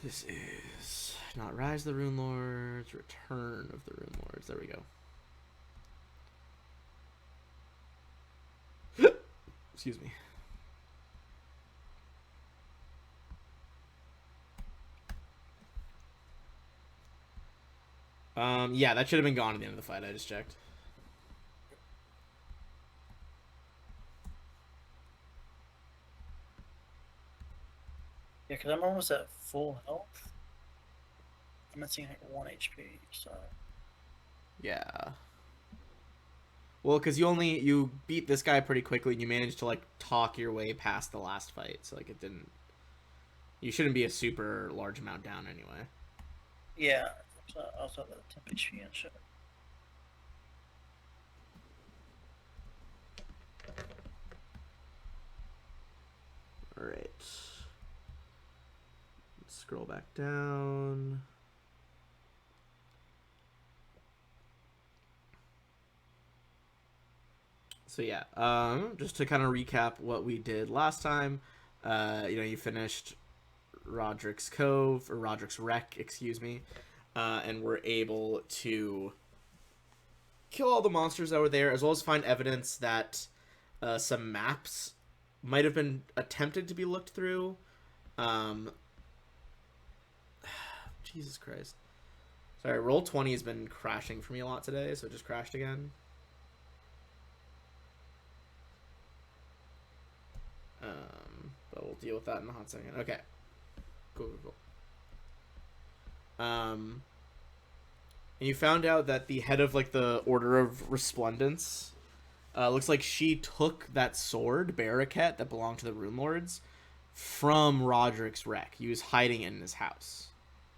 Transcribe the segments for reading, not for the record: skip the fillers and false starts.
This is not Rise of the Runelords, Return of the Runelords. There we go. Excuse me. Yeah, that should have been gone at the end of the fight. I just checked. Yeah, because I'm almost at full health. I'm missing like 1 HP, so. Yeah. Well, because you beat this guy pretty quickly, and you managed to like talk your way past the last fight, so like it didn't. You shouldn't be a super large amount down anyway. Yeah, so I also have the 10 HP and shit. All right. Let's scroll back down. So yeah, just to kind of recap what we did last time, you finished Roderick's Cove or Roderick's Wreck, excuse me, and were able to kill all the monsters that were there, as well as find evidence that some maps might have been attempted to be looked through. Um, Jesus Christ. Sorry, Roll20 has been crashing for me a lot today, so it just crashed again. But we'll deal with that in a hot second. Okay. Cool. And you found out that the head of like the Order of Resplendence, looks like she took that sword, Barriquette, that belonged to the Runelords, from Roderick's wreck. He was hiding it in his house,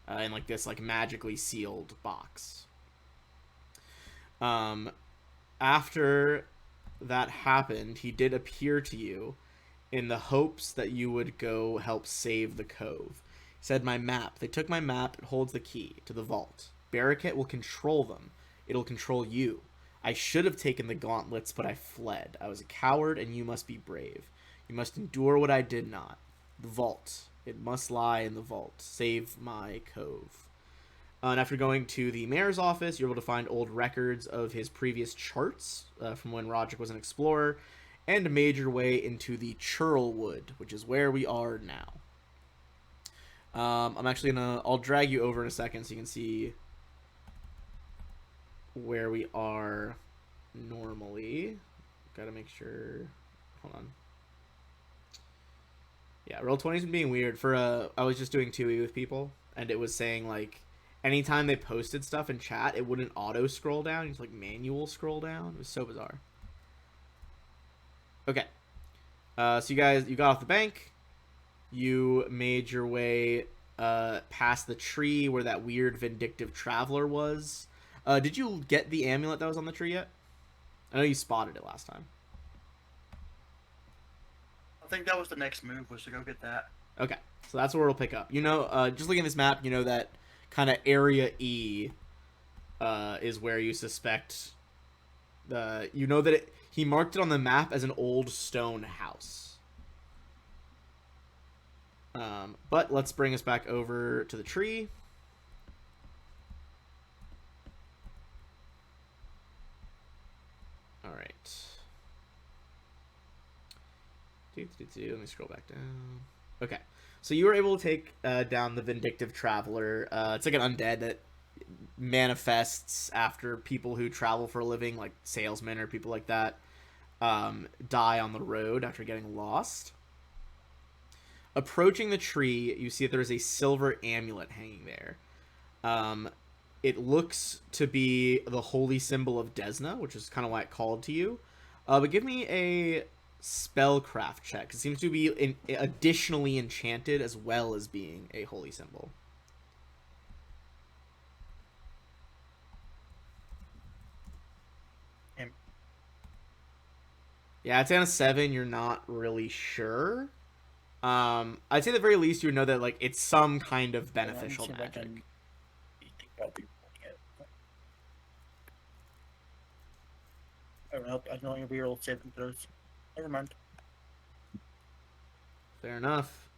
in like this like magically sealed box. Um, After that happened, he did appear to you in the hopes that you would go help save the cove. He said, "My map. They took my map. It holds the key to the vault. Barriquette will control them. It'll control you. I should have taken the gauntlets, but I fled. I was a coward, and you must be brave. You must endure what I did not. The vault. It must lie in the vault. Save my cove." And after going to the mayor's office, you're able to find old records of his previous charts, from when Roderick was an explorer, and made your way into the Churlwood, which is where we are now. I'll drag you over in a second so you can see where we are normally. Gotta make sure. Hold on. Yeah, Roll20's been being weird. I was just doing 2E with people, and it was saying like anytime they posted stuff in chat, it wouldn't auto scroll down. It's like manual scroll down. It was so bizarre. Okay. So you got off the bank. You made your way past the tree where that weird vindictive traveler was. Did you get the amulet that was on the tree yet? I know you spotted it last time. I think that was the next move, was to go get that. Okay, so that's where it'll pick up. Just looking at this map, you know that kind of area E is where you suspect the. You know that he marked it on the map as an old stone house. But let's bring us back over to the tree. All right. Let me scroll back down. Okay. So you were able to take down the vindictive traveler. It's like an undead that manifests after people who travel for a living, like salesmen or people like that, die on the road after getting lost. Approaching the tree, you see that there is a silver amulet hanging there. Um, it looks to be the holy symbol of Desna, which is kind of why it called to you. But give me a spellcraft check. It seems to be additionally enchanted as well as being a holy symbol. And Yeah, I'd say on a 7, you're not really sure. I'd say at the very least you would know that like it's some kind of beneficial see if I magic. can think about people. I don't know. I can only reroll saving throws. Never mind. Fair enough.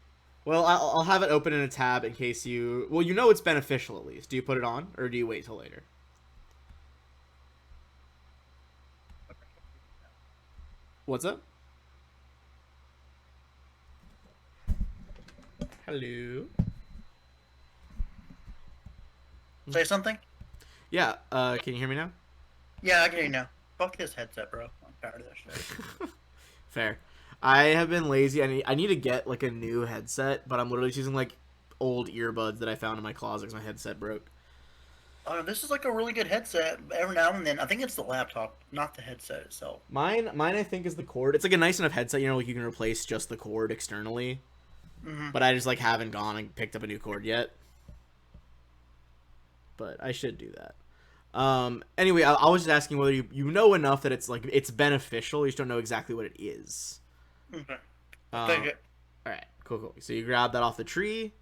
Well, I'll have it open in a tab in case you. Well, you know it's beneficial at least. Do you put it on, or do you wait till later? What's up? Hello. Say something? Yeah. Can you hear me now? Yeah, I can hear you now. Fuck this headset, bro. I'm tired of that shit. Fair. I have been lazy. I need to get like a new headset, but I'm literally using like old earbuds that I found in my closet because my headset broke. This is like a really good headset. Every now and then, I think it's the laptop, not the headset itself. Mine, I think is the cord. It's like a nice enough headset, you know, like you can replace just the cord externally. Hmm. But I just like haven't gone and picked up a new cord yet. But I should do that. Anyway, I was just asking whether you know enough that it's like it's beneficial. You just don't know exactly what it is. Okay. Take Um, it. all right, cool. So you grab that off the tree,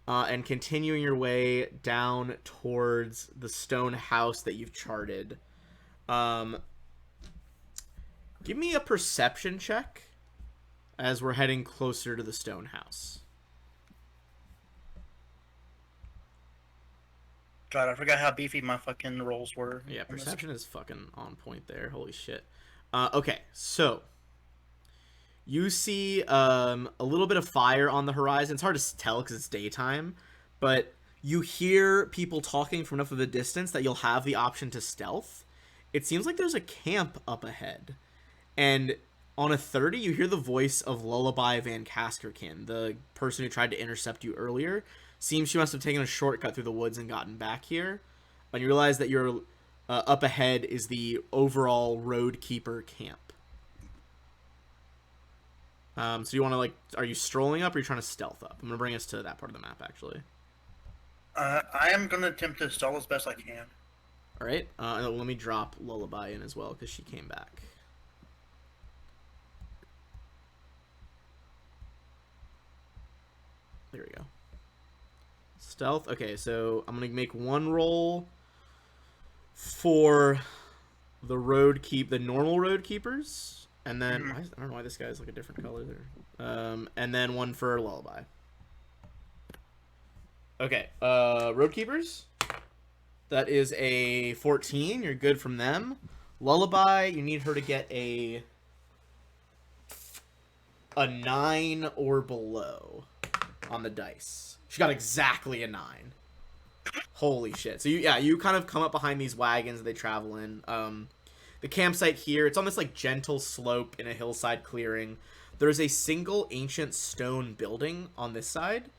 and continuing your way down towards the stone house that you've charted. Um, give me a perception check as we're heading closer to the stone house. God, I forgot how beefy my fucking rolls were. Yeah, on this. perception is fucking on point there. Holy shit. Okay, so you see a little bit of fire on the horizon. It's hard to tell because it's daytime, but you hear people talking from enough of a distance that you'll have the option to stealth. It seems like there's a camp up ahead. And on a 30, you hear the voice of Lullaby Van Kaskerkin, the person who tried to intercept you earlier. Seems she must have taken a shortcut through the woods and gotten back here. And you realize that you're up ahead is the overall road keeper camp. So you want to like, are you strolling up or are you trying to stealth up? I'm gonna bring us to that part of the map actually. I am gonna attempt to stall as best I can. All right. Let me drop Lullaby in as well because she came back. There we go. Stealth. Okay, so I'm gonna make one roll for the normal road keepers, and then I don't know why this guy's like a different color there. And then one for Lullaby. Okay, road keepers. That is a 14. You're good from them. Lullaby, you need her to get a 9 or below on the dice. She got exactly a 9. Holy shit. So you kind of come up behind these wagons that they travel in. The campsite here, it's on this like gentle slope in a hillside clearing. There's a single ancient stone building on this side,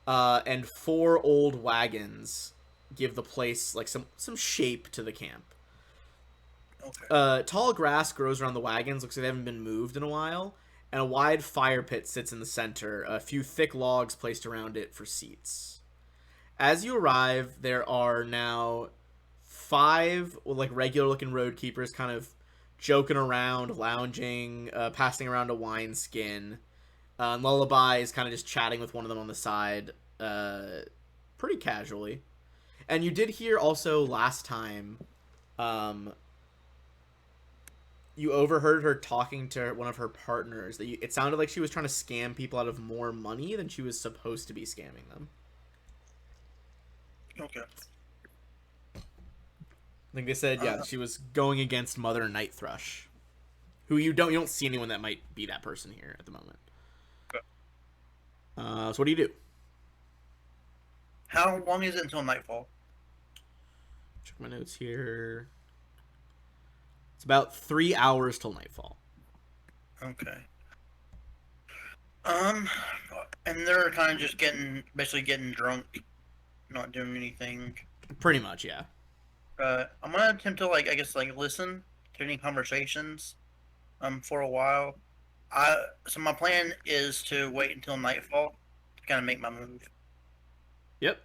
and 4 old wagons give the place like some shape to the camp. Okay. Tall grass grows around the wagons. Looks like they haven't been moved in a while. And a wide fire pit sits in the center. A few thick logs placed around it for seats. As you arrive, there are now 5 like regular looking road keepers kind of joking around, lounging, passing around a wineskin. And Lullaby is kind of just chatting with one of them on the side, pretty casually. And you did hear also last time, you overheard her talking to one of her partners. It sounded like she was trying to scam people out of more money than she was supposed to be scamming them. Okay. I think they said, yeah, she was going against Mother Night Thrush, who you don't see anyone that might be that person here at the moment. Okay. So what do you do? How long is it until nightfall? Check my notes here. It's about 3 hours till nightfall. Okay. And they're kind of just basically getting drunk, not doing anything. Pretty much, yeah. I'm gonna attempt to I guess listen to any conversations, for a while. So my plan is to wait until nightfall to kind of make my move. Yep.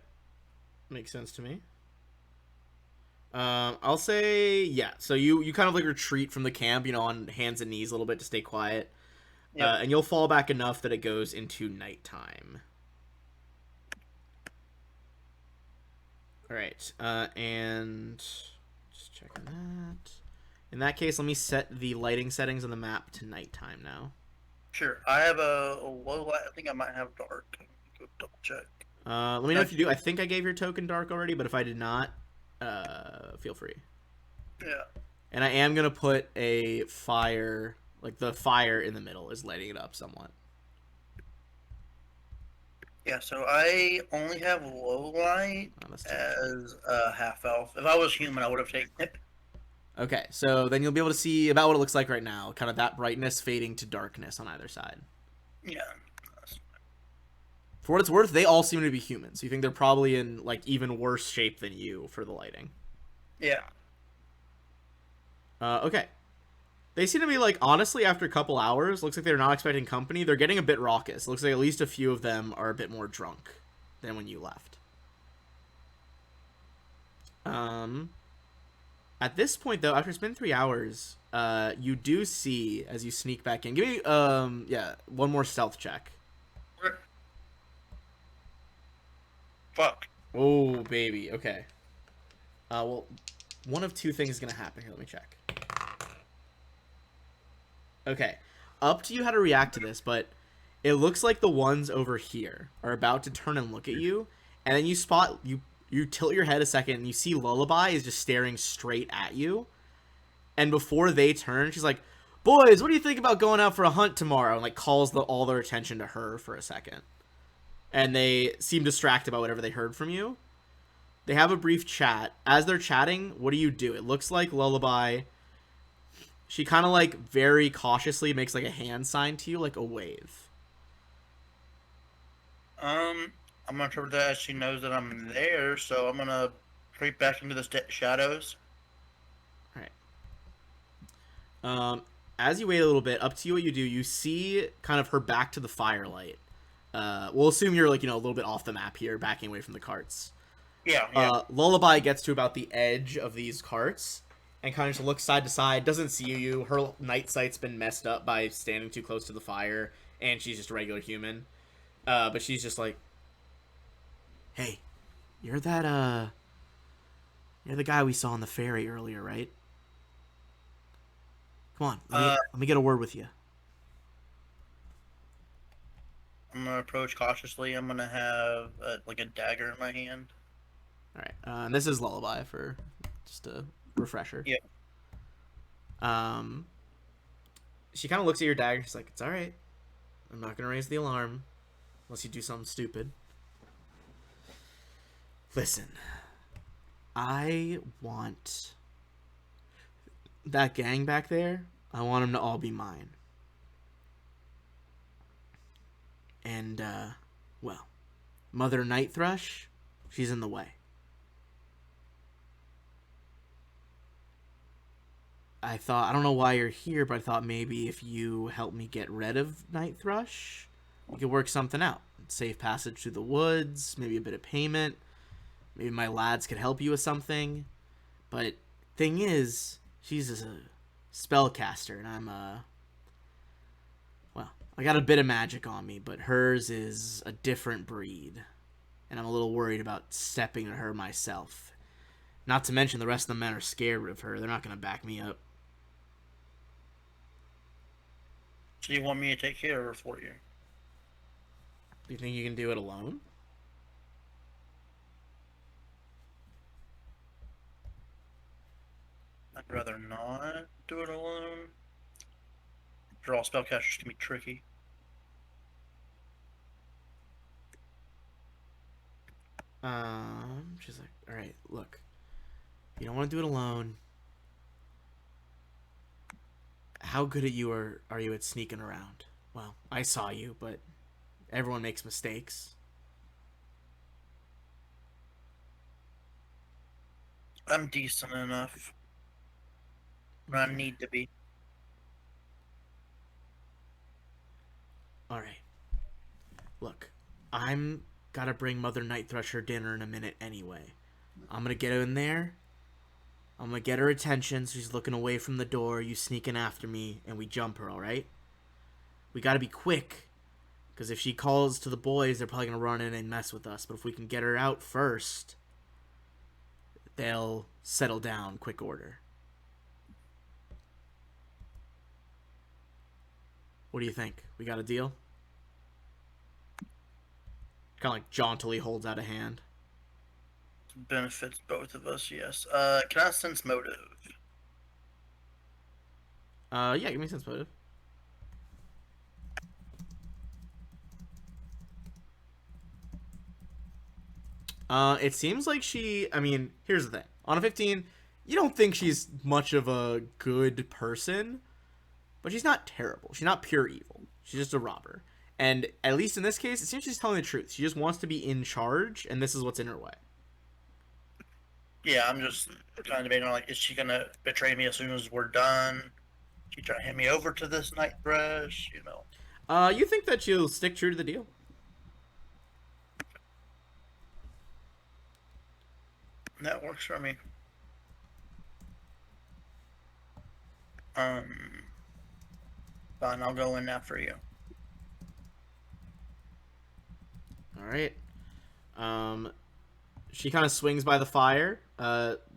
Makes sense to me. I'll say, yeah. So you kind of like retreat from the camp, on hands and knees a little bit to stay quiet. Yep. And you'll fall back enough that it goes into nighttime. All right. And just checking that. In that case, let me set the lighting settings on the map to nighttime now. Sure. I have a low light. I think I might have dark. check. Let me know if you Actually, do. I think I gave your token dark already, but if I did not, feel free. yeah. And I am gonna put a fire, like the fire in the middle is lighting it up somewhat. Yeah, so I only have low light Oh, that's too much light. as a half elf. If I was human, I would have taken it. Okay, so then you'll be able to see about what it looks like right now, kind of that brightness fading to darkness on either side. Yeah. For what it's worth, they all seem to be humans. So you think they're probably in like even worse shape than you for the lighting. Yeah. Okay. They seem to be like honestly after a couple hours, looks like they're not expecting company. They're getting a bit raucous. Looks like at least a few of them are a bit more drunk than when you left. Um at this point though, after it's been 3 hours, you do see as you sneak back in. Give me yeah, one more stealth check. Fuck. Oh baby, okay. Well, one of two things is gonna happen here. Let me check. Okay, up to you how to react to this, but it looks like the ones over here are about to turn and look at you, and then you tilt your head a second and you see Lullaby is just staring straight at you, and before they turn, she's like, "Boys, what do you think about going out for a hunt tomorrow?" And like calls all their attention to her for a second, and they seem distracted by whatever they heard from you. They have a brief chat. As they're chatting, what do you do? It looks like Lullaby. She kind of like very cautiously makes like a hand sign to you, like a wave. I'm not sure that she knows that I'm there, so I'm gonna creep back into the shadows. All right. As you wait a little bit, up to you what you do. You see kind of her back to the firelight. We'll assume you're like a little bit off the map here, backing away from the carts. Yeah, yeah. Lullaby gets to about the edge of these carts and kind of just looks side to side. Doesn't see you. Her night sight's been messed up by standing too close to the fire, and she's just a regular human. But she's just like, "Hey, you're that you're the guy we saw on the ferry earlier, right? Come on, let me get a word with you." I'm gonna approach cautiously. I'm gonna have like a dagger in my hand. All right, and this is Lullaby for just a refresher. Yeah. Um, she kind of looks at your dagger. She's like, "It's all right. I'm not gonna raise the alarm unless you do something stupid. Listen, I want that gang back there. I want them to all be mine. And well, Mother Night Thrush, she's in the way. I don't know why you're here, but I thought maybe if you help me get rid of Night Thrush, we could work something out. Safe passage through the woods, maybe a bit of payment. Maybe my lads could help you with something. But thing is, she's a spellcaster, and I'm well, I got a bit of magic on me, but hers is a different breed, and I'm a little worried about stepping to her myself. Not to mention the rest of the men are scared of her. They're not going to back me up. So you want me to take care of her for you? Do you think you can do it alone? I'd rather not do it alone. Draw spellcasters can be tricky. She's like, all right, look, you don't want to do it alone. How good at you are you at sneaking around? Well, I saw you, but everyone makes mistakes. I'm decent enough. But I need to be. All right. Look, I'm gotta bring Mother Night Thrush dinner in a minute anyway. I'm gonna get her in there. I'm gonna get her attention so she's looking away from the door. You sneak in after me, and we jump her, alright? We gotta be quick. Because if she calls to the boys, they're probably gonna run in and mess with us. But if we can get her out first, they'll settle down quick order. What do you think? We got a deal? Kind of like jauntily holds out a hand. Benefits both of us, yes. Can I sense motive? Yeah, give me sense motive. It seems like she. I mean, here's the thing. On a 15, you don't think she's much of a good person, but she's not terrible. She's not pure evil. She's just a robber. And at least in this case, it seems she's telling the truth. She just wants to be in charge, and this is what's in her way. Yeah, I'm just kind of debating on like, is she gonna betray me as soon as we're done? She trying to hand me over to this night thresh, you know? You think that she'll stick true to the deal? That works for me. Um, Fine, I'll go in after you. All right. Um, she kind of swings by the fire,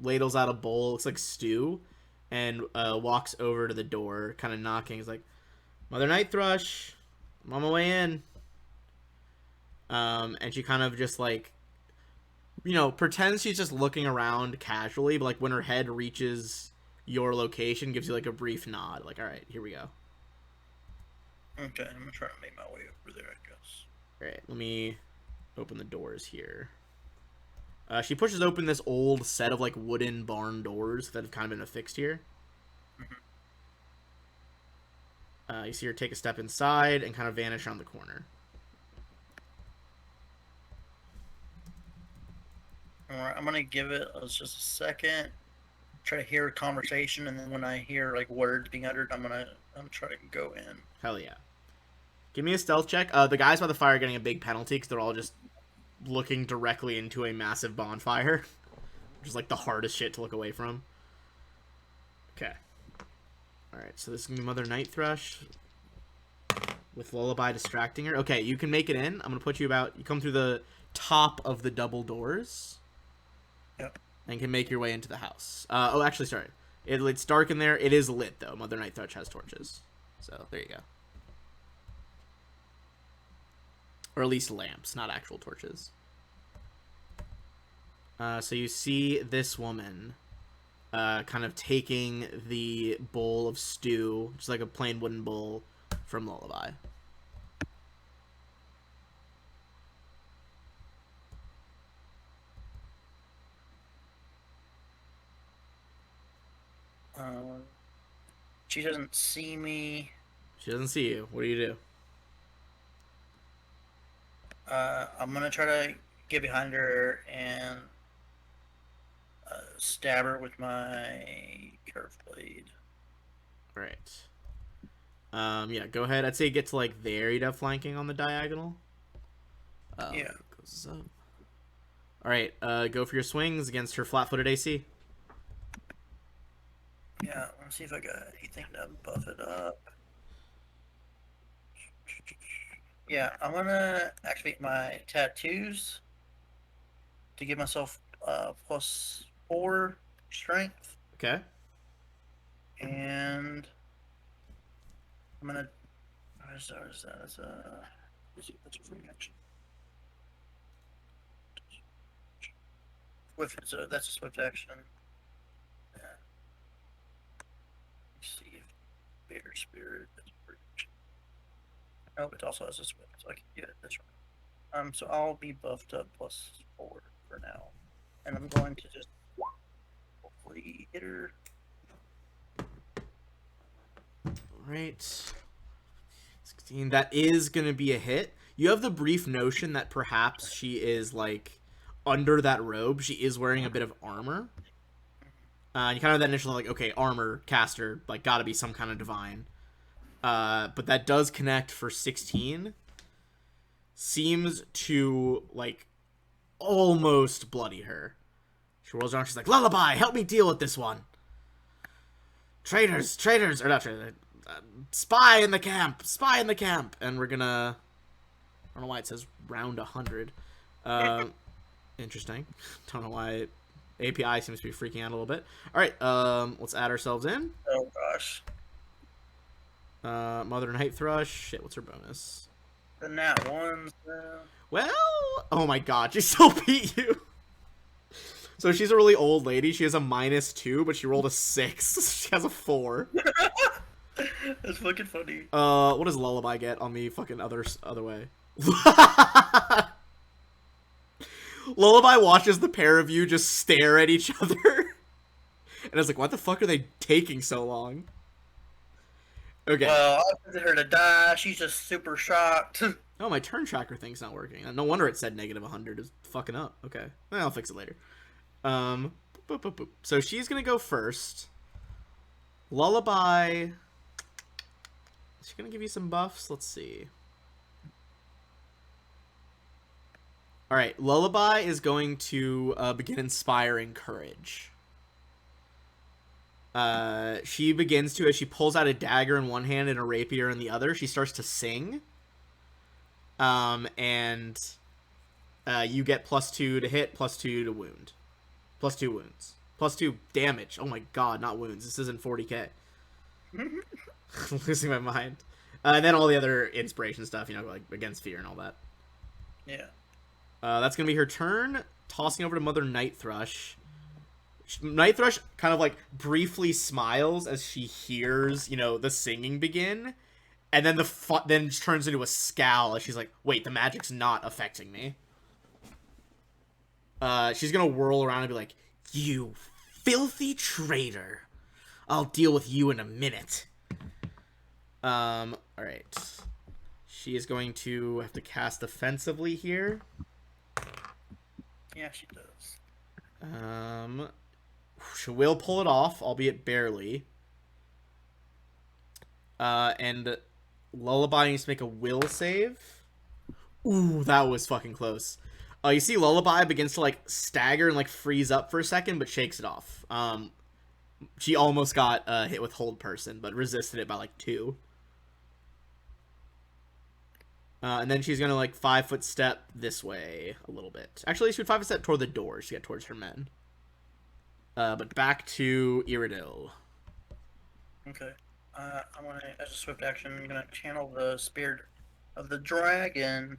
ladles out a bowl, looks like stew, and walks over to the door, kind of knocking. He's like, "Mother Night Thrush, I'm on my way in." And she kind of just like, pretends she's just looking around casually, but like when her head reaches your location, gives you like a brief nod, like, "All right, here we go." Okay, I'm gonna try to make my way over there, I guess. All right, let me open the doors here. She pushes open this old set of like wooden barn doors that have kind of been affixed here. You see her take a step inside and kind of vanish around the corner. Alright, I'm gonna give it just a second. Try to hear a conversation, and then when I hear like words being uttered, I'm try to go in. Hell yeah. Give me a stealth check. The guys by the fire are getting a big penalty because they're all just looking directly into a massive bonfire. Which is like the hardest shit to look away from. Okay. Alright, so this is going to be Mother Night Thrush. With Lullaby distracting her. Okay, you can make it in. I'm going to put you about... You come through the top of the double doors. Yep. And can make your way into the house. Oh, actually, sorry. It's dark in there. It is lit, though. Mother Night Thrush has torches. So, there you go. Or at least lamps, not actual torches. So you see this woman kind of taking the bowl of stew, just like a plain wooden bowl, from Lullaby. She doesn't see me. She doesn't see you. What do you do? I'm gonna try to get behind her and stab her with my curved blade. Right. Yeah, go ahead. I'd say get to like there. You'd have flanking on the diagonal. Yeah. Goes up. All right. Go for your swings against her flat-footed AC. Yeah. Let's see if I got anything to buff it up. Yeah, I'm gonna activate my tattoos to give myself +4 strength, Okay. and I'm gonna. What is that? That's a free action. That's a swift action. Yeah. Let's see if Bear Spirit is a free action. Oh, it also has a swift, so I can get it this round. So I'll be buffed up +4 for now, and I'm going to just hopefully hit her. Right. 16. That is going to be a hit. You have the brief notion that perhaps she is, like, under that robe. She is wearing a bit of armor. And you kind of have that initial, like, okay, armor, caster, like, gotta be some kind of divine. But that does connect for 16. Seems to, like, almost bloody her. She rolls around, she's like, Lullaby, help me deal with this one. Traitors, or not traitors, spy in the camp. And we're gonna, I don't know why it says round 100. Interesting. Don't know why API seems to be freaking out a little bit. All right, let's add ourselves in. Oh gosh. Mother Night Thrush. Shit, what's her bonus? The nat ones. Well, oh my god, she still beat you. So she's a really old lady. She has a -2, but she rolled a 6. She has a 4. That's fucking funny. What does Lullaby get on the fucking other way? Lullaby watches the pair of you just stare at each other. And I was like, what the fuck are they taking so long? Okay. Well, I wanted her to die. She's just super shocked. Oh, my turn tracker thing's not working. No wonder it said -100. It's fucking up. Okay. Well, I'll fix it later. Boop, boop, boop, boop. So she's gonna go first. Lullaby. Is she gonna give you some buffs? Let's see. Alright, Lullaby is going to begin inspiring courage. She begins to, as she pulls out a dagger in one hand and a rapier in the other, she starts to sing. And you get +2 to hit, +2 to wound. +2 wounds. +2 damage. Oh my god, not wounds. This isn't 40k. I'm losing my mind. And then all the other inspiration stuff, you know, like against fear and all that. Yeah. That's going to be her turn. Tossing over to Mother Night Thrush. Night Thrush kind of like briefly smiles as she hears, you know, the singing begin. And then then turns into a scowl as she's like, wait, the magic's not affecting me. She's going to whirl around and be like, you filthy traitor. I'll deal with you in a minute. Alright. She is going to have to cast offensively here. Yeah, she does. She will pull it off, albeit barely. And Lullaby needs to make a will save. Ooh, that was fucking close. You see Lullaby begins to, like, stagger and, like, freeze up for a second, but shakes it off. She almost got hit with Hold Person, but resisted it by, like, 2. And then she's gonna, like, 5-foot step this way a little bit. Actually, she would 5-foot step toward the doors to get towards her men. But back to Iridil. Okay. I'm gonna, as a swift action, I'm gonna channel the spirit of the dragon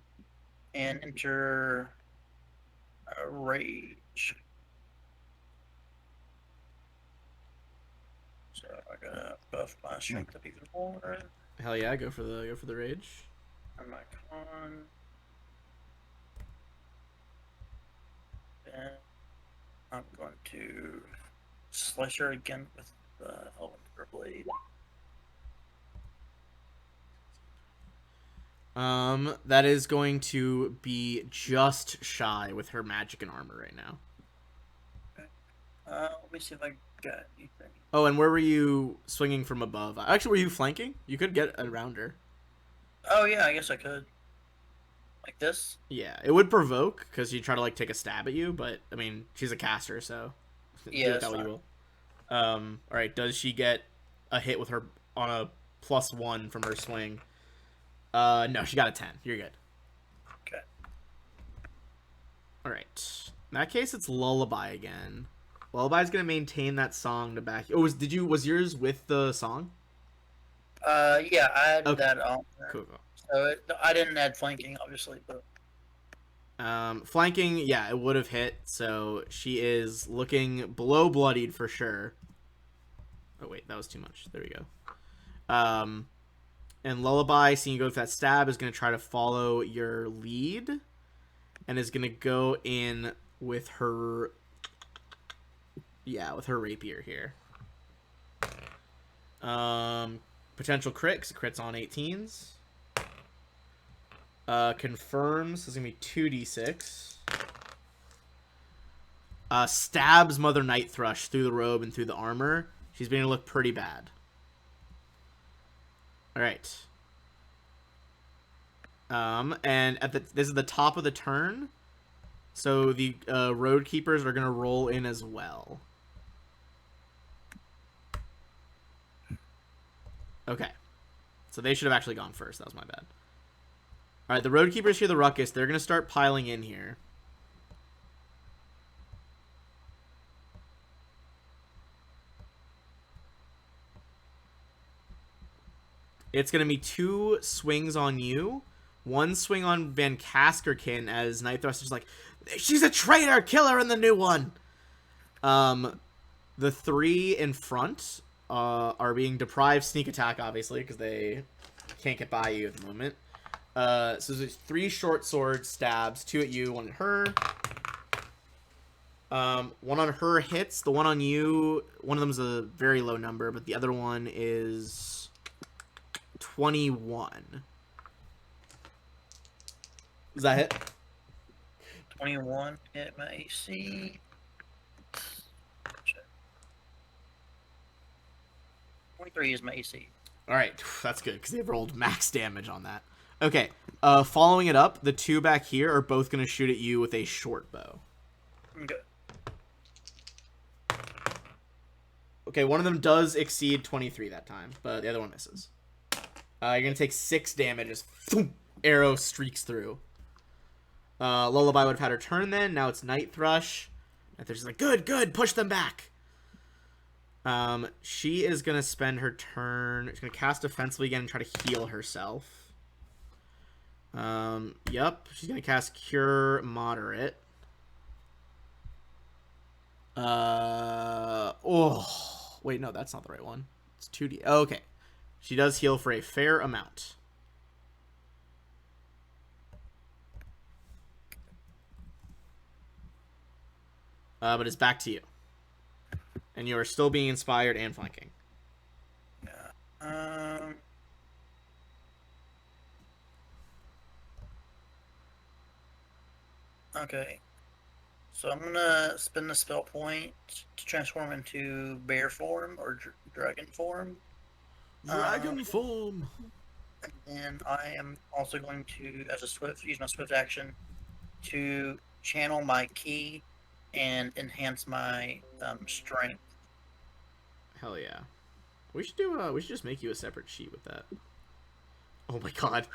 and enter a rage. So I gotta buff my strength up even more. Hell yeah, go for the rage. And my con. Then I'm going to slice her again with the Elemental Blade. That is going to be just shy with her magic and armor right now. Okay. Let me see if I got anything. Oh, and where were you swinging from above? Actually, were you flanking? You could get around her. Oh yeah, I guess I could. Like this? Yeah, it would provoke because you try to like take a stab at you, but I mean she's a caster, so yeah, do with that what you will. All right, does she get a hit with her on a +1 from her swing? No, she got a 10. You're good. Okay. All right. In that case, it's Lullaby again. Lullaby's gonna maintain that song to back. Oh, was yours with the song? Yeah, I added Okay. that on there. Cool. So I didn't add flanking, obviously, but Flanking, yeah, it would have hit. So she is looking below bloodied for sure. Oh wait, that was too much. There we go. And Lullaby, seeing you go for that stab, is going to try to follow your lead. And is going to go in with her... Yeah, with her rapier here. Potential crits. Crits on 18s. Confirms. This is going to be 2d6. Stabs Mother Night Thrush through the robe and through the armor. She's beginning to look pretty bad. Alright. And this is the top of the turn. So the road keepers are going to roll in as well. Okay. So they should have actually gone first. That was my bad. Alright, the road keepers hear the ruckus. They're going to start piling in here. It's going to be 2 swings on you, One swing on Van Kaskerkin as Night Thruster's like, she's a traitor, kill her in the new one. The three in front are being deprived sneak attack, obviously, because they can't get by you at the moment. So there's 3 short sword stabs, 2 at you, 1 at her. One on her hits. The one on you, one of them is a very low number, but the other one is 21. Does that hit? 21 hit my AC. 23 is my AC. All right, that's good because they've rolled max damage on that. Okay, following it up, the 2 back here are both going to shoot at you with a short bow. Okay. Okay, one of them does exceed 23 that time, but the other one misses. You're going to take 6 damage as arrow streaks through. Lullaby would have had her turn then. Now it's Night Thrush. Night Thrush is like, good, push them back. She is going to spend her turn. She's going to cast defensively again and try to heal herself. Yep. She's going to cast Cure Moderate. Wait, no, that's not the right one. It's 2D. Oh, okay. She does heal for a fair amount. But it's back to you. And you are still being inspired and flanking. Yeah. Okay. So I'm gonna spend the spell point to transform into bear form or dragon form. Dragon form. And I am also going to, as a swift, use my swift action to channel my ki and enhance my strength. Hell yeah. We should do. We should just make you a separate sheet with that. Oh my god.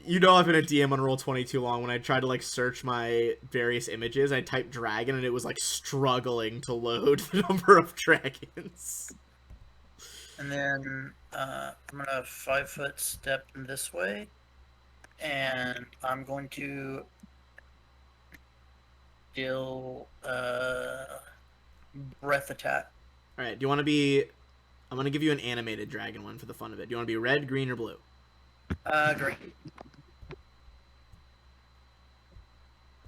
You know I've been a DM on Roll20 too long. When I tried to like search my various images, I typed dragon and it was like struggling to load the number of dragons. And then I'm gonna 5-foot step this way, and I'm going to deal breath attack. All right. Do you want to be? I'm gonna give you an animated dragon one for the fun of it. Do you want to be red, green, or blue? Green.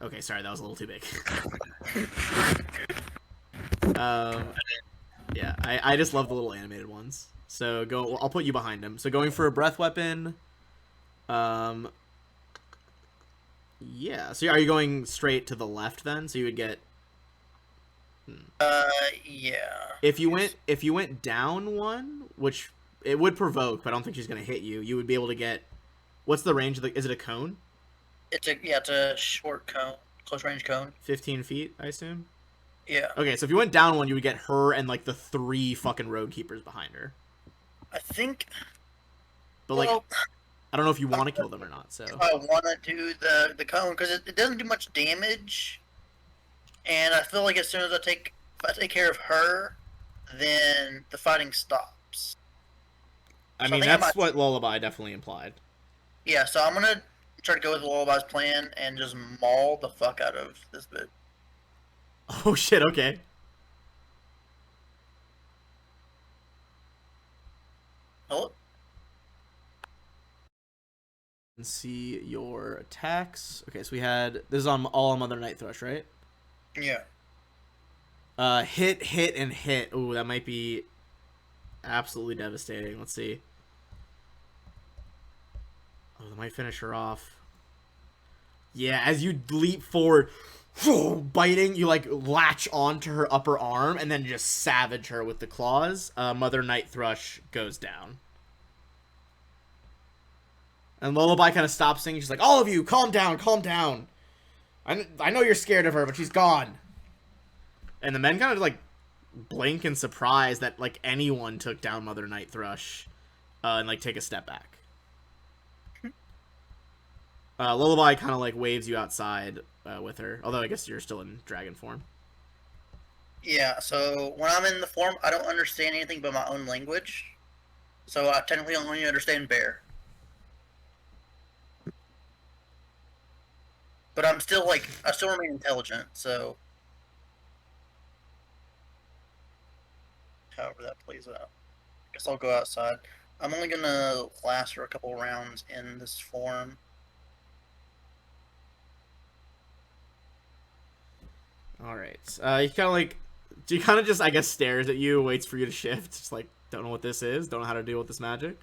Okay, sorry, that was a little too big. Yeah, I just love the little animated ones. So go. I'll put you behind him. So going for a breath weapon. Yeah. So are you going straight to the left then? So you would get. Yeah. If you went down one, which it would provoke, but I don't think she's gonna hit you. You would be able to get. What's the range of the? Is it a cone? It's a short cone, close range cone. 15 feet, I assume. Yeah. Okay, so if you went down one, you would get her and like the 3 fucking road keepers behind her. I think. But like, I don't know if you want to kill them or not. So if I want to do the cone, because it doesn't do much damage, and I feel like as soon as if I take care of her, then the fighting stops. I mean, that's what Lullaby definitely implied. Yeah, so I'm gonna try to go with Lullaby's plan and just maul the fuck out of this bit. Oh shit! Okay. Hello? And see your attacks. Okay, so we had this is on all on Mother Night Thrush, right? Yeah. Hit, and hit. Ooh, that might be absolutely devastating. Let's see. Oh, that might finish her off. Yeah, as you leap forward, biting, you like latch onto her upper arm and then just savage her with the claws. Mother Night Thrush goes down. And Lullaby kind of stops singing. She's like, all of you, calm down, calm down. I know you're scared of her, but she's gone. And the men kind of like blink in surprise that like anyone took down Mother Night Thrush and like take a step back. Lullaby kind of like waves you outside with her, although I guess you're still in dragon form. Yeah, so when I'm in the form, I don't understand anything but my own language. So I technically only understand bear. but I'm still like I still remain intelligent. So however that plays out, I guess I'll go outside. I'm only gonna last for a couple rounds in this form. All right. He kind of like, he kind of just, I guess, stares at you, waits for you to shift. Just like, don't know what this is, don't know how to deal with this magic.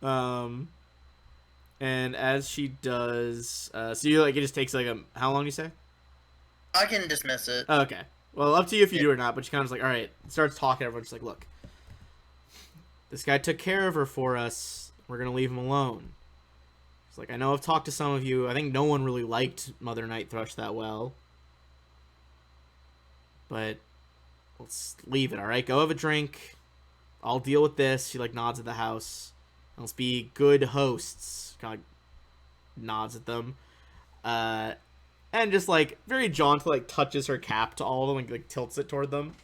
Um, and as she does, so you like, it just takes like a, how long you say? I can dismiss it. Oh, okay. Well, up to you if you Yeah, do or not. But she kind of just like, all right, starts talking. Everyone's just like, look, this guy took care of her for us. We're gonna leave him alone. It's like, I know I've talked to some of you. I think no one really liked Mother Night Thrush that well. But let's leave it, all right? Go have a drink. I'll deal with this. She like nods at the house. Let's be good hosts. Kind of nods at them. Uh, and just like very jauntily like touches her cap to all of them and like tilts it toward them.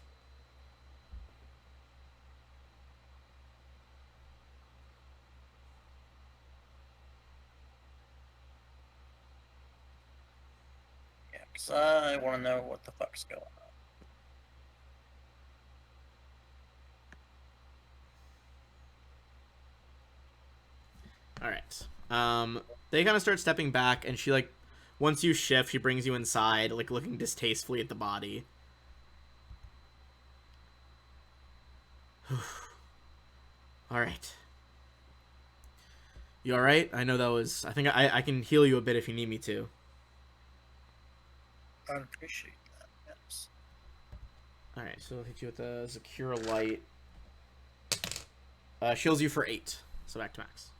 yeah, because I want to know what the fuck's going on. All right. They kind of start stepping back, and she like, once you shift, she brings you inside, like looking distastefully at the body. All right. You all right? I know that was. I think I can heal you a bit if you need me to. I'd appreciate that. Yes. All right. So I'll hit you with a Secure Light. Shields you for 8. So back to max.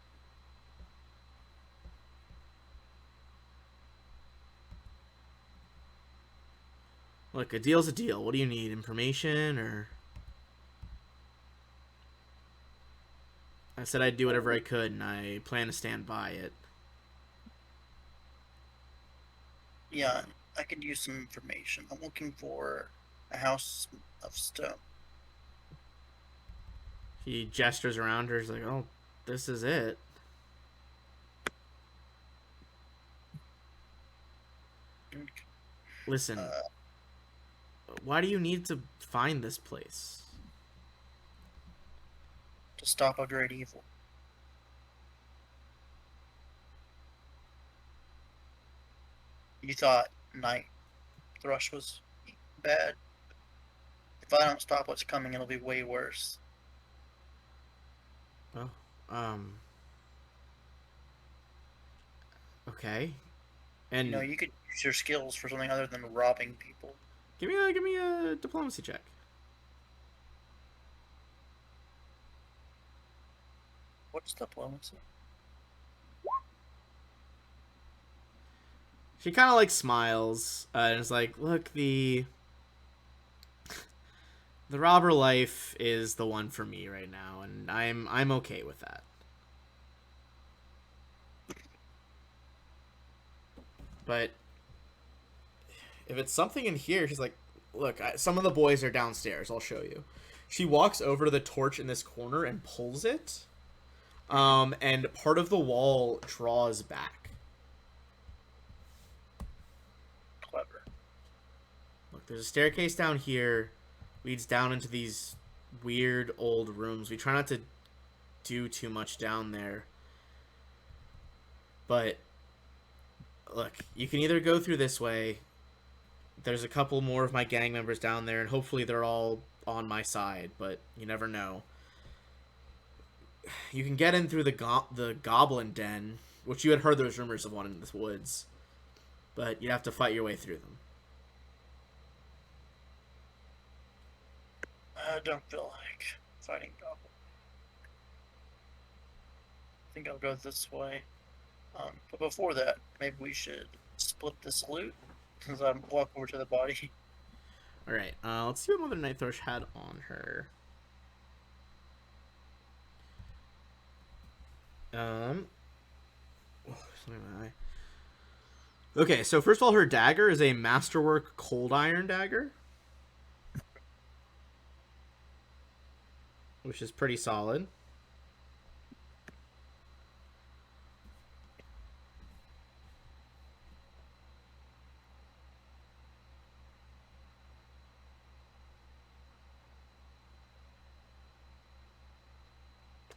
Look, a deal's a deal. What do you need? Information or? I said I'd do whatever I could, and I plan to stand by it. Yeah, I could use some information. I'm looking for a house of stone. He gestures around her. He's like, "Oh, this is it." Listen, Uh, why do you need to find this place? to stop a great evil. You thought Night Thrush was bad? If I don't stop what's coming, it'll be way worse. Oh, um, okay. You know, And you could use your skills for something other than robbing people. give me a diplomacy check. What's diplomacy? She kind of like smiles and is like, "Look, the robber life is the one for me right now, and I'm okay with that." But if it's something in here, she's like, "Look, some of the boys are downstairs. I'll show you." She walks over to the torch in this corner and pulls it. And part of the wall draws back. Clever. Look, there's a staircase down here, leads down into these weird old rooms. We try not to do too much down there. But look, you can either go through this way. There's a couple more of my gang members down there, and hopefully they're all on my side, but you never know. You can get in through the goblin den, which you had heard there's rumors of one in the woods, but you have to fight your way through them. I don't feel like fighting goblins. I think I'll go this way. But before that, maybe we should split this loot as I walk over to the body. All right, let's see what Mother Night Thrush had on her. Um, okay, so first of all, her dagger is a masterwork cold iron dagger, which is pretty solid.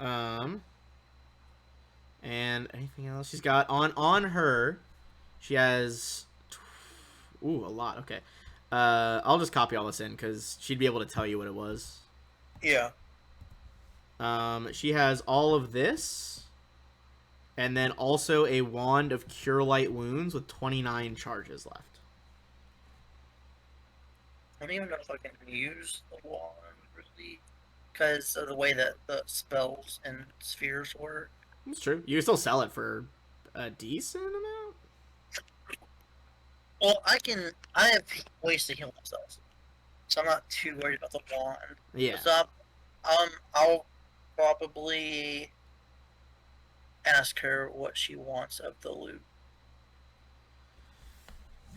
Um, and anything else she's got on her? She has, ooh, a lot. Okay. I'll just copy all this in because she'd be able to tell you what it was. Yeah. She has all of this, and then also a wand of cure light wounds with 29 charges left. I don't even know if I can use the wand really, because of the way that the spells and spheres work. That's true. You can still sell it for a decent amount. Well, I have ways to heal myself, so I'm not too worried about the wand. Yeah. What's up? I'll probably ask her what she wants of the loot.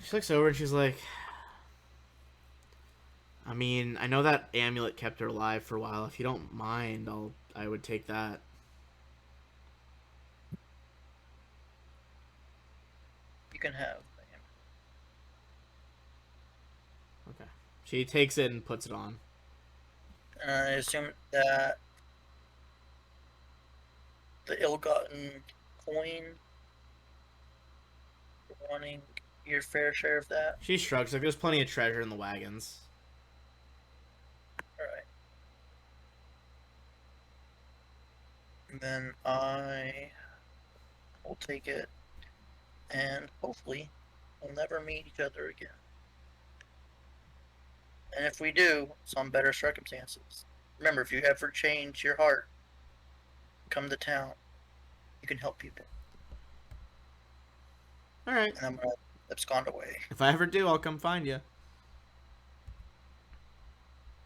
She looks over and she's like, I mean, I know that amulet kept her alive for a while. If you don't mind, I would take that. You can have. Okay. She takes it and puts it on. I assume that the ill-gotten coin, wanting your fair share of that. She shrugs like there's plenty of treasure in the wagons. All right. And then I will take it, and hopefully we'll never meet each other again. And if we do, it's on better circumstances. Remember, if you ever change your heart, come to town. You can help people. All right. And I'm gonna abscond away. If I ever do, I'll come find you.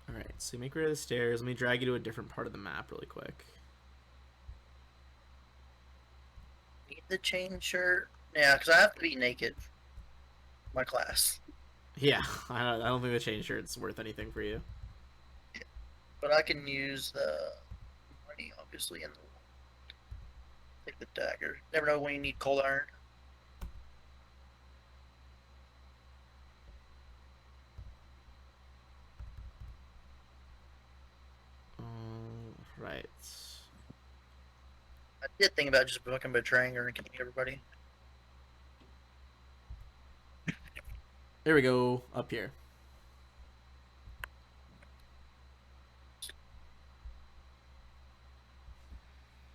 All right. So you make your way to the stairs. Let me drag you to a different part of the map really quick. Need the chain shirt? Yeah, because I have to be naked. My class. Yeah, I don't think the chain shirt's worth anything for you. But I can use the money, obviously, and take the dagger. Never know when you need cold iron. Right. I did think about just fucking betraying her and killing everybody. There we go. Up here.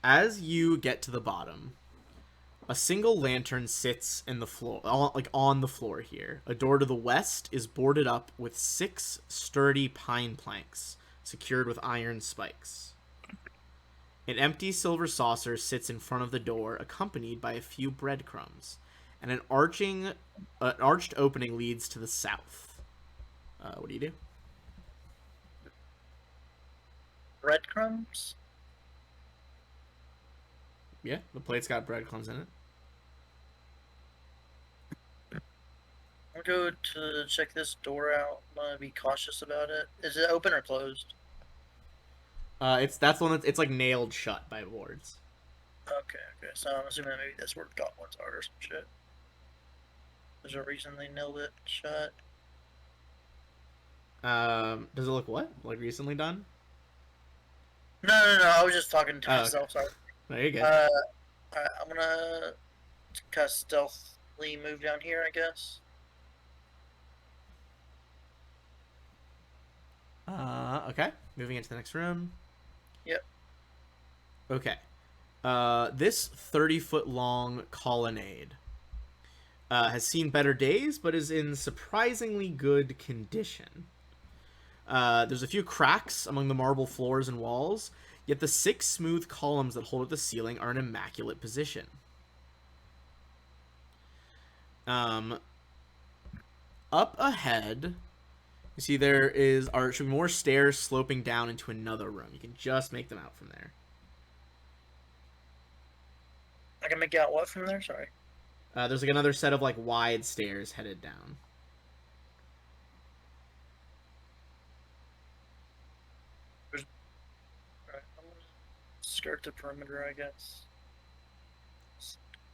As you get to the bottom, a single lantern sits in the floor, on the floor here. A door to the west is boarded up with 6 sturdy pine planks, secured with iron spikes. An empty silver saucer sits in front of the door, accompanied by a few breadcrumbs, and an arched opening leads to the south. What do you do? Breadcrumbs? Yeah, the plate's got breadcrumbs in it. I'll go to check this door out. I'm gonna be cautious about it. Is it open or closed? That's the one it's like nailed shut by wards. Okay, okay. So I'm assuming that maybe that's where goblins are or some shit. There's a reason they nailed it shut. Does it look what? Like recently done? No. I was just talking to myself. Okay. Sorry. No, you're good. Alright, I'm gonna kind of stealthily move down here, I guess. Okay. Moving into the next room. Yep. Okay. This 30-foot long colonnade has seen better days, but is in surprisingly good condition. There's a few cracks among the marble floors and walls, yet the 6 smooth columns that hold up the ceiling are in immaculate position. Up ahead, you see should be more stairs sloping down into another room. You can just make them out from there. I can make out what from there? Sorry. There's like another set of like wide stairs headed down. Alright, I'm gonna skirt the perimeter, I guess.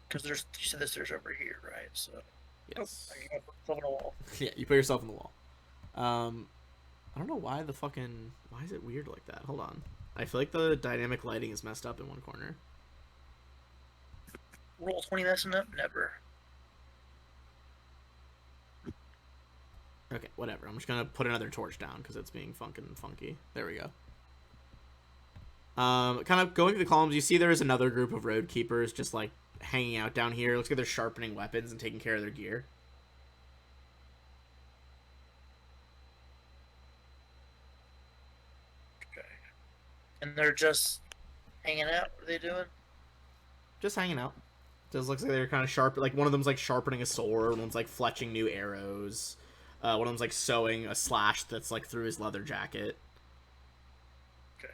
Because you said the stairs over here, right? So. Yes. Oh, I can go on the wall. Yeah, you put yourself in the wall. I don't know why is it weird like that? Hold on. I feel like the dynamic lighting is messed up in one corner. Roll 20 messing up? Never. Okay, whatever. I'm just gonna put another torch down because it's being fucking funky. There we go. Kind of going through the columns, you see there is another group of road keepers just like hanging out down here. Looks like they're sharpening weapons and taking care of their gear. Okay. And they're just hanging out? What are they doing? Just hanging out. Just looks like they're kind of sharp. Like one of them's like sharpening a sword. One's like fletching new arrows. One of them's like sewing a slash that's like through his leather jacket. Okay.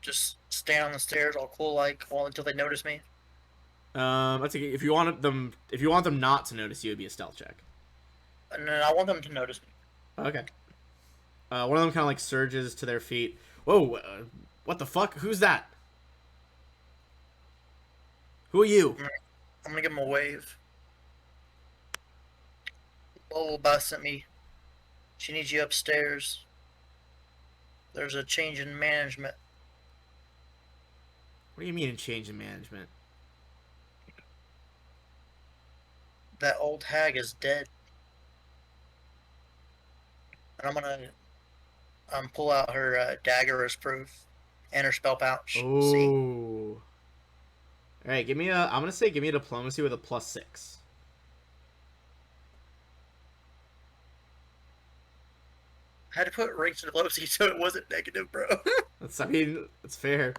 Just stand on the stairs all cool like while until they notice me. That's okay. If you want them not to notice you, it'd be a stealth check. And then I want them to notice me. Okay. One of them kind of like surges to their feet. Whoa! What the fuck? Who's that? Who are you? I'm gonna give them a wave. Lullaby sent me. She needs you upstairs. There's a change in management. What do you mean a change in management? That old hag is dead. And I'm gonna pull out her dagger as proof and her spell pouch. See? Oh. All right, give me a. I'm gonna say give me a diplomacy with a +6. I had to put ranks in diplomacy so it wasn't negative, bro. I mean, it's fair.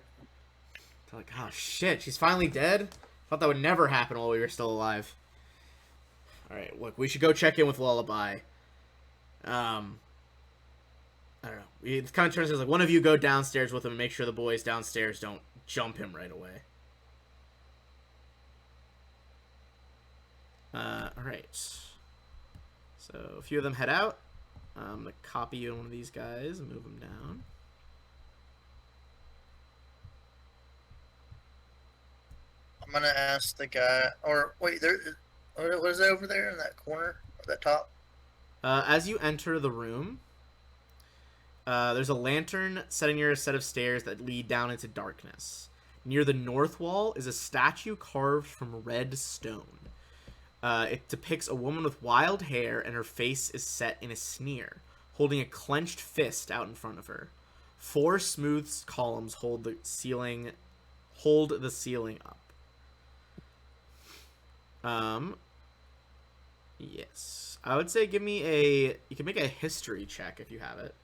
They're like, oh shit, she's finally dead. Thought that would never happen while we were still alive. All right, look, we should go check in with Lullaby. I don't know. It kind of turns out like one of you go downstairs with him and make sure the boys downstairs don't jump him right away. All right. So a few of them head out. I'm gonna copy you in one of these guys and move them down. I'm gonna ask the guy, or wait, what is that over there in that corner, or that top? As you enter the room, there's a lantern set near a set of stairs that lead down into darkness. Near the north wall is a statue carved from red stone. It depicts a woman with wild hair, and her face is set in a sneer, holding a clenched fist out in front of her. 4 smooth columns hold the ceiling up. Yes. I would say give me a... You can make a history check if you have it.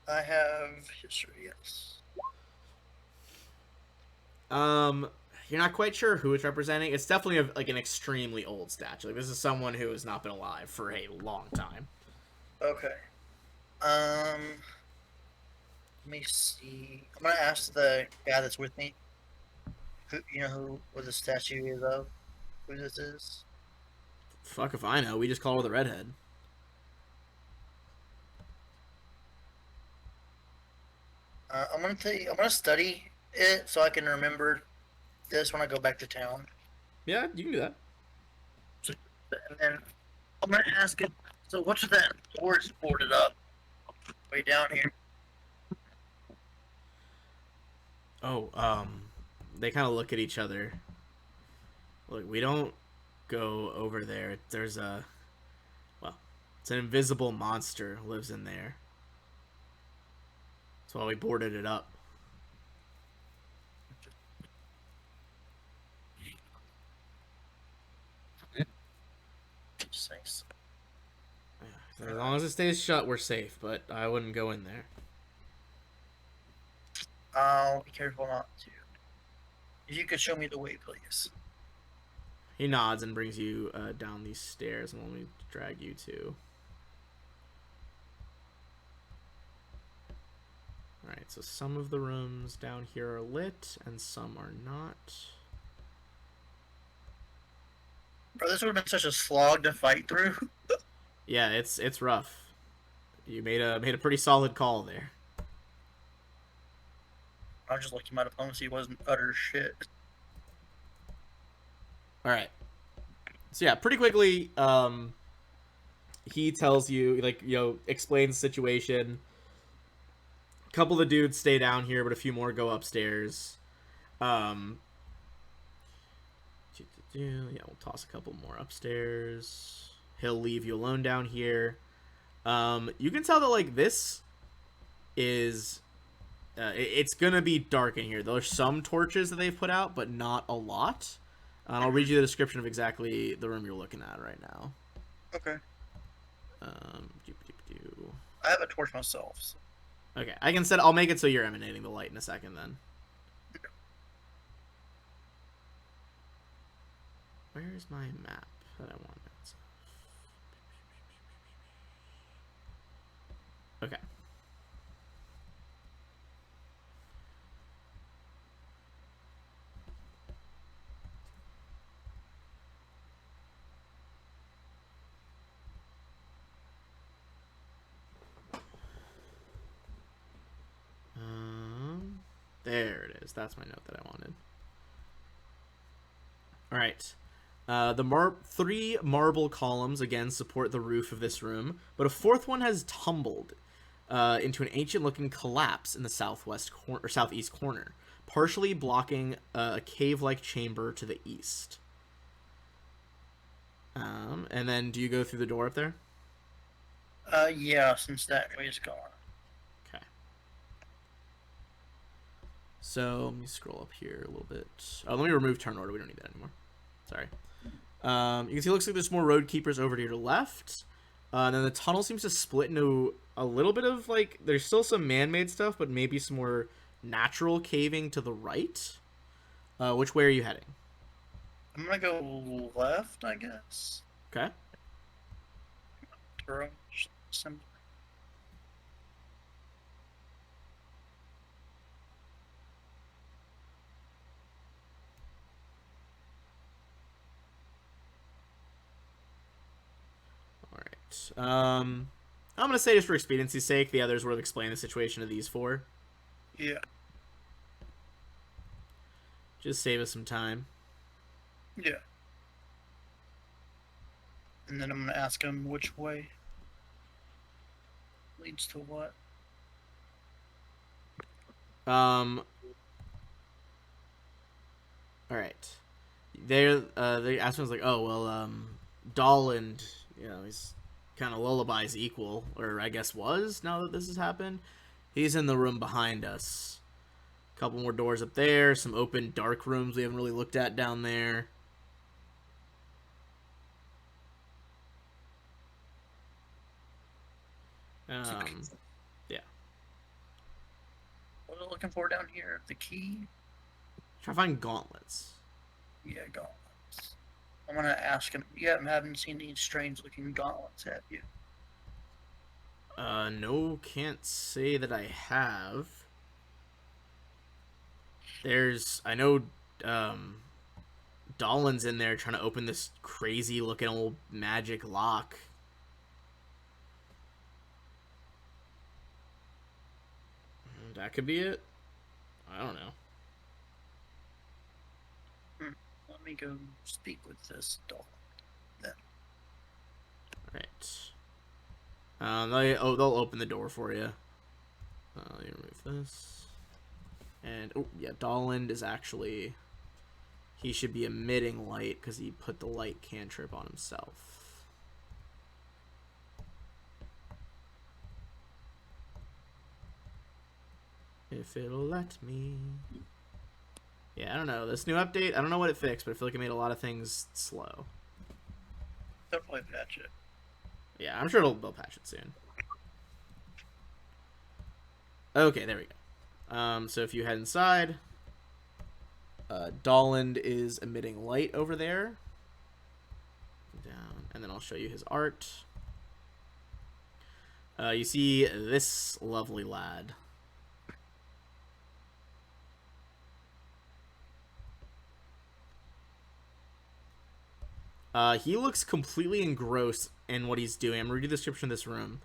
I have history, yes. You're not quite sure who it's representing. It's definitely like an extremely old statue. Like this is someone who has not been alive for a long time. Okay. Let me see. I'm gonna ask the guy that's with me. Who what the statue is of? Who this is? Fuck if I know. We just call her the redhead. I'm gonna study it so I can remember this when I go back to town. Yeah, you can do that. So, and then I'm gonna ask it. So what's that horse boarded up way down here? Oh, they kind of look at each other. Look, we don't go over there. There's it's an invisible monster lives in there. That's why we boarded it up. Thanks. As long as it stays shut, we're safe, but I wouldn't go in there. I'll be careful not to. If you could show me the way, please. He nods and brings you down these stairs, and let me drag you to. Alright, so some of the rooms down here are lit, and some are not. Bro, this would have been such a slog to fight through. Yeah, it's rough. You made a pretty solid call there. I was just lucky my diplomacy wasn't utter shit. All right. So yeah, pretty quickly, he tells you, like, explains the situation. A couple of the dudes stay down here, but a few more go upstairs. Um, yeah, we'll toss a couple more upstairs. He'll leave you alone down here. You can tell that, like, this is it's gonna be dark in here. There's some torches that they've put out, but not a lot. And I'll read you the description of exactly the room you're looking at right now. Okay. Um, I have a torch myself. So. Okay, I can set. I'll make it so you're emanating the light in a second. Then. Where's my map that I wanted? Okay. There it is. That's my note that I wanted. All right. The 3 marble columns again support the roof of this room, but a 4th one has tumbled into an ancient-looking collapse in the southeast corner, partially blocking a cave-like chamber to the east. And then, do you go through the door up there? Yeah, since that way is gone. Okay. So let me scroll up here a little bit. Oh, let me remove turn order. We don't need that anymore. Sorry. You can see it looks like there's more road keepers over to your left. And then the tunnel seems to split into a little bit of, like, there's still some man-made stuff, but maybe some more natural caving to the right. Which way are you heading? I'm gonna go left, I guess. Okay. Some. I'm gonna say, just for expediency's sake, the others will explain the situation of these 4. Yeah. Just save us some time. Yeah. And then I'm gonna ask him which way leads to what. All right. They asked me, was like, oh well, Dolland, he's kind of lullabies equal, or I guess was, now that this has happened. He's in the room behind us. A couple more doors up there, some open dark rooms we haven't really looked at down there. Yeah. What are we looking for down here? The key? Try to find gauntlets. Yeah, gauntlets. I'm gonna ask him. You haven't seen these strange looking gauntlets, have you? No, can't say that I have. I know, Dolan's in there trying to open this crazy looking old magic lock. That could be it. I don't know. Let me go speak with this doll. Then. Alright. They'll open the door for you. Let me remove this. And, oh, yeah, Dolan is actually... He should be emitting light because he put the light cantrip on himself. If it'll let me... Yeah, I don't know. This new update, I don't know what it fixed, but I feel like it made a lot of things slow. They'll probably patch it. Yeah, I'm sure they'll patch it soon. Okay, there we go. So if you head inside, Dolland is emitting light over there. Down, and then I'll show you his art. You see this lovely lad. He looks completely engrossed in what he's doing. I'm going to read the description of this room.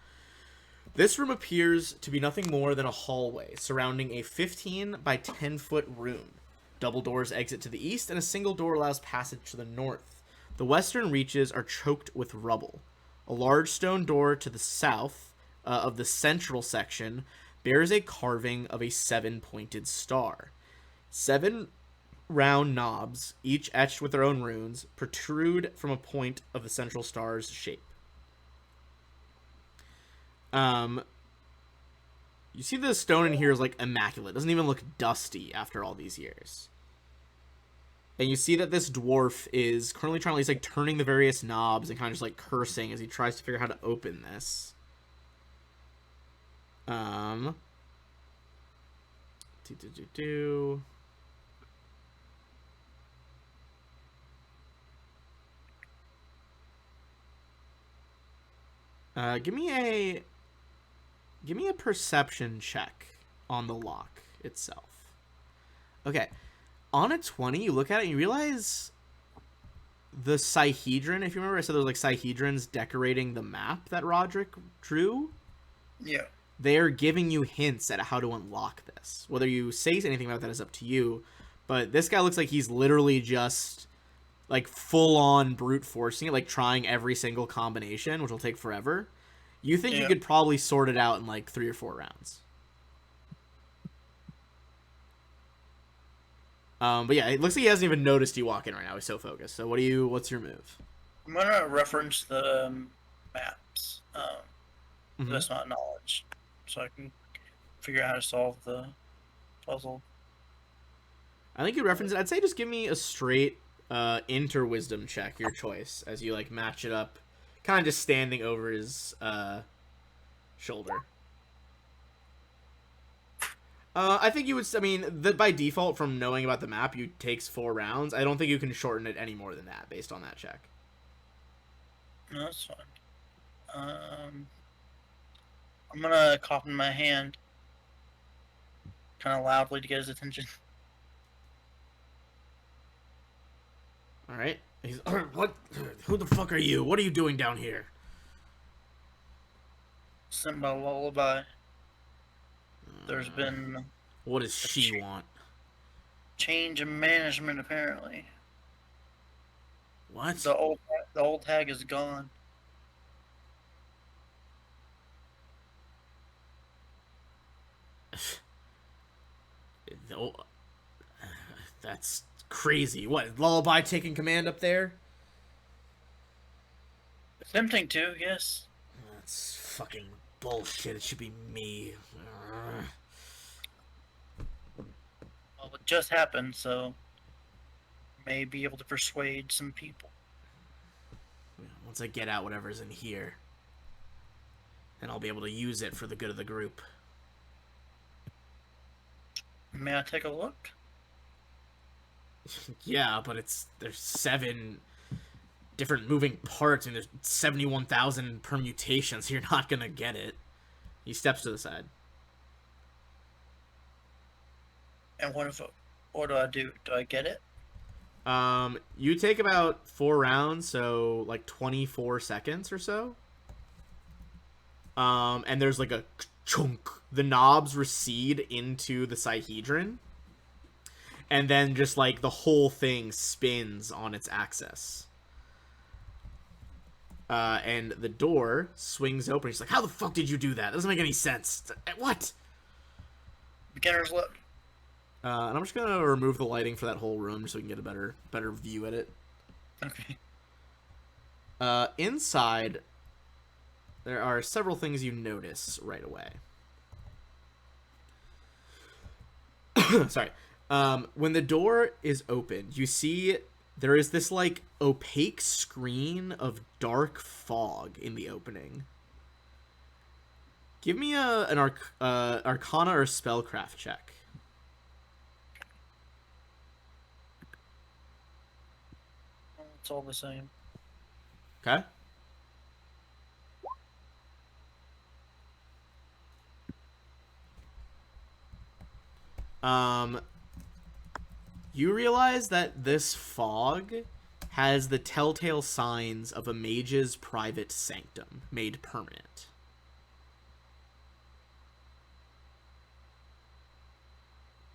This room appears to be nothing more than a hallway surrounding a 15 by 10 foot room. Double doors exit to the east, and a single door allows passage to the north. The western reaches are choked with rubble. A large stone door to the south of the central section bears a carving of a 7-pointed star. 7 round knobs, each etched with their own runes, protrude from a point of the central star's shape. You see the stone in here is like immaculate. It doesn't even look dusty after all these years. And you see that this dwarf is currently trying to, he's like turning the various knobs and kind of just like cursing as he tries to figure out how to open this. Do, do, do, do. Give me a perception check on the lock itself. Okay. On a 20, you look at it and you realize the Sihedron, if you remember I said there was like Sihedrons decorating the map that Roderick drew? Yeah. They're giving you hints at how to unlock this. Whether you say anything about that is up to you, but this guy looks like he's literally just like full on brute forcing it, like trying every single combination, which will take forever. You think you could probably sort it out in like 3 or 4 rounds. But yeah, it looks like he hasn't even noticed you walk in right now. He's so focused. So what's your move? I'm gonna reference the maps. That's not knowledge, so I can figure out how to solve the puzzle. I think you reference it. I'd say just give me a straight inter-wisdom check, your choice, as you like match it up, kind of just standing over his shoulder. I think you would. I mean, by default, from knowing about the map, you takes 4 rounds. I don't think you can shorten it any more than that based on that check. No, that's fine. I'm gonna cough in my hand, kind of loudly to get his attention. All right. He's what? Who the fuck are you? What are you doing down here? Sent by lullaby. There's been What does she want? change in management apparently. What? The old hag is gone. Oh, that's crazy. What? Lullaby taking command up there? Attempting to, yes. That's fucking bullshit. It should be me. Well, it just happened, so may be able to persuade some people. Once I get out whatever's in here, then I'll be able to use it for the good of the group. May I take a look? Yeah, but there's 7 different moving parts and there's 71,000 permutations. So you're not gonna get it. He steps to the side. And what do I do? Do I get it? You take about 4 rounds, so like 24 seconds or so. And there's like a chunk. The knobs recede into the Sihedron. And then just like the whole thing spins on its axis. And the door swings open. He's like, how the fuck did you do that? That doesn't make any sense. What? Beginner's luck. And I'm just going to remove the lighting for that whole room so we can get a better view at it. Okay. Inside, there are several things you notice right away. Sorry. When the door is opened, you see there is this like opaque screen of dark fog in the opening. Give me an Arcana or Spellcraft check. It's all the same. Okay. You realize that this fog has the telltale signs of a mage's private sanctum made permanent.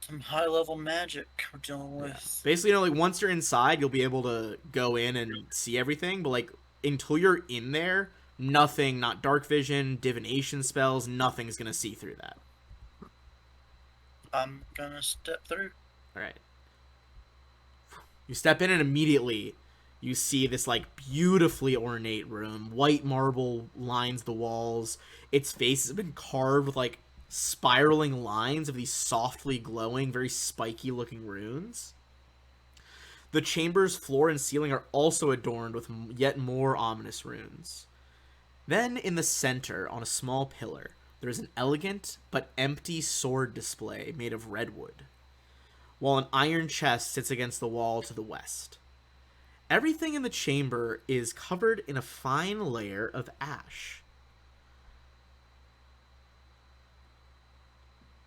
Some high level magic we're dealing with. Yeah. Basically, like once you're inside, you'll be able to go in and see everything, but like until you're in there, Nothing, not dark vision, divination spells, nothing's gonna see through that. I'm gonna step through. Alright. You step in and immediately you see this like beautifully ornate room. White marble lines the walls. Its face has been carved with like spiraling lines of these softly glowing, very spiky looking runes. The chamber's floor and ceiling are also adorned with yet more ominous runes. Then, in the center, on a small pillar, there is an elegant but empty sword display made of redwood, while an iron chest sits against the wall to the west. Everything in the chamber is covered in a fine layer of ash.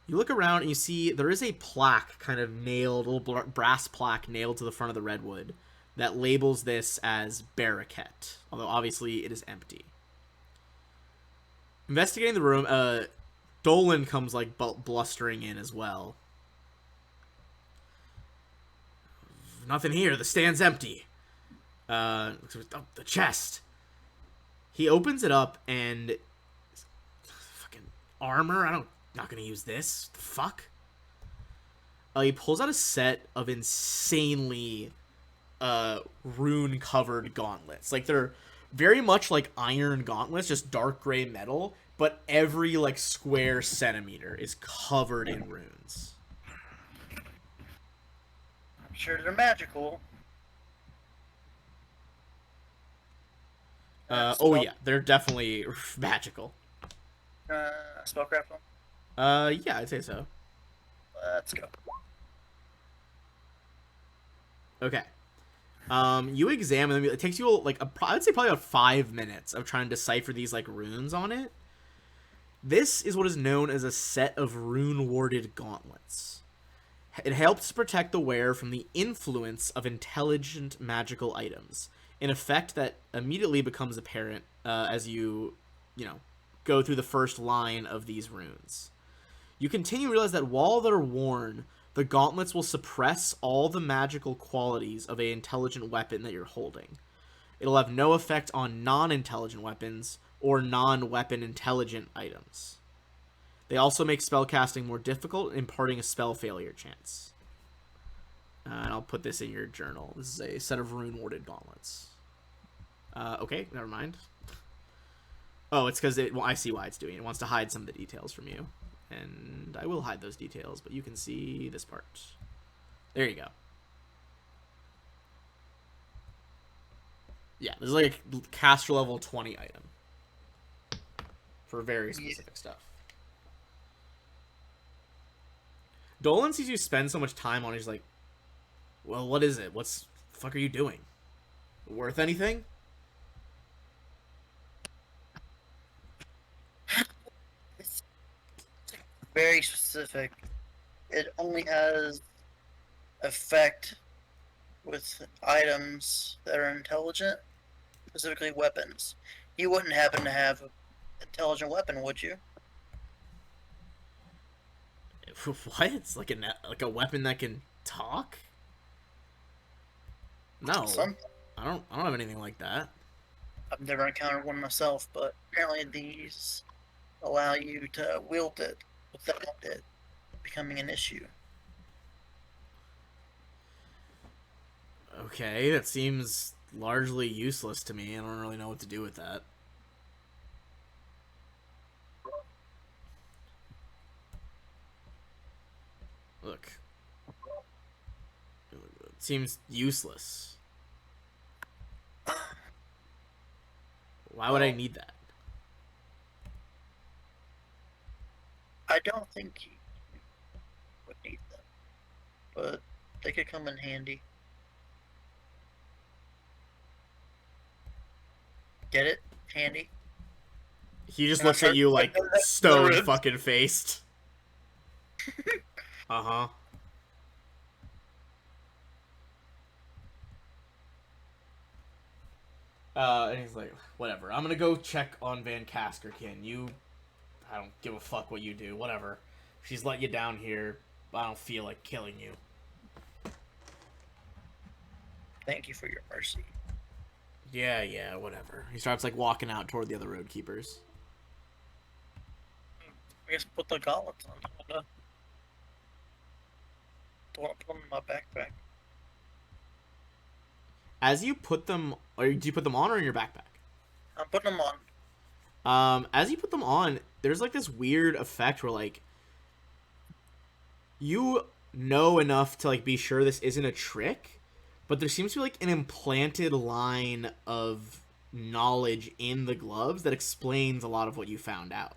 You look around and you see there is a plaque kind of nailed, a little brass plaque nailed to the front of the redwood that labels this as Baraket, although obviously it is empty. Investigating the room, Dolan comes like blustering in as well. Nothing here. The stand's empty. The chest. He opens it up and fucking armor. Not gonna use this. The fuck. He pulls out a set of insanely rune covered gauntlets. Like they're very much like iron gauntlets, just dark gray metal, but every like square centimeter is covered in runes. I'm sure they're magical. Oh yeah, they're definitely magical. Spellcraft them. Yeah, I'd say so. Let's go. Okay. You examine them. It takes you like I would say probably about 5 minutes of trying to decipher these like runes on it. This is what is known as a set of rune-warded gauntlets. It helps protect the wearer from the influence of intelligent magical items, an effect that immediately becomes apparent as you go through the first line of these runes. You continue to realize that while they're worn, the gauntlets will suppress all the magical qualities of an intelligent weapon that you're holding. It'll have no effect on non-intelligent weapons or non-weapon intelligent items. They also make spellcasting more difficult, imparting a spell failure chance. And I'll put this in your journal. This is a set of rune-warded gauntlets. Okay, never mind. Oh, it's because I see why it's doing it. It wants to hide some of the details from you. And I will hide those details, but you can see this part. There you go. Yeah, this is like a caster level 20 item. For very specific stuff. Dolan sees you spend so much time on it, he's like, well, what is it? What's the fuck are you doing? Worth anything? It's very specific. It only has effect with items that are intelligent, specifically weapons. You wouldn't happen to have an intelligent weapon, would you? What? It's like a weapon that can talk? No. I don't have anything like that. I've never encountered one myself, but apparently these allow you to wield it without it becoming an issue. Okay, that seems largely useless to me. I don't really know what to do with that. Look. It seems useless. Why would I need that? I don't think you would need them, but they could come in handy. Get it? Handy? He just looks at you like stone fucking faced. Uh-huh. And he's like, whatever. I'm gonna go check on Van Kaskerkin. I don't give a fuck what you do. Whatever. She's let you down here. I don't feel like killing you. Thank you for your mercy. Yeah, yeah, whatever. He starts like walking out toward the other road keepers. I guess put the gauntlets on. Don't want to put them in my backpack. As you put them, or do you put them on or in your backpack? I'm putting them on. As you put them on, there's like this weird effect where like you know enough to like be sure this isn't a trick, but there seems to be like an implanted line of knowledge in the gloves that explains a lot of what you found out.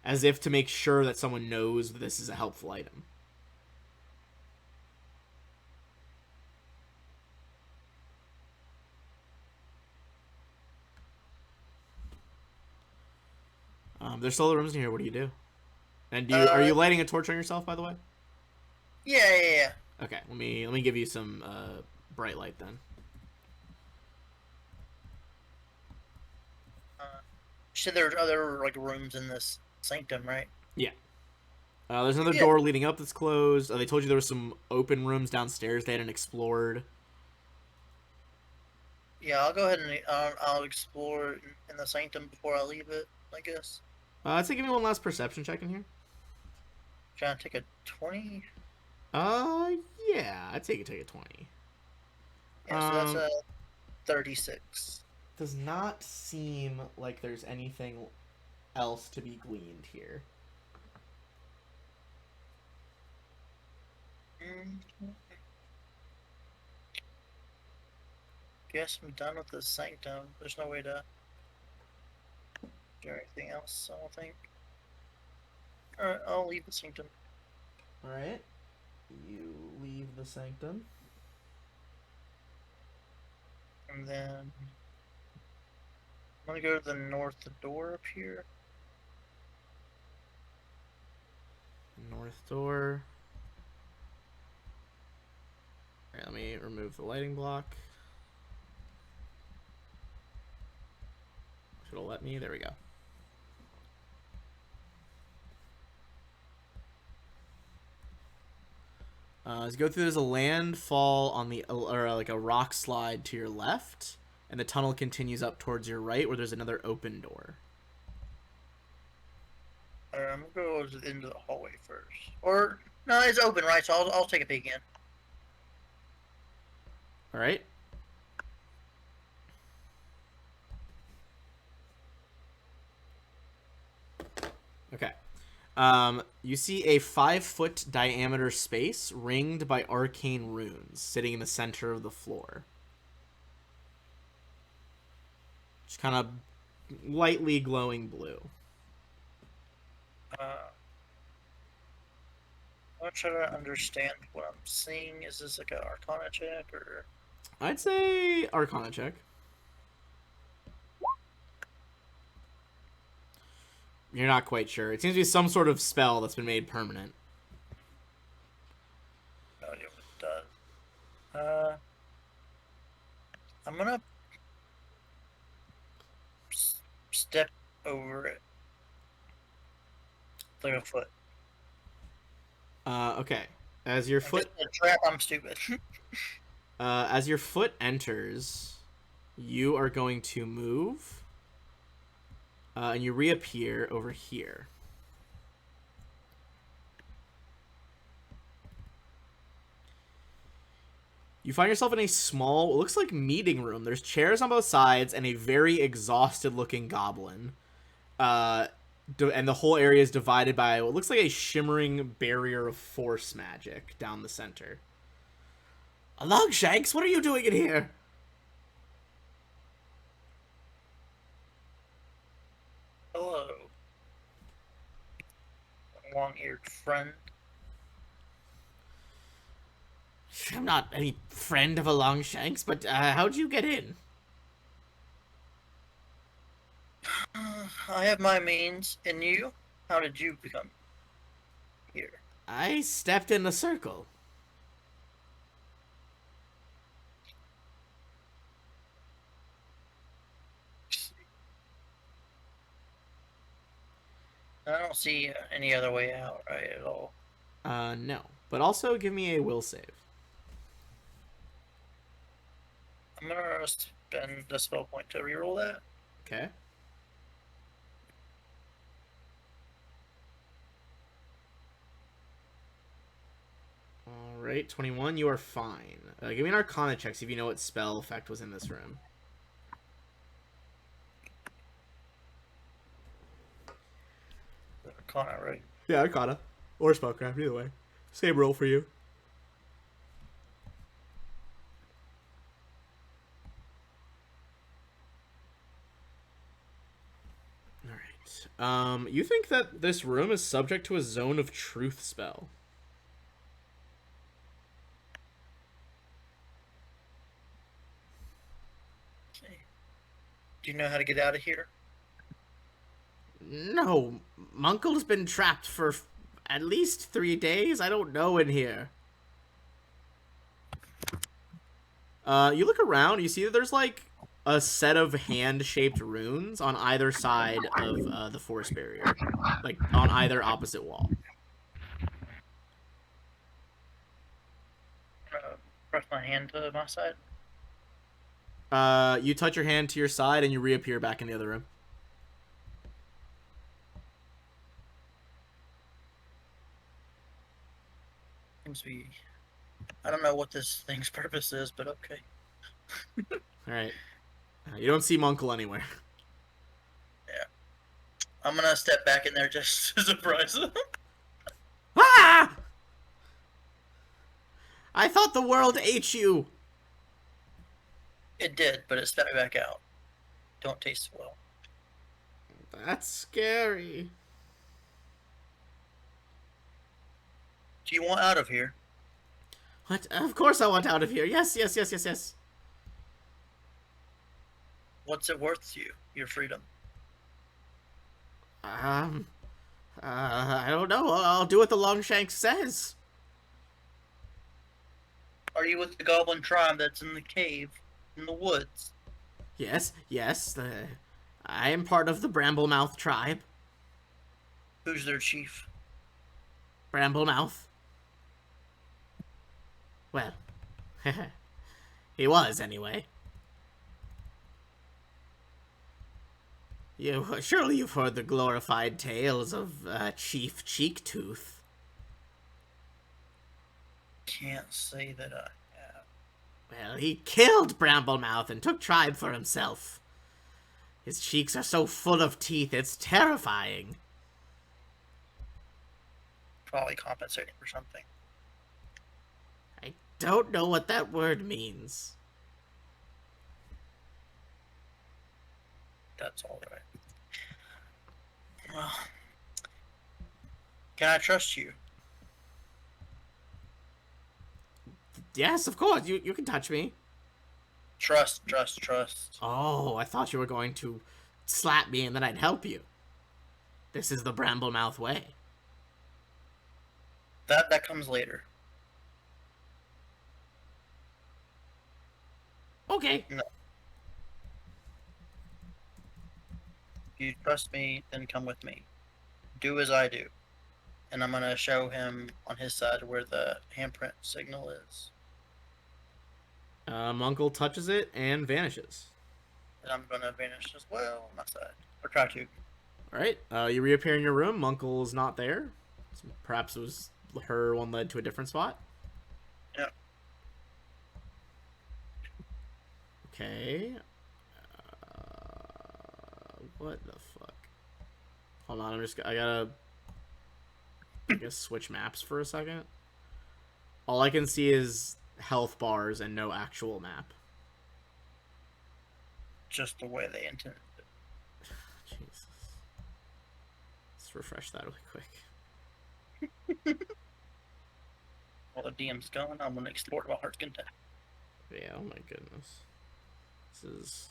As if to make sure that someone knows that this is a helpful item. There's still other rooms in here. What do you do? And are Uh, you lighting a torch on yourself, by the way? yeah, yeah, yeah. Okay, let me give you some bright light then. Uh, you said there are other like rooms in this sanctum, right? Yeah. There's another Yeah. door leading up that's closed. They told you there were some open rooms downstairs they hadn't explored. Yeah, I'll go ahead and I'll explore in the sanctum before I leave it. I guess. I'd say give me one last perception check in here. Trying to take a 20. Uh, yeah, I'd say you take a 20. Yeah, so that's a 36. Does not seem like there's anything else to be gleaned here. Mm, Guess I'm done with the sanctum. There's no way to do anything else, I don't think. Alright, I'll leave the sanctum. Alright. You leave the sanctum. And then I'm gonna go to the north door up here. North door. Alright, let me remove the lighting block. Should have let me. There we go. As you go through, there's a landfall on the, or like a rock slide to your left, and the tunnel continues up towards your right, where there's another open door. Alright, I'm gonna go into the hallway first. Or no, it's open, right? So I'll take a peek in. All right. Okay. You see a 5-foot diameter space ringed by arcane runes sitting in the center of the floor. Just kind of lightly glowing blue. I'm trying to understand what I'm seeing. Is this like an Arcana check or? I'd say Arcana check. You're not quite sure. It seems to be some sort of spell that's been made permanent. No idea what it does. I'm gonna step over it. Like a foot. Okay. As your foot A trap, I'm stupid. as your foot enters, you are going to move, and you reappear over here. You find yourself in a small, what looks like meeting room. There's chairs on both sides and a very exhausted-looking goblin. And the whole area is divided by what looks like a shimmering barrier of force magic down the center. Longshanks, what are you doing in here? Hello, long-eared friend. I'm not any friend of a Longshanks, but how'd you get in? I have my means, and you? How did you become here? I stepped in the circle. I don't see any other way out, right, at all. No. But also give me a will save. I'm gonna spend the spell point to reroll that. Okay. All right, 21. You are fine. Give me an Arcana check. See if you know what spell effect was in this room. Arcana, right? Yeah, Arcana or spellcraft, either way. Same roll for you. All right. You think that this room is subject to a Zone of Truth spell? Okay. Do you know how to get out of here? No, Munkle's been trapped for at least 3 days. I don't know in here. You look around. You see that there's like a set of hand-shaped runes on either side of the forest barrier, like on either opposite wall. Press my hand to my side. You touch your hand to your side and you reappear back in the other room. Seems to be. I don't know what this thing's purpose is, but okay. All right. You don't see Munkle anywhere. Yeah. I'm gonna step back in there just to surprise him. Ah! I thought the world ate you. It did, but it stepped back out. Don't taste well. That's scary. Do you want out of here? What? Of course I want out of here. Yes, yes, yes, yes, yes. What's it worth to you? Your freedom. Um, I don't know. I'll do what the Longshanks says. Are you with the goblin tribe that's in the cave, in the woods? Yes, yes. I am part of the Bramblemouth tribe. Who's their chief? Bramblemouth. Well, he was anyway. Surely you've heard the glorified tales of Chief Cheektooth. Can't say that I have. Well, he killed Bramblemouth and took tribe for himself. His cheeks are so full of teeth, it's terrifying. Probably compensating for something. I don't know what that word means. That's all right. Well, can I trust you? Yes, of course, you can touch me. Trust, trust, trust. Oh, I thought you were going to slap me and then I'd help you. This is the Bramblemouth way. That comes later. Okay. No. If you trust me, then come with me. Do as I do. And I'm gonna show him on his side where the handprint signal is. Uncle touches it and vanishes. And I'm gonna vanish as well on my side. Or try to. Alright, you reappear in your room. Munkle is not there. So perhaps it was her one led to a different spot. Yep. Okay. What the fuck? Hold on, I gotta I guess switch maps for a second. All I can see is health bars and no actual map. Just the way they intended it. Jesus. Let's refresh that really quick. While the DM's gone, I'm gonna explore my heart's content. Yeah, oh my goodness. This is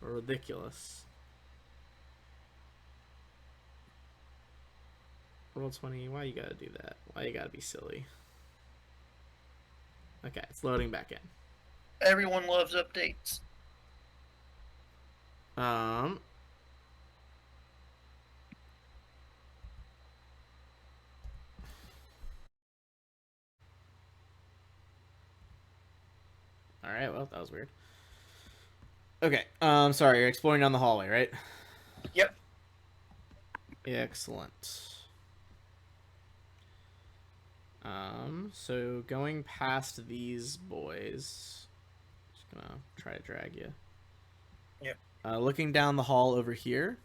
ridiculous. Roll 20. Why you gotta do that? Why you gotta be silly? Okay, it's loading back in. Everyone loves updates. Alright, well, that was weird. Okay. Sorry, you're exploring down the hallway, right? Yep. Excellent. So going past these boys, just gonna try to drag you. Yep. Looking down the hall over here.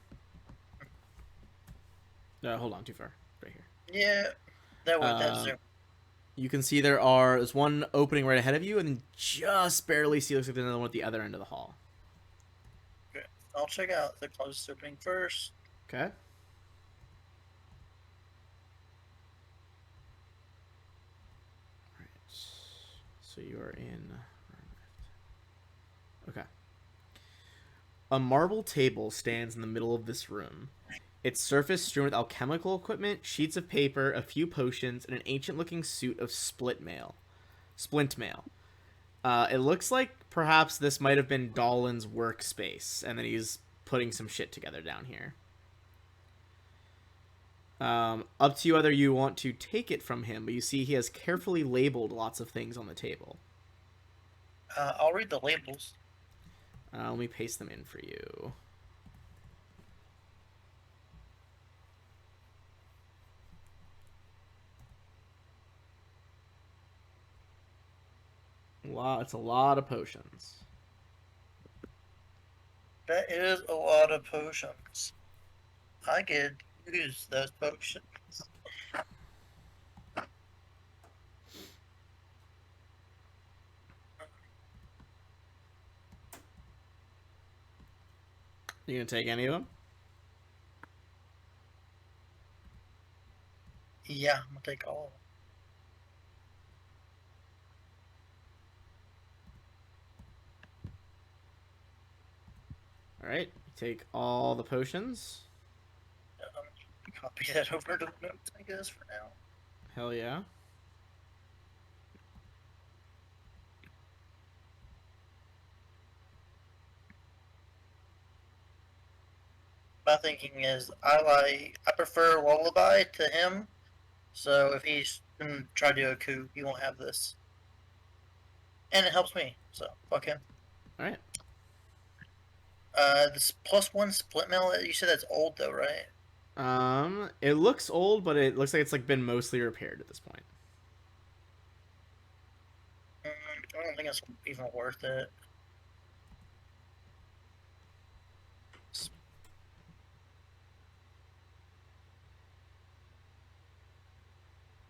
Hold on, too far. Right here. Yeah. That would that's Um, zoom. you can see there's one opening right ahead of you, and just barely see looks like there's another one at the other end of the hall. Okay. I'll check out the closest opening first. Okay. Right. So you are in. Okay. A marble table stands in the middle of this room. Its surface strewn with alchemical equipment, sheets of paper, a few potions, and an ancient-looking suit of splint mail. It looks like perhaps this might have been Dolan's workspace, and then he's putting some shit together down here. Up to you whether you want to take it from him, but you see he has carefully labeled lots of things on the table. I'll read the labels. Let me paste them in for you. It's a lot of potions. That is a lot of potions. I could use those potions. You gonna take any of them? Yeah, I'm gonna take all of them. All right. Take all the potions. Copy that over to the notes, I guess, for now. Hell yeah. My thinking is I prefer Lullaby to him, so if he's gonna try to do a coup, he won't have this. And it helps me, so fuck him. All right. This +1 split mail, you said that's old though, right? It looks old, but it looks like it's like been mostly repaired at this point. I don't think it's even worth it.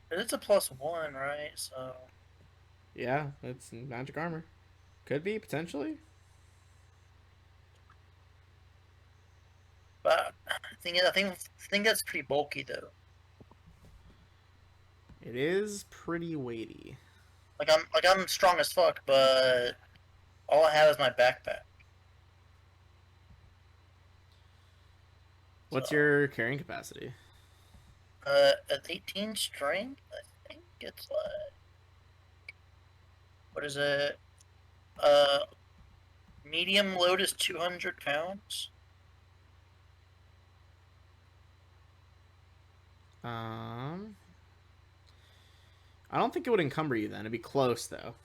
But it's a +1, right? So, Yeah, it's magic armor. Could be potentially. but I think that's pretty bulky though. It is pretty weighty. I'm strong as fuck, but all I have is my backpack. What's So, your carrying capacity? at 18 strength, I think it's like what is it? Uh, medium load is 200 pounds. Um, I don't think it would encumber you then. It'd be close though.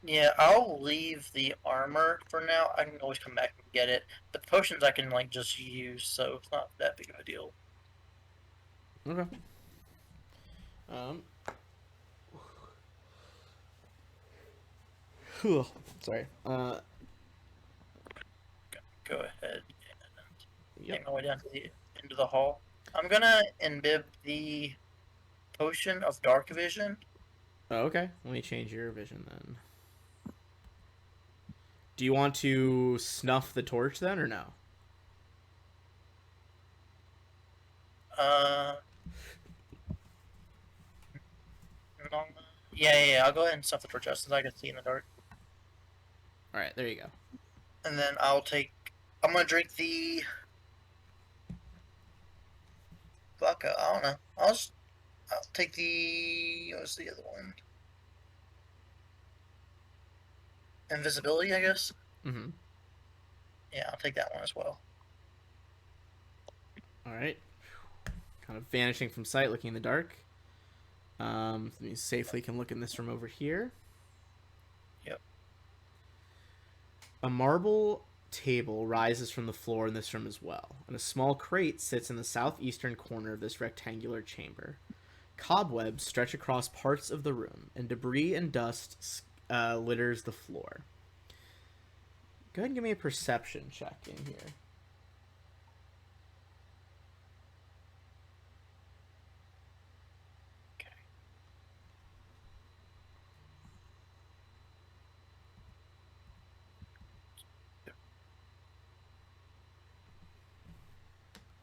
Yeah, I'll leave the armor for now. I can always come back and get it. The potions I can like just use, so it's not that big of a deal. Okay. Um. Sorry. Go ahead and Yep. make my way down to the end of the hall. I'm gonna imbibe the potion of dark vision. Oh, okay. Let me change your vision then. Do you want to snuff the torch then, or no? Uh, yeah. I'll go ahead and stuff the torch just as I can see in the dark, All right. There you go. and then I'll take. I'm gonna drink the vodka. I don't know. I'll take the what's the other one? Invisibility, I guess. Mm-hmm. Yeah, I'll take that one as well. All right. Kind of vanishing from sight, looking in the dark. You safely can look in this room over here. A marble table rises from the floor in this room as well, and a small crate sits in the southeastern corner of this rectangular chamber. Cobwebs stretch across parts of the room, and debris and dust litters the floor. Go ahead and give me a perception check in here.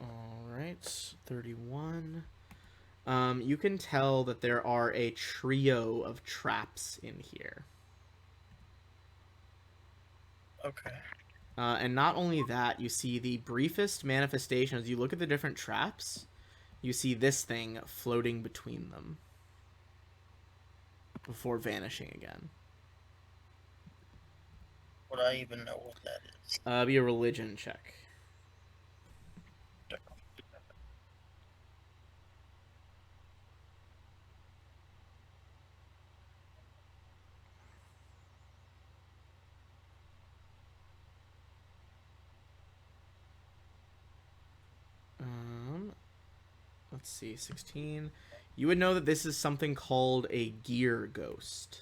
All right, 31. You can tell that there are a trio of traps in here. Okay. And not only that, you see the briefest manifestation as you look at the different traps. You see this thing floating between them before vanishing again. Would I even know what that is? Be a religion check. Let's see, 16. You would know that this is something called a gear ghost.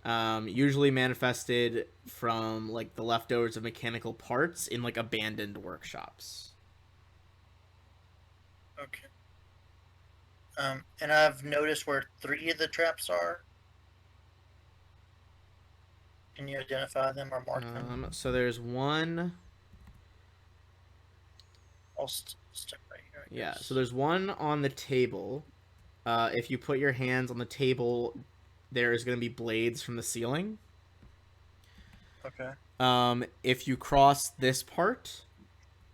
Usually manifested from like the leftovers of mechanical parts in like abandoned workshops. Okay. And I've noticed where 3 of the traps are. Can you identify them or mark them? So there's one. I'll stick right here. I Yeah. guess. So there's one on the table. If you put your hands on the table, there is going to be blades from the ceiling. Okay. If you cross this part,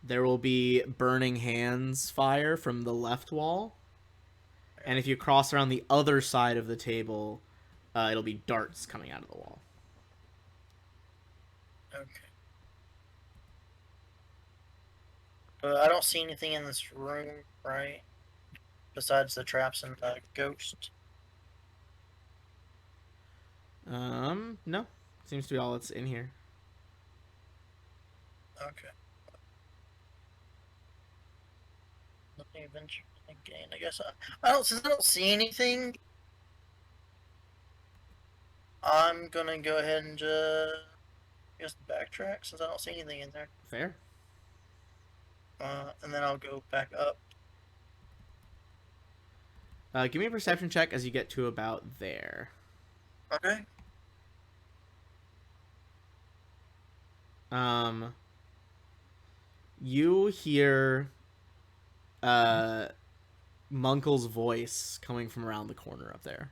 there will be burning hands fire from the left wall. And if you cross around the other side of the table, it'll be darts coming out of the wall. Okay. But I don't see anything in this room, right? Besides the traps and the ghost. No. Seems to be all that's in here. Okay. Nothing adventure again. I guess since I don't see anything, I'm gonna go ahead and just backtrack since I don't see anything in there. Fair. And then I'll go back up. Give me a perception check as you get to about there. Okay. You hear Munkle's voice coming from around the corner up there.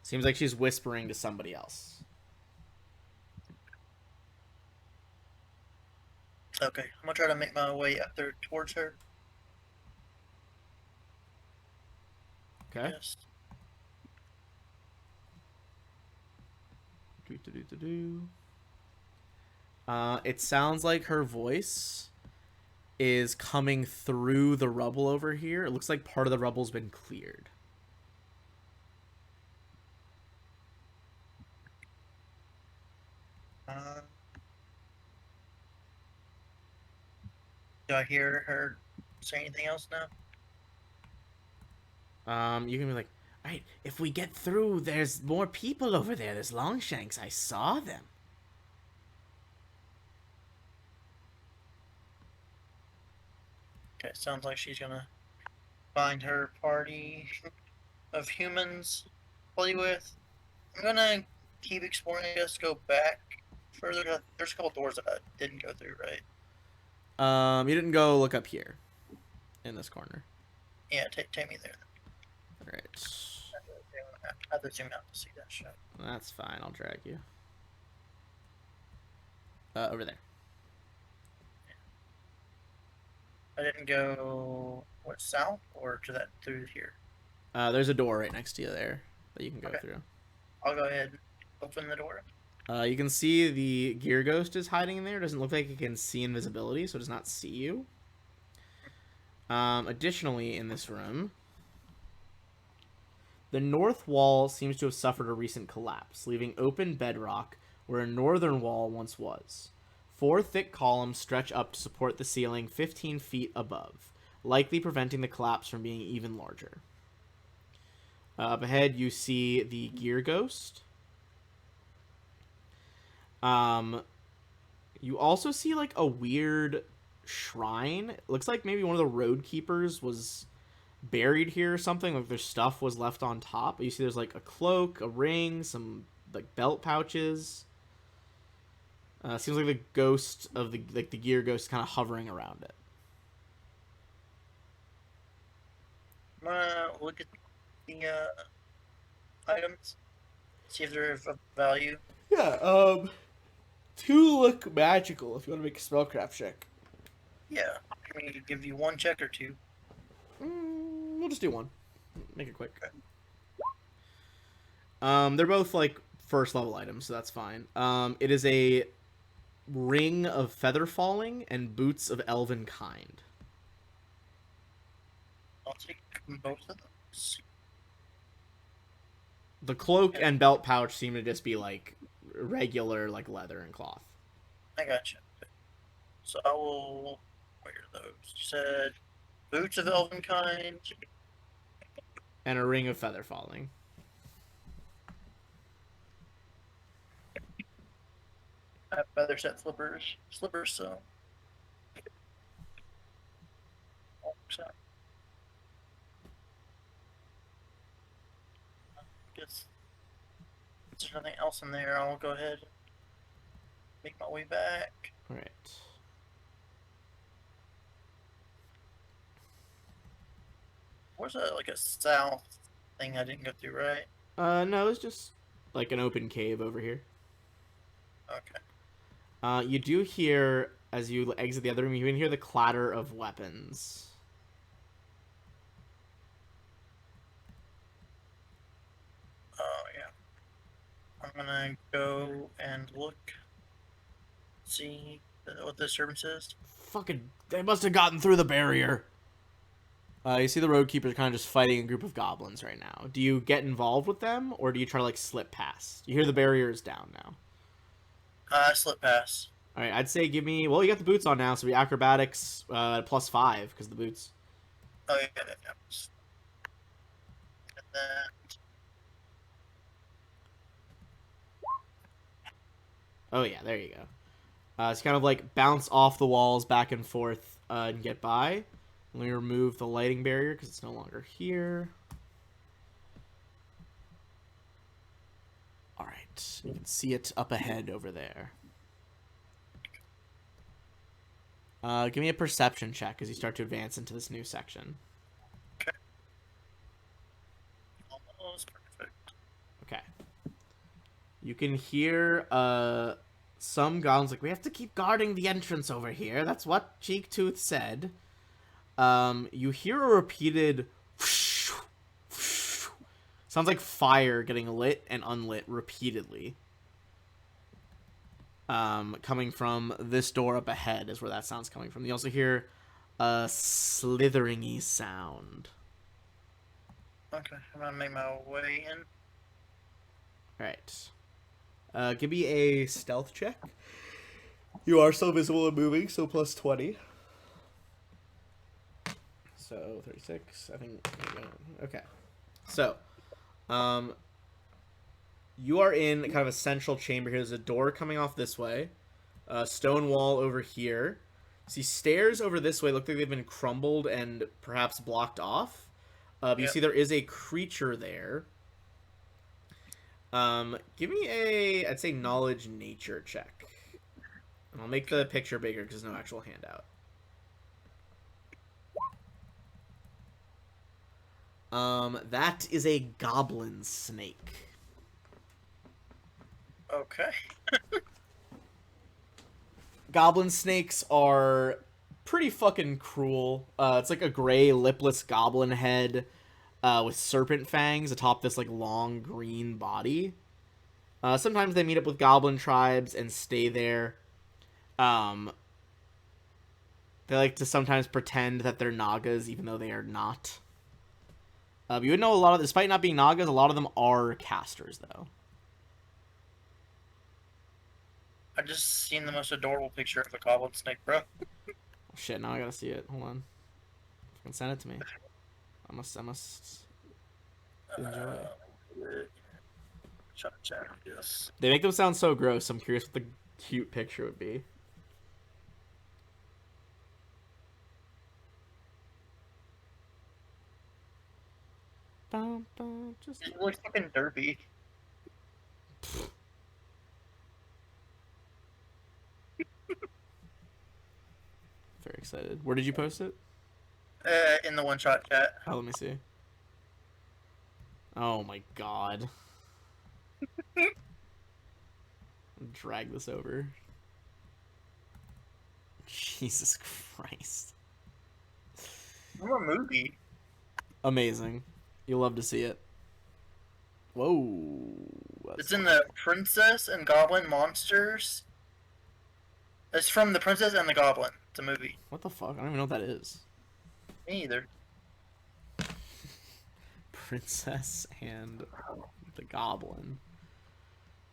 Seems like she's whispering to somebody else. Okay. I'm gonna try to make my way up there towards her. Okay. Yes. It sounds like her voice is coming through the rubble over here. It looks like part of the rubble's been cleared. Do I hear her say anything else now? You can be like, right, if we get through, there's more people over there. There's Longshanks. I saw them. Okay, sounds like she's gonna find her party of humans to play with. I'm gonna keep exploring. I guess go back further. There's a couple doors that I didn't go through, right? You didn't go look up here in this corner. Yeah, take me there. All right. I have to zoom out to see that shit. That's fine. I'll drag you. Over there. I didn't go south or to that through here. There's a door right next to you there that you can go through. I'll go ahead and open the door. You can see the gear ghost is hiding in there. It doesn't look like it can see invisibility, so it does not see you. Additionally, in this room, The north wall seems to have suffered a recent collapse, leaving open bedrock where a northern wall once was. 4 thick columns stretch up to support the ceiling 15 feet above, likely preventing the collapse from being even larger. Up ahead, you see the Gear Ghost. You also see like a weird shrine. It looks like maybe one of the road keepers was buried here or something. Like their stuff was left on top. You see, there's like a cloak, a ring, some like belt pouches. Seems like the ghost of the Gear Ghost kind of hovering around it. Look at the items, see if they're of value. Yeah. 2 look magical. If you want to make a spellcraft check. Yeah, I mean, give you 1 check or 2. We'll just do 1. Make it quick. Okay. They're both like first level items, so that's fine. It is a ring of feather falling and boots of elven kind. I'll take both of those. The cloak and belt pouch seem to just be like regular like leather and cloth. I got you. So I will wear those. You said boots of elven kind. And a ring of feather falling. I have feather set slippers. So. Guess if there's nothing else in there, I'll go ahead and make my way back. All right. Where's like a south thing I didn't go through, right? No, it's just like an open cave over here. Okay. You do hear as you exit the other room. You can hear the clatter of weapons. Oh yeah. I'm gonna go and look, see what the disturbance is. Fucking, they must have gotten through the barrier. You see the roadkeepers kind of just fighting a group of goblins right now. Do you get involved with them, or do you try to like slip past? You hear the barrier is down now. Slip pass. All right, I'd say give me. Well, you got the boots on now, so be acrobatics +5 because the boots. Oh yeah, yeah. And then Oh yeah, there you go. It's kind of like bounce off the walls back and forth and get by. Let me remove the lighting barrier because it's no longer here. All right, you can see it up ahead over there. Give me a perception check as you start to advance into this new section. okay. Almost perfect. Okay. You can hear some goblins like, we have to keep guarding the entrance over here. That's what Cheek Tooth said. You hear a repeated sounds like fire getting lit and unlit repeatedly. Coming from this door up ahead is where that sound's coming from. You also hear a slithering-y sound. Okay, I'm gonna make my way in. Alright. Give me a stealth check. You are still visible and moving, so +20. So 36, I think. Okay. So, you are in kind of a central chamber here. There's a door coming off this way, a stone wall over here. See stairs over this way. Look like they've been crumbled and perhaps blocked off. But you see there is a creature there. Give me a, I'd say, knowledge nature check. And I'll make the picture bigger because there's no actual handout. That is a goblin snake. Okay. Goblin snakes are pretty fucking cruel. It's like a gray, lipless goblin head with serpent fangs atop this like long green body. Sometimes they meet up with goblin tribes and stay there. They like to sometimes pretend that they're Nagas, even though they are not. You would know a lot of, despite not being Nagas, a lot of them are casters though. I just seen the most adorable picture of a goblin snake, bro. Oh, shit, now I gotta see it. Hold on. Fucking send it to me. I must enjoy. Check this. They make them sound so gross. I'm curious what the cute picture would be. Just It looks fucking derpy. very excited. Where did you post it? In the one-shot chat. Oh, let me see. Oh my god. Drag this over. Jesus Christ. What movie? Amazing. You'll love to see it. Whoa. It's in the Princess and Goblin Monsters. It's from The Princess and the Goblin. It's a movie. What the fuck? I don't even know what that is. Me either. Princess and the Goblin.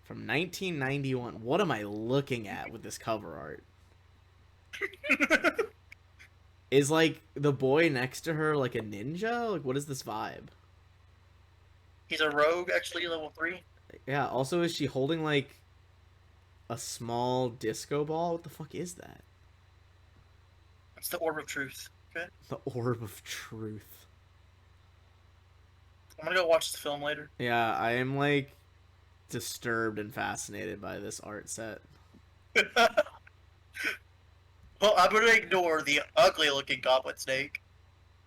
From 1991. What am I looking at with this cover art? Is, like, the boy next to her, like, a ninja? Like, what is this vibe? He's a rogue, actually, level 3. Yeah, also, is she holding, like, a small disco ball? What the fuck is that? It's the Orb of Truth. Okay. The Orb of Truth. I'm gonna go watch the film later. Yeah, I am, like, disturbed and fascinated by this art set. Well, I'm gonna ignore the ugly-looking goblin snake.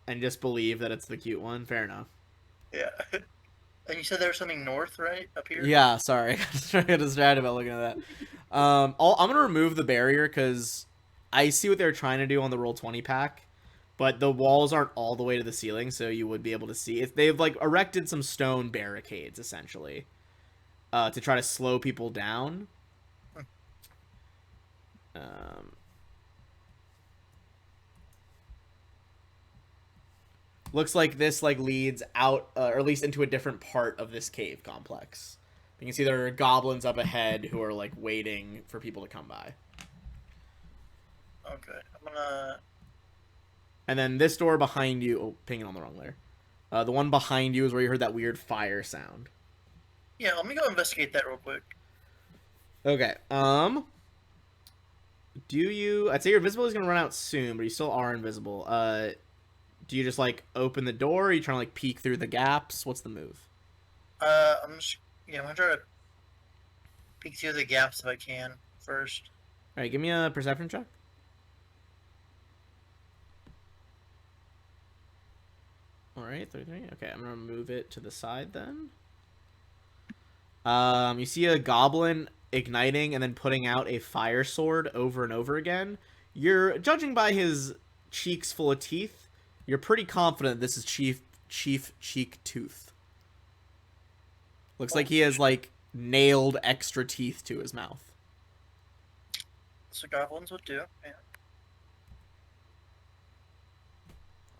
And just believe that it's the cute one. Fair enough. Yeah. And you said there was something north, right? Up here? Yeah, sorry. I got distracted about looking at that. I'm going to remove the barrier because I see what they're trying to do on the Roll20 pack, but the walls aren't all the way to the ceiling, so you would be able to see. They've, like, erected some stone barricades, essentially, to try to slow people down. Looks like this, like, leads out, or at least into a different part of this cave complex. You can see there are goblins up ahead who are, like, waiting for people to come by. Okay. I'm gonna... And then this door behind you... Oh, pinging on the wrong layer. The one behind you is where you heard that weird fire sound. Yeah, let me go investigate that real quick. Okay, do you... I'd say your invisibility is going to run out soon, but you still are invisible. Do you just, like, open the door? Or are you trying to, like, peek through the gaps? What's the move? I'm just... Yeah, I'm gonna try to peek through the gaps if I can first. Alright, give me a perception check. Alright, 33. Okay, I'm gonna move it to the side then. You see a goblin igniting and then putting out a fire sword over and over again. You're judging by his cheeks full of teeth. You're pretty confident this is Chief Cheek Tooth. Looks like he has, like, nailed extra teeth to his mouth. So goblins would do. Yeah.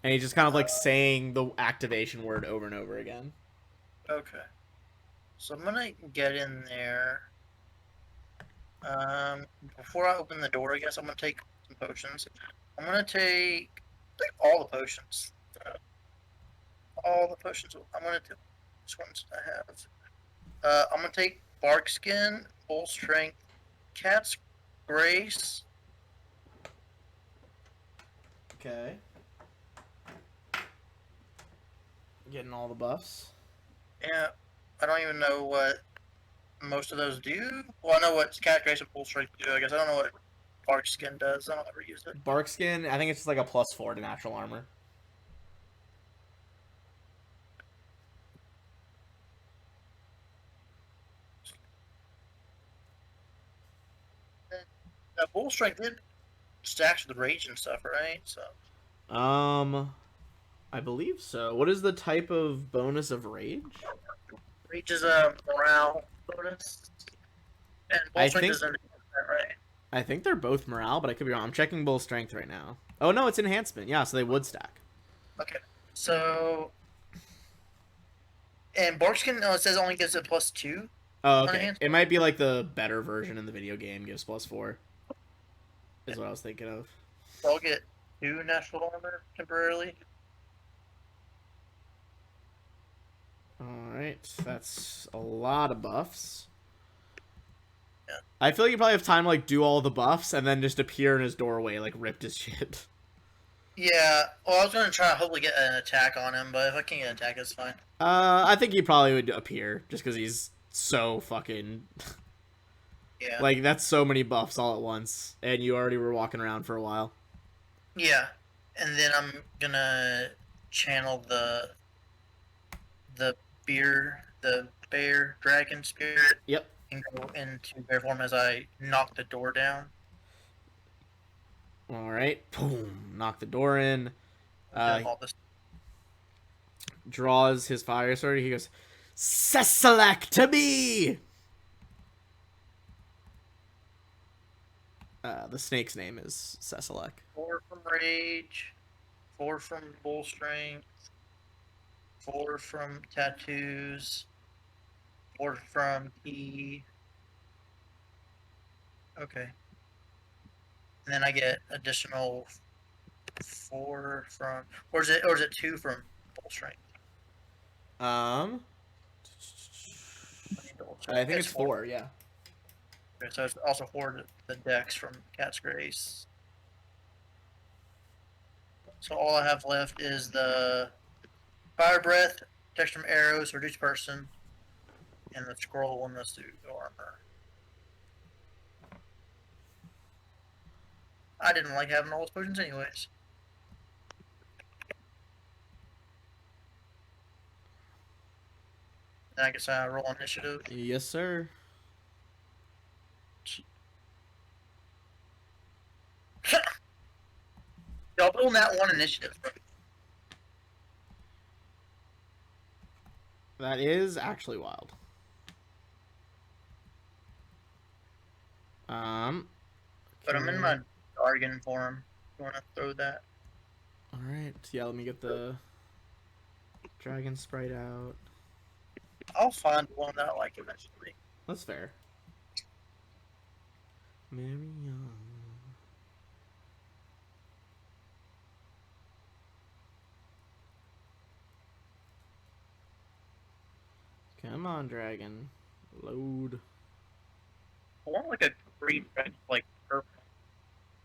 And he's just kind of, like, saying the activation word over and over again. Okay. So I'm gonna get in there. Before I open the door, I guess I'm gonna take some potions. I'm gonna take all the potions. All the potions. I'm gonna do. Which ones do I have? I'm gonna take Bark Skin, Bull Strength, Cat's Grace. Okay. Getting all the buffs. Yeah, I don't even know what most of those do. Well, I know what Cat's Grace and Bull Strength do. I guess I don't know what Bark Skin does. I don't ever use it. Bark Skin, I think it's just like a +4 to natural armor. Bull Strength did stacks with rage and stuff, right? So. I believe so. What is the type of bonus of rage? Rage is a morale bonus, and Bull Strength is that, right? I think they're both morale, but I could be wrong. I'm checking Bull Strength right now. Oh no, it's enhancement. Yeah, so they would stack. Okay, so And Barkskin it says only gives it +2 Oh, on okay. It enhancement. might be like the better version in the video game gives +4. Is what I was thinking of. So I'll get 2 natural armor temporarily. Alright, that's a lot of buffs. Yeah. I feel like you probably have time to like do all the buffs and then just appear in his doorway, like ripped his shit. Yeah. Well, I was gonna try to hopefully get an attack on him, but if I can't get an attack, it's fine. I think he probably would appear just because he's so fucking Yeah. like that's so many buffs all at once, and you already were walking around for a while. Yeah. And then I'm gonna channel the bear dragon spirit Yep. and go into bear form as I knock the door down. All right. Boom. Knock the door in. All this. Draws his fire sword. He goes, "Cecilak to me." The snake's name is Cecilak. 4 from rage, 4 from bull strength, 4 from tattoos, 4 from key. Okay. And then I get additional 4 from, or is it 2 from bull strength? Um, I need to double check. I think it's 4. Yeah. Okay, so it's also 4 the dex from Cat's Grace. So all I have left is the fire breath, protection from arrows, reduce person, and the scroll on the suit armor. I didn't like having all those potions anyways. And I guess I roll initiative. Yes, sir. Double that one initiative. That is actually wild. But I'm in my bargain form. You want to throw that? All right. Yeah. Let me get the dragon sprite out. I'll find one that I like eventually. That's fair. Marion. Come on, dragon. Load. I want like a green dragon, like purple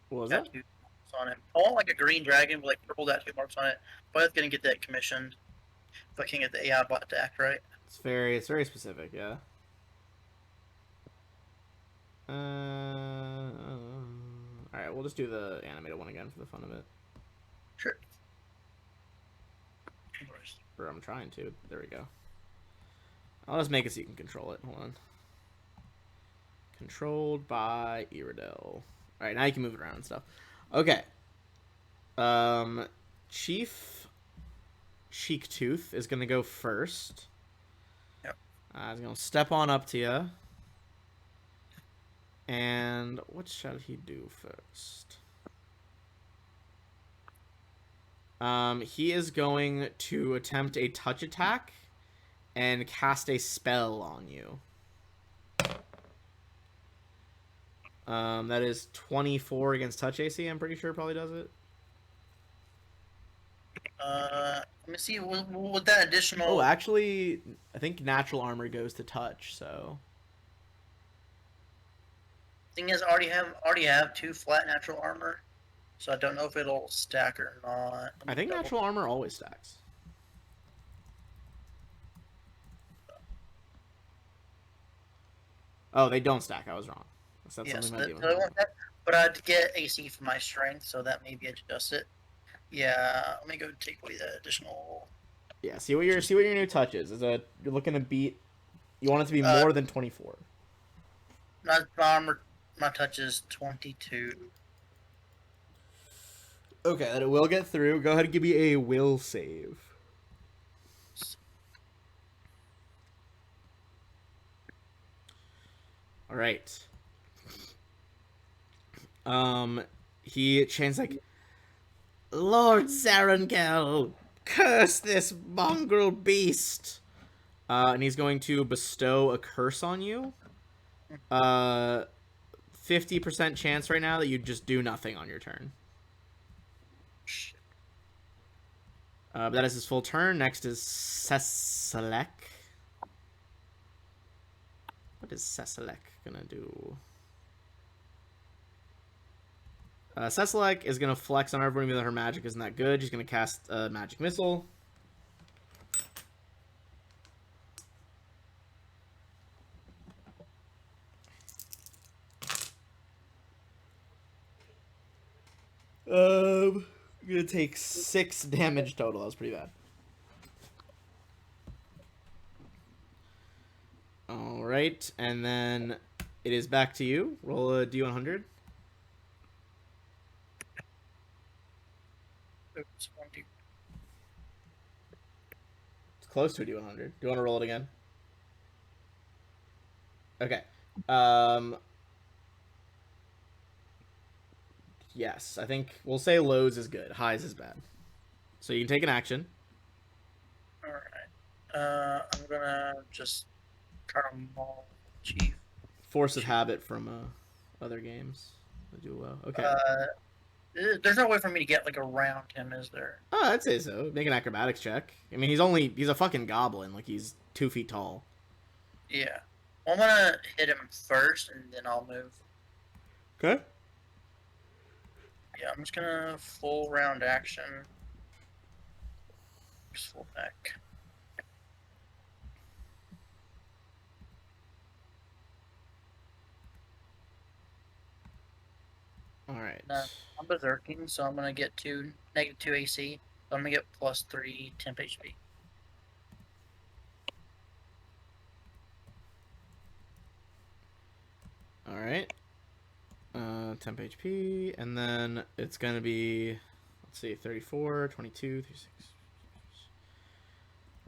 What was that? tattoo marks on it. I want like a green dragon with like purple tattoo marks on it. But I was gonna get that commissioned if I can get the AI bot to act right. It's very specific, yeah. All right, we'll just do the animated one again for the fun of it. Sure. Or I'm trying to. There we go. I'll just make it so you can control it. Hold on. Controlled by Iridel. Alright, now you can move it around and stuff. Okay. Chief Cheek Tooth is gonna go first. Yep. He's gonna step on up to you. And what shall he do first? He is going to attempt a touch attack and cast a spell on you. That is 24 against touch AC. I'm pretty sure it probably does it. Let me see. With that additional. Oh, actually, I think natural armor goes to touch. So. Thing is, I already have 2 flat natural armor, so I don't know if it'll stack or not. I think natural armor always stacks. Oh, they don't stack. I was wrong. That's Yes, something but I'd get AC for my strength, so that maybe adjust it. Yeah, let me go take away the additional. Yeah, see what your new touch is. You're looking to beat. You want it to be more than 24. My armor, my touch is 22. Okay, then it will get through. Go ahead and give me a will save. All right. He chants like, "Lord Zarangel, curse this mongrel beast! And he's going to bestow a curse on you. 50% chance right now that you just do nothing on your turn. But that is his full turn. Next is Seselek. What is Seselek gonna do? Seselek is gonna flex on everyone even though her magic isn't that good. She's gonna cast a magic missile. I'm gonna take 6 damage total. That was pretty bad. All right, and then it is back to you. Roll a d100. Oops, It's close to a d100. Do you want to roll it again? Okay. Um. Yes, I think we'll say lows is good. Highs is bad. So you can take an action. All right. I'm gonna just try to maul Chief. Force of habit from other games. Do well. Okay. There's no way for me to get like around him, is there? Oh, I'd say so. Make an acrobatics check. I mean, he's a fucking goblin. Like he's 2 feet tall. Yeah. Well, I'm gonna hit him first, and then I'll move. Okay. Yeah, I'm just gonna full round action. Just full back. All right. I'm berserking, so I'm gonna get -2 AC. So I'm gonna get +3 temp HP. All right. Temp HP, and then it's gonna be, let's see, 34, 22, 36.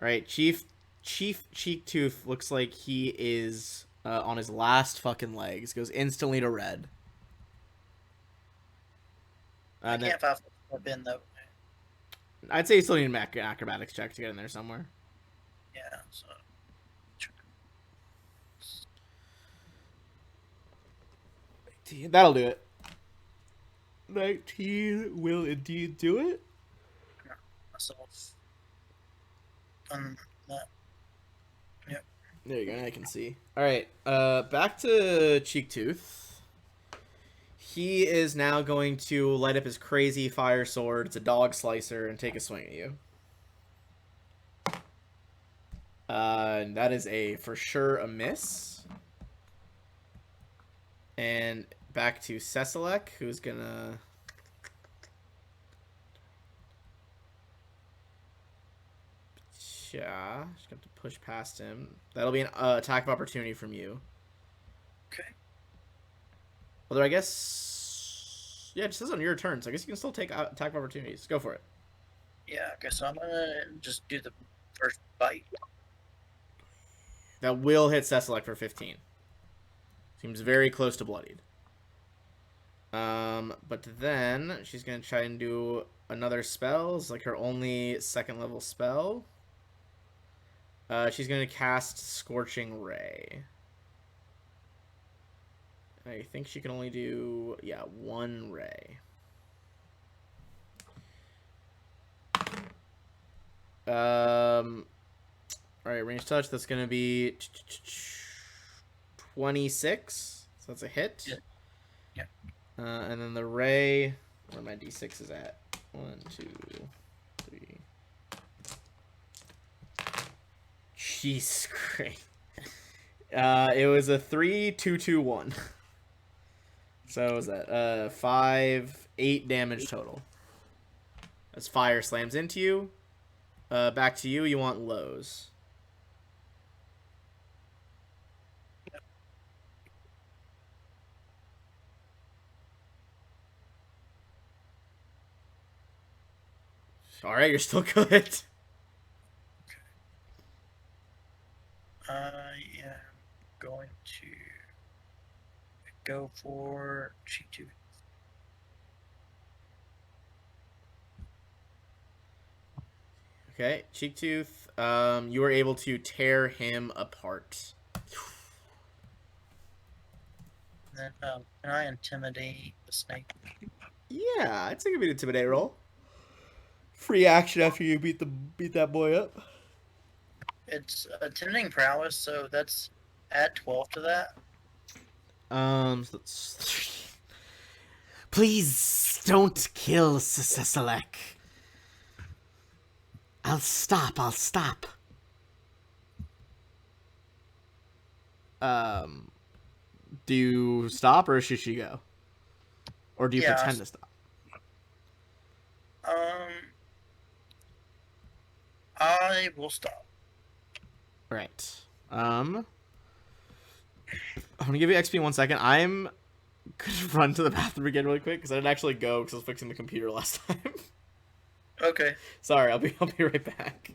All right, Chief Cheektooth looks like he is on his last fucking legs. Goes instantly to red. I can't fast step in though. I'd say you still need an acrobatics check to get in there somewhere. Yeah, so. That'll do it. 19 will indeed do it. Myself. That. Yep. There you go. Now I can see. All right. Back to Cheektooth. He is now going to light up his crazy fire sword. It's a dog slicer and take a swing at you. And that is for sure a miss. And back to Seselek, who's gonna. Yeah, just got to push past him. That'll be an attack of opportunity from you. Okay. Although I guess, yeah, it says on your turn, so I guess you can still take attack of opportunities. Go for it. Yeah, okay, so I'm gonna just do the first bite. That will hit Seselek for 15. Seems very close to bloodied. But then she's gonna try and do another spell. It's like her only second level spell. She's gonna cast Scorching Ray. I think she can only do, yeah, 1 ray. Alright, range touch, that's gonna be 26. So that's a hit. Yeah. And then the ray, where my d6 is at. 1, 2, 3. Jeez, great. It was a 3, 2, 2, 1. So what was that? 5, 8 damage total. As fire slams into you. Back to you. You want lows. All right, you're still good. I am going to go for Cheektooth. Okay, Cheektooth. You were able to tear him apart. Then, can I intimidate the snake? Yeah, I'd say give me an intimidate roll. Free action after you beat that boy up. It's intimidating prowess, so that's add 12 to that. So let's... Please don't kill Siselek. I'll stop. I'll stop. Um, do you stop or should she go? Or do you Yeah. pretend to stop? Um, I will stop. Right. I'm gonna give you XP in 1 second. I'm gonna run to the bathroom again really quick because I didn't actually go because I was fixing the computer last time. Okay. Sorry, I'll be right back.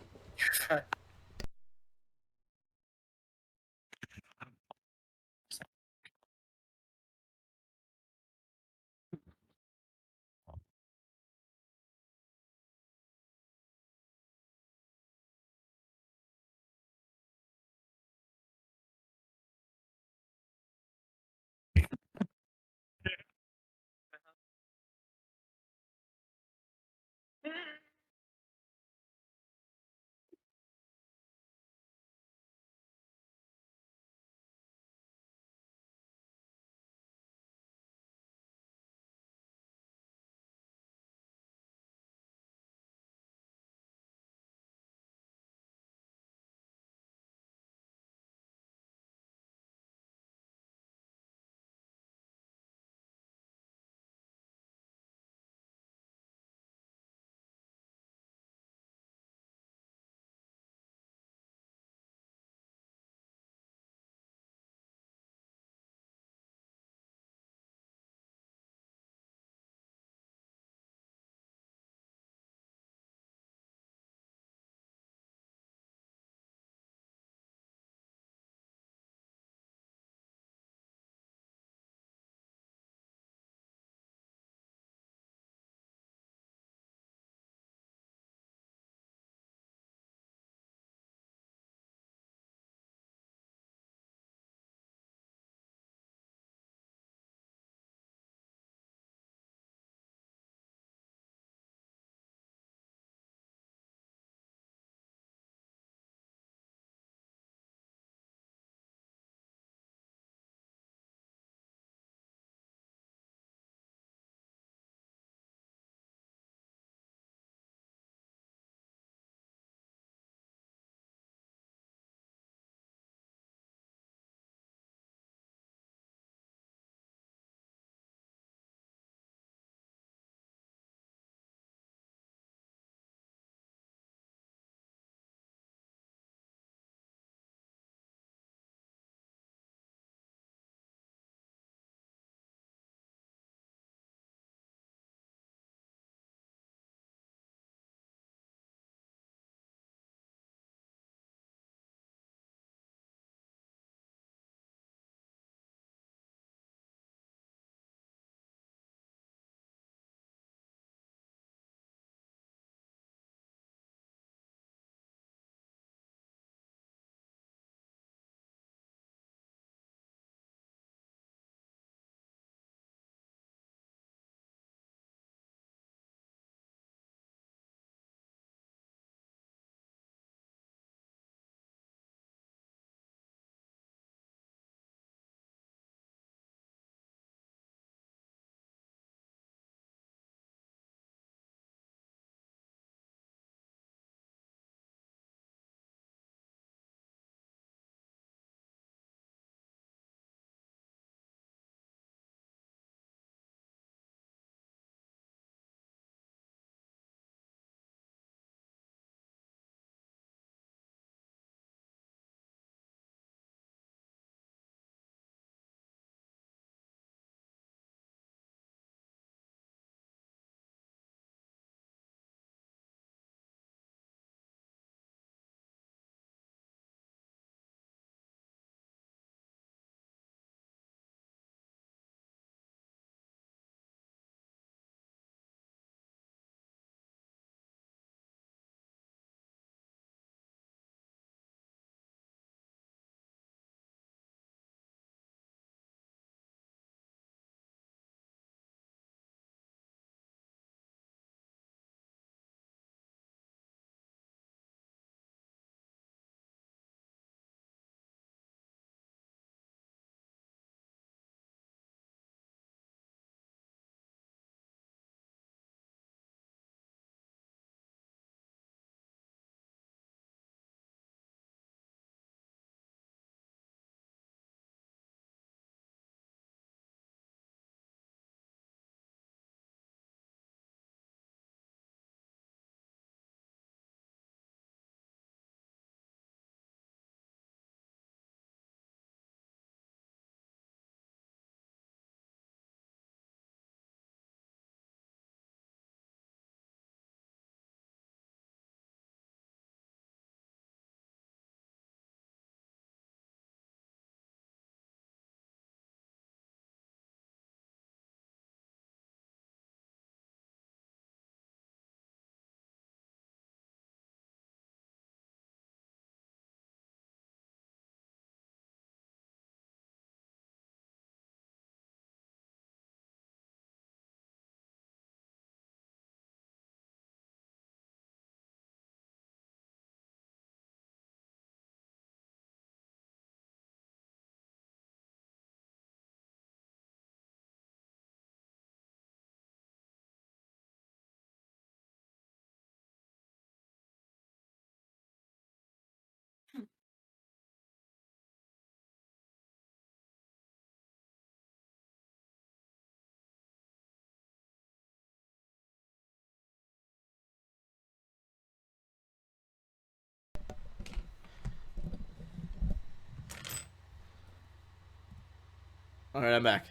All right, I'm back.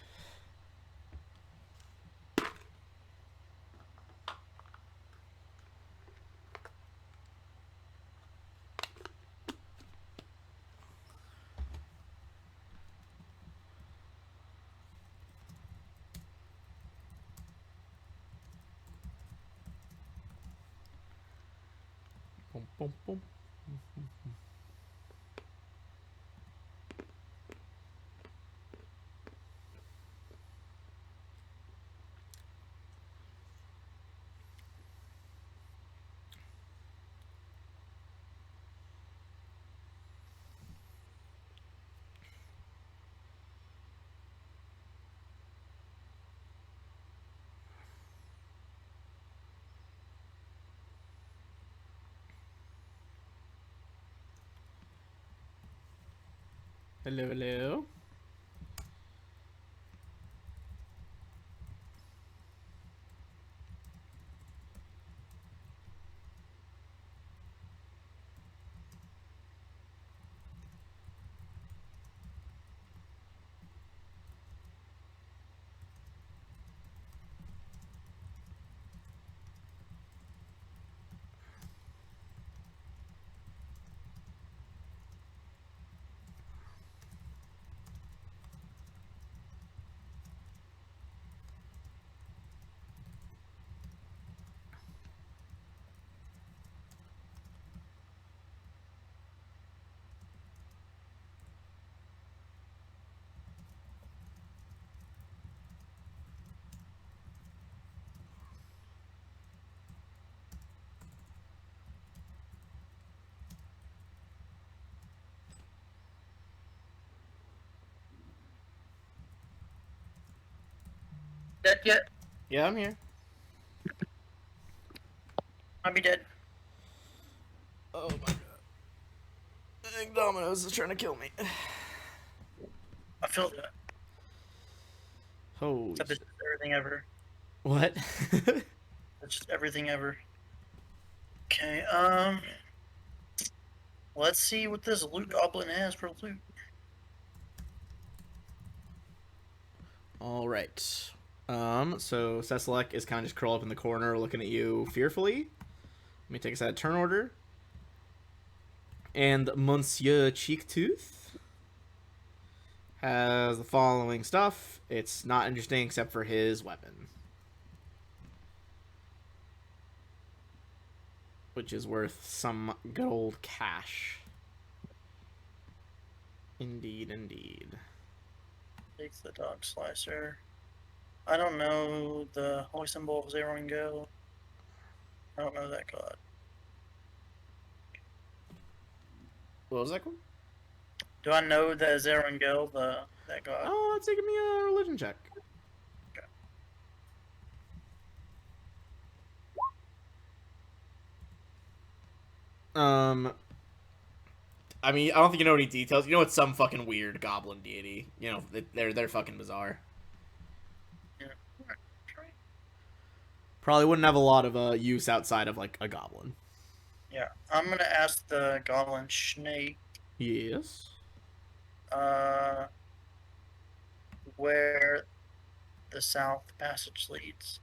Boom, boom, boom. Hello, hello. Dead yet? Yeah, I'm here. Might be dead. Oh my god. I think Domino's is trying to kill me. I feel that. Holy Except it's shit. everything ever. What? It's just everything ever. Okay, let's see what this loot goblin has for loot. All right. So Cecilek is kind of just curled up in the corner looking at you fearfully. Let me take us out of turn order. And Monsieur Cheektooth has the following stuff. It's not interesting except for his weapon, which is worth some good old cash. Indeed, indeed. Takes the dog slicer. I don't know the holy symbol of Zero and Go. I don't know that god. What was that called? Do I know the Zero and Go, that god? Oh, let's give me a religion check. Okay. Um, I mean, I don't think you know any details. You know it's some fucking weird goblin deity. You know, they're fucking bizarre. Yeah. Alright, try. Probably wouldn't have a lot of use outside of like a goblin. Yeah, I'm gonna ask the goblin snake, Yes. uh, where the south passage leads.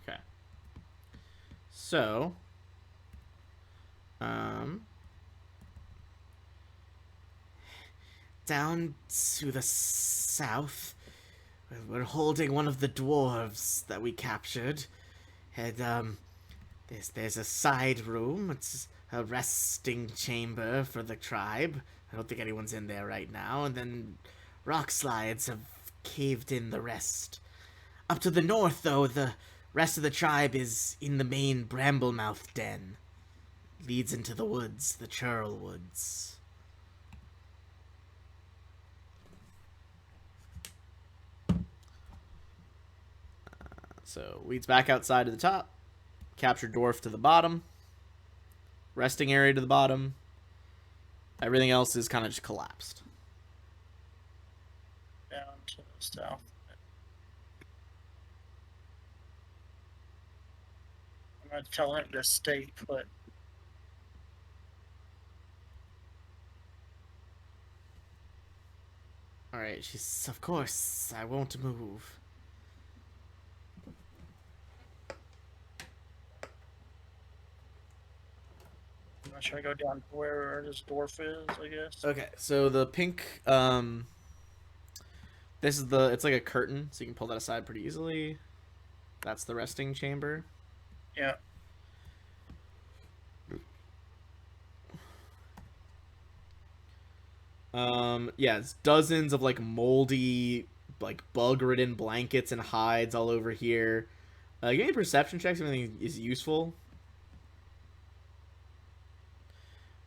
Okay. So, um, down to the south, we're holding one of the dwarves that we captured. And there's a side room. It's a resting chamber for the tribe. I don't think anyone's in there right now. And then rock slides have caved in the rest. Up to the north, though, the rest of the tribe is in the main Bramblemouth den. Leads into the woods, the Churl Woods. So leads back outside to the top. Captured dwarf to the bottom. Resting area to the bottom. Everything else is kind of just collapsed. Down to the south. I'm gonna tell him to stay put. All right. She's of course I won't move. I'm not sure I go down to where this dwarf is, I guess. Okay. So the pink this is the it's like a curtain, so you can pull that aside pretty easily. That's the resting chamber. Yeah. Yeah, it's dozens of like moldy, like bug-ridden blankets and hides all over here. Give me perception checks if anything is useful.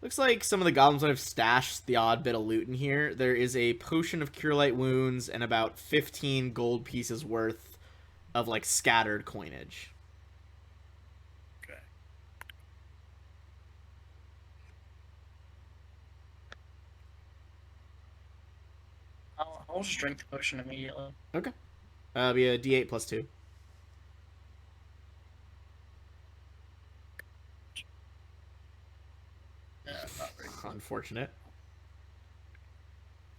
Looks like some of the goblins might have stashed the odd bit of loot in here. There is a potion of cure light wounds and about 15 gold pieces worth of like scattered coinage. Okay. I'll just drink the potion immediately. Okay. Be a D8 plus 2. Yeah, not very good. Unfortunate.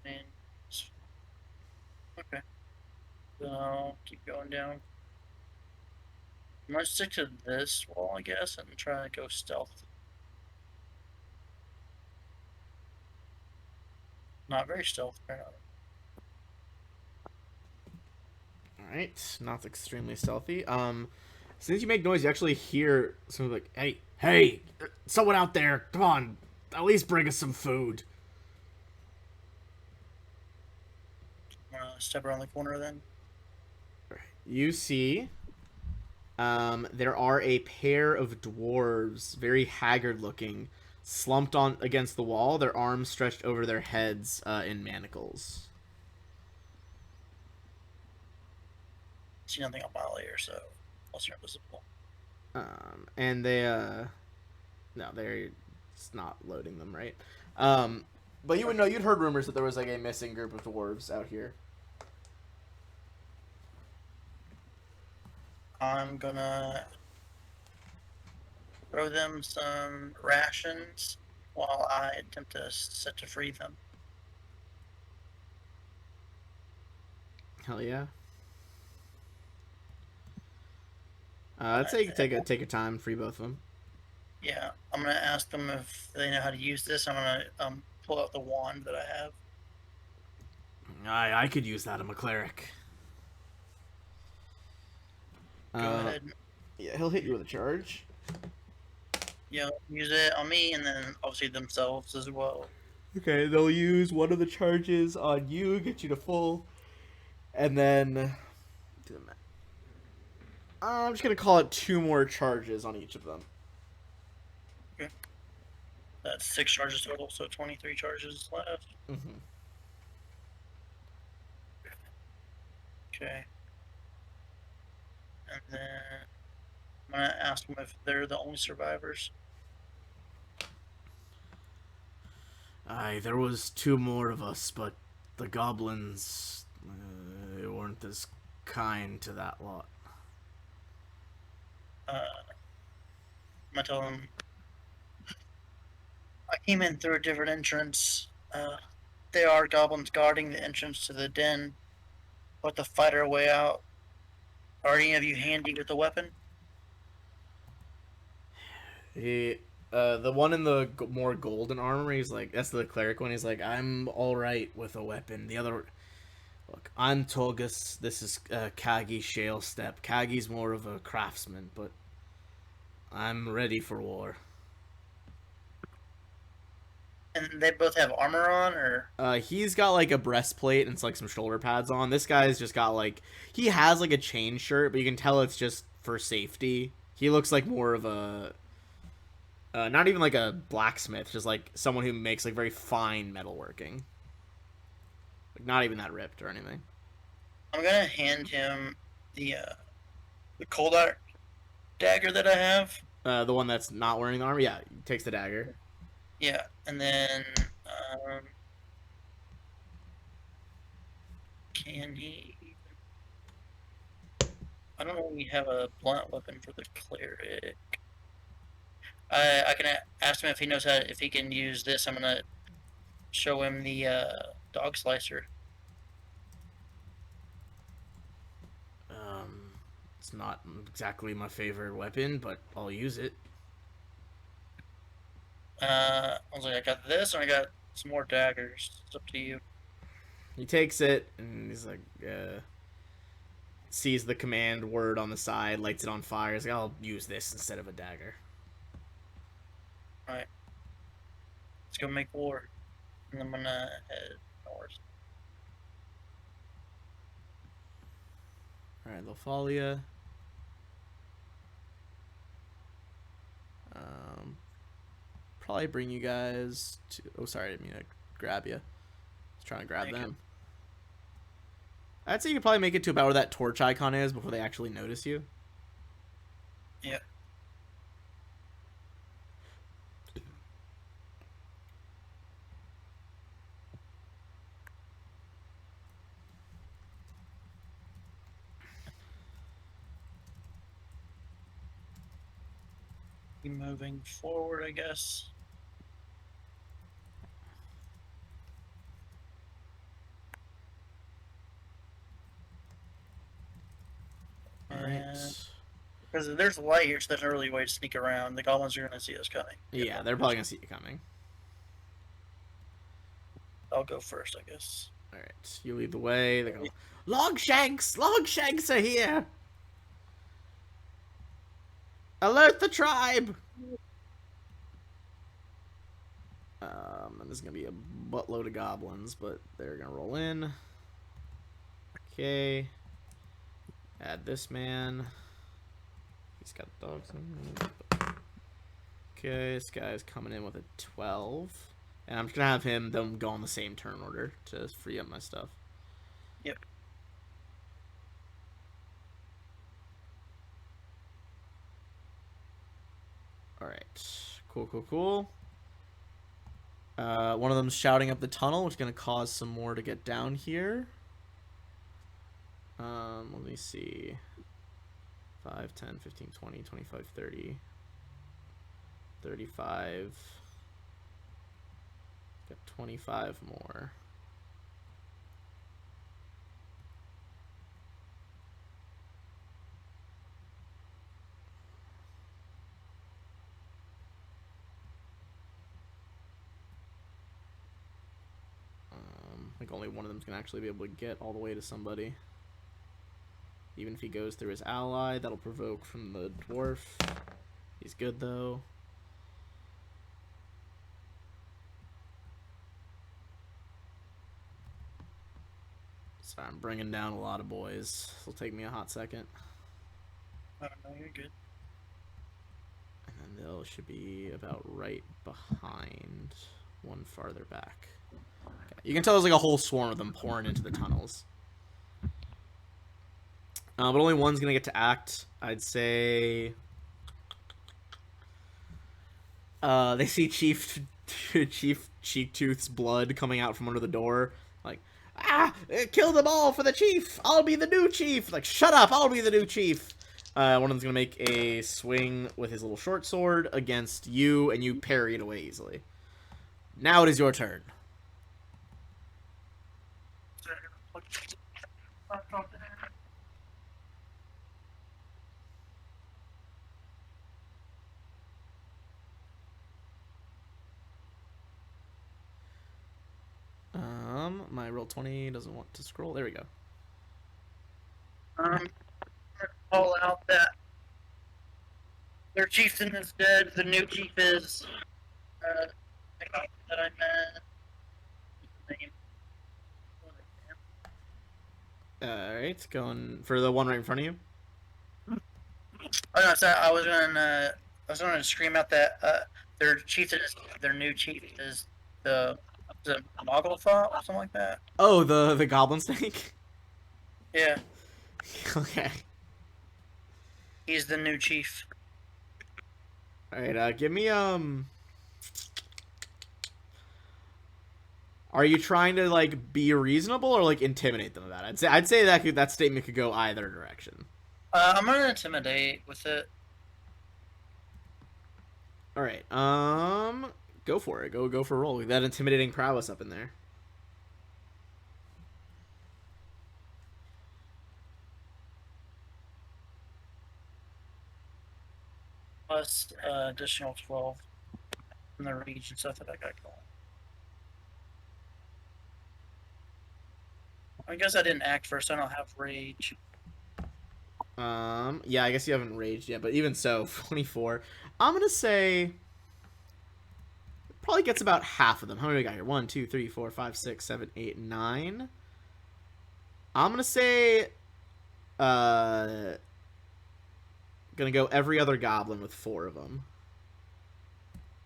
Man. Okay. So I'll keep going down. I'm gonna stick to this wall, I guess, and try to go stealth. Not very stealth, apparently. Alright, not extremely stealthy. Since you make noise, you actually hear something like, hey, someone out there, come on, at least bring us some food. I'm gonna step around the corner then. You see, there are a pair of dwarves, very haggard looking, slumped on against the wall, their arms stretched over their heads in manacles. See nothing on my layer, so unless you're invisible. And they, no, they're it's not loading them, right? But you would know, you'd heard rumors that there was like a missing group of dwarves out here. I'm gonna throw them some rations while I attempt to set to free them. Hell yeah. I'd say you can take a time, free both of them. Yeah, I'm gonna ask them if they know how to use this. I'm gonna pull out the wand that I have. I could use that. I'm a cleric. Go ahead. Yeah, he'll hit you with a charge. Yeah, use it on me, and then obviously themselves as well. Okay, they'll use one of the charges on you, get you to full, and then do the math. I'm just gonna call it 2 more charges on each of them. Okay. That's 6 charges total, so 23 charges left. Mm-hmm. Okay. And then I'm gonna ask them if they're the only survivors. Aye, there was 2 more of us, but the goblins they weren't as kind to that lot. I'm gonna tell them I came in through a different entrance. There are goblins guarding the entrance to the den, but to fight our way out. Are any of you handy with a weapon? The one in the more golden armor, he's like, that's the cleric one. He's like, I'm all right with a weapon. The other, look, I'm Togus. This is Kagi Shalestep. Kagi's more of a craftsman, but I'm ready for war. And they both have armor on, or He's got like a breastplate and it's like some shoulder pads on. This guy's just got like he has like a chain shirt, but you can tell it's just for safety. He looks like more of a not even like a blacksmith, just like someone who makes like very fine metalworking. Like not even that ripped or anything. I'm gonna hand him the cold art dagger that I have. The one that's not wearing the armor, yeah, he takes the dagger. Yeah, and then can he? I don't know if we have a blunt weapon for the cleric. I can ask him if he knows how if he can use this. I'm gonna show him the dog slicer. It's not exactly my favorite weapon, but I'll use it. I was like, I got this, and I got some more daggers. It's up to you. He takes it and he's like, sees the command word on the side, lights it on fire. He's like, I'll use this instead of a dagger. All right, let's go make war, and I'm gonna head north. All right, Lothalia. Probably bring you guys to. Oh, sorry, I didn't mean to grab you. I was trying to grab Thank you. them. I'd say you could probably make it to about where that torch icon is before they actually notice you. Yeah. Keep moving forward, I guess. All right. Because there's light here, so there's no really way to sneak around. The goblins are gonna see us coming. Yeah, they're probably gonna see you coming. I'll go first, I guess. All right, you lead the way. They go, Logshanks! Logshanks are here! Alert the tribe! And there's gonna be a buttload of goblins, but they're gonna roll in. Okay. Add this man. He's got dogs. Okay, this guy's coming in with a 12. And I'm just gonna have them go on the same turn order to free up my stuff. Yep. Alright. Cool. One of them's shouting up the tunnel, which is going to cause some more to get down here. Let me see. 5, 10, 15, 20, 25, 30. 35. Got 25 more. I think only one of them's gonna actually be able to get all the way to somebody. Even if he goes through his ally, that'll provoke from the dwarf. He's good though. Sorry, I'm bringing down a lot of boys. It'll take me a hot second. I don't know, you're good. And then they'll should be about right behind, one farther back. Okay. You can tell there's like a whole swarm of them pouring into the tunnels. But only one's gonna get to act. I'd say they see Chief Cheektooth's blood coming out from under the door. Like, kill them all for the chief! I'll be the new chief! Like, shut up! I'll be the new chief! One of them's gonna make a swing with his little short sword against you, and you parry it away easily. Now it is your turn. My roll 20 doesn't want to scroll. There we go. Call out that their chieftain is dead. The new chief is. That I met. Alright, going for the one right in front of you. Oh no, sorry, I was gonna scream out that their chieftain is their new chief is the Mogglethot or something like that. Oh, the goblin snake? Yeah. Okay. He's the new chief. Alright, give me, Are you trying to, like, be reasonable or, like, intimidate them about it? I'd say that statement could go either direction. I'm gonna intimidate with it. Alright, go for it. Go for a roll. That intimidating prowess up in there. plus additional 12 from the rage and stuff that I got going. I guess I didn't act first. I don't have rage. Yeah, I guess you haven't raged yet, but even so, 24. I'm gonna say probably gets about half of them. How many we got here? 1, 2, 3, 4, 5, 6, 7, 8, 9. I'm gonna say, gonna go every other goblin with 4 of them.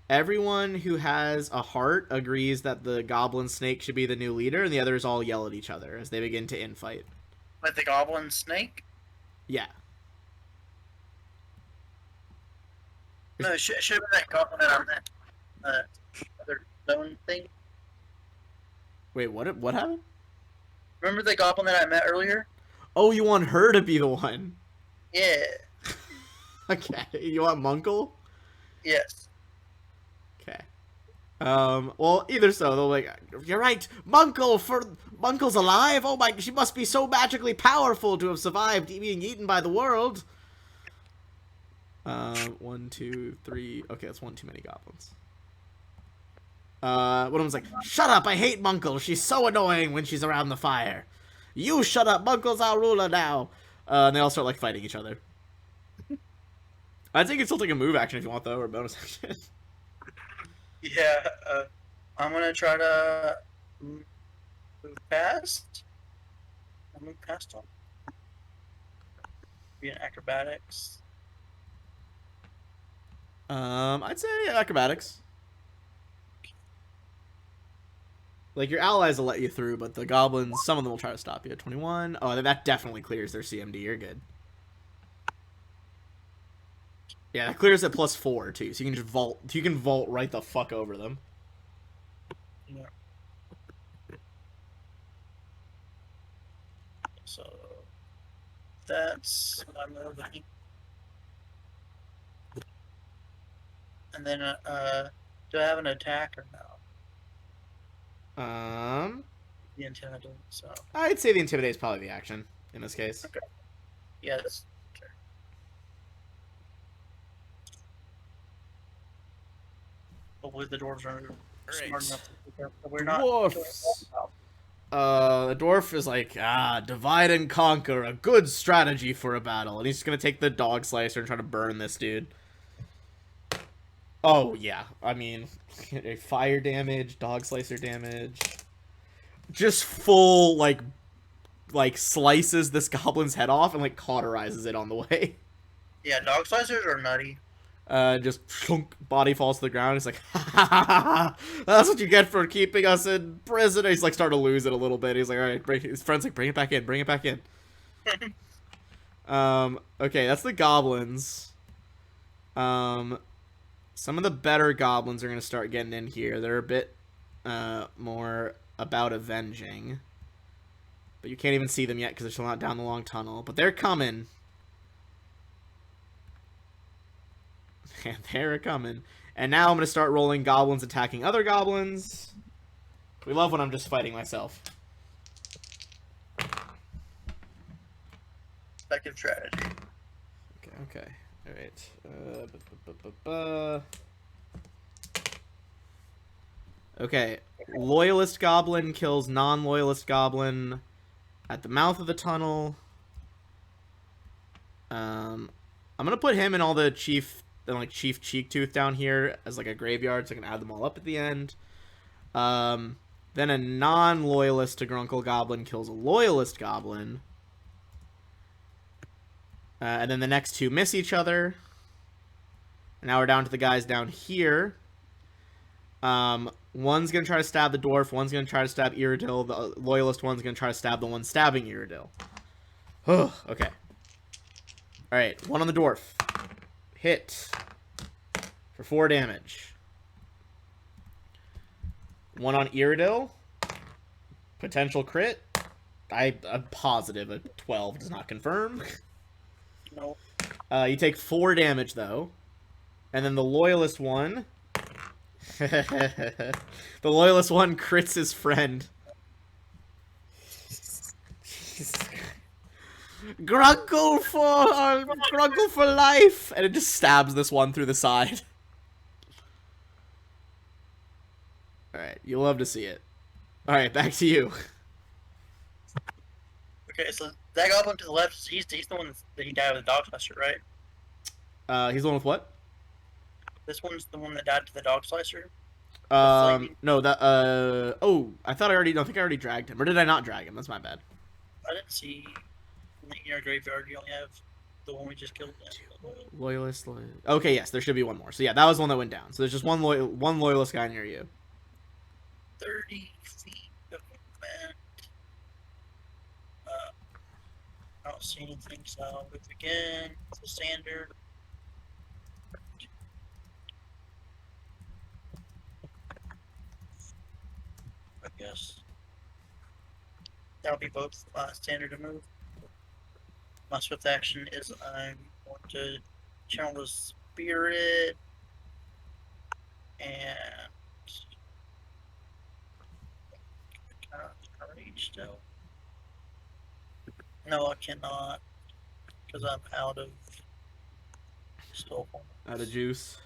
Everyone who has a heart agrees that the goblin snake should be the new leader, and the others all yell at each other as they begin to infight. Like the goblin snake? Yeah. No, it should have been that goblin that I met. Other zone thing. Wait, what happened? Remember the goblin that I met earlier? Oh, you want her to be the one? Yeah. Okay. You want Munkle? Yes. Okay. Well, either so, they'll like, you're right, Munkle's alive. Oh my, she must be so magically powerful to have survived being eaten by the world. 1, 2, 3. Okay, that's one too many goblins. One of them's like, shut up, I hate Munkle. She's so annoying when she's around the fire. You shut up, Munkle's our ruler now. And they all start like fighting each other. I'd say you can still take a move action if you want though, or a bonus action. Yeah. I'm gonna try to move past. I'll move past them. Be an acrobatics. I'd say acrobatics. Like, your allies will let you through, but the goblins, some of them will try to stop you. 21. Oh, that definitely clears their CMD. You're good. Yeah, that clears at +4, too, so you can just vault. You can vault right the fuck over them. Yeah. So that's what I'm moving. And then, do I have an attack or no? The intimidate. So I'd say the intimidate is probably the action in this case. okay. Yes. Okay. Hopefully the dwarves are smart enough to pick up that we're not. Dwarfs. The dwarf is like, divide and conquer, a good strategy for a battle. And he's just gonna take the dog slicer and try to burn this dude. Oh, yeah. I mean, fire damage, dog slicer damage. Just full, like slices this goblin's head off and, like, cauterizes it on the way. Yeah, dog slicers are nutty. Just shunk, body falls to the ground. He's like, ha ha ha ha, that's what you get for keeping us in prison. He's like starting to lose it a little bit. He's like, all right, his friend's like, bring it back in, bring it back in. Okay, that's the goblins. Some of the better goblins are gonna start getting in here. They're a bit more about avenging, but you can't even see them yet because they're still not down the long tunnel. But they're coming. And they're coming. And now I'm going to start rolling goblins attacking other goblins. We love when I'm just fighting myself. Effective strategy. Okay. Alright. Okay. Loyalist goblin kills non-loyalist goblin at the mouth of the tunnel. I'm going to put him in all the chief cheek tooth down here as like a graveyard so I can add them all up at the end. Then a non-loyalist to Grunkle goblin kills a loyalist goblin. And then the next two miss each other. And now we're down to the guys down here. One's going to try to stab the dwarf. One's going to try to stab Iridil. The loyalist one's going to try to stab the one stabbing Iridil. Okay. Alright, one on the dwarf. Hit. For 4 damage. One on Iridil. Potential crit. I'm positive a 12 does not confirm. No. You take 4 damage, though. And then the loyalist one... the loyalist one crits his friend. Grunkle for life, and it just stabs this one through the side. All right, you'll love to see it. All right, back to you. Okay, so that goblin to the left, he's the one that he died with the dog slicer, right? He's the one with what? This one's the one that died to the dog slicer. The flaming. No, that. Oh, I thought I already. No, I think I already dragged him, or did I not drag him? That's my bad. I didn't see in the inner graveyard. You only have the one we just killed. Loyalist. Okay, yes, there should be one more. So yeah, that was the one that went down. So there's just one loyalist guy near you. 30 feet of movement. I don't see anything, so I'll move again. The sander. I guess that'll be both standard to move. My swift action is I'm going to channel the spirit and rage still. No, I cannot because I'm out of soul form. Out of juice.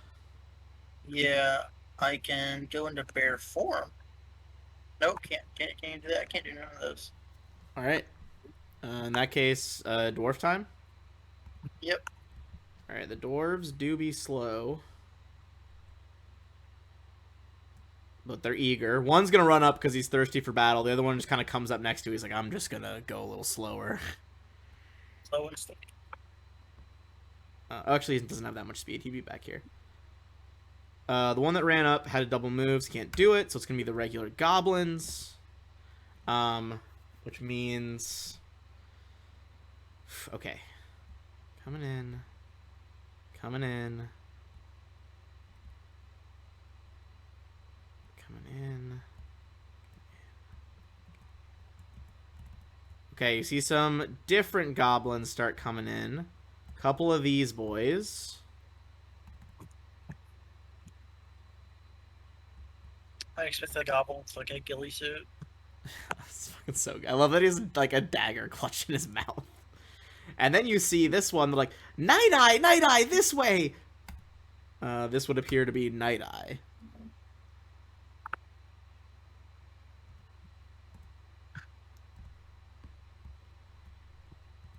Yeah, I can go into bear form. Nope, can't you do that? I can't do none of those. All right. In that case, dwarf time. Yep. All right, the dwarves do be slow, but they're eager. One's gonna run up because he's thirsty for battle. The other one just kind of comes up next to. He's like, I'm just gonna go a little slower. Slow and steady. Actually, he doesn't have that much speed. He'd be back here. The one that ran up had a double moves. Can't do it, so it's gonna be the regular goblins. Which means, okay, coming in, coming in, coming in. Okay, you see some different goblins start coming in. Couple of these boys. I expect the goblin to like a ghillie suit. It's fucking so good. I love that he's like a dagger clutched in his mouth. And then you see this one, like, Night Eye, this way! This would appear to be Night Eye.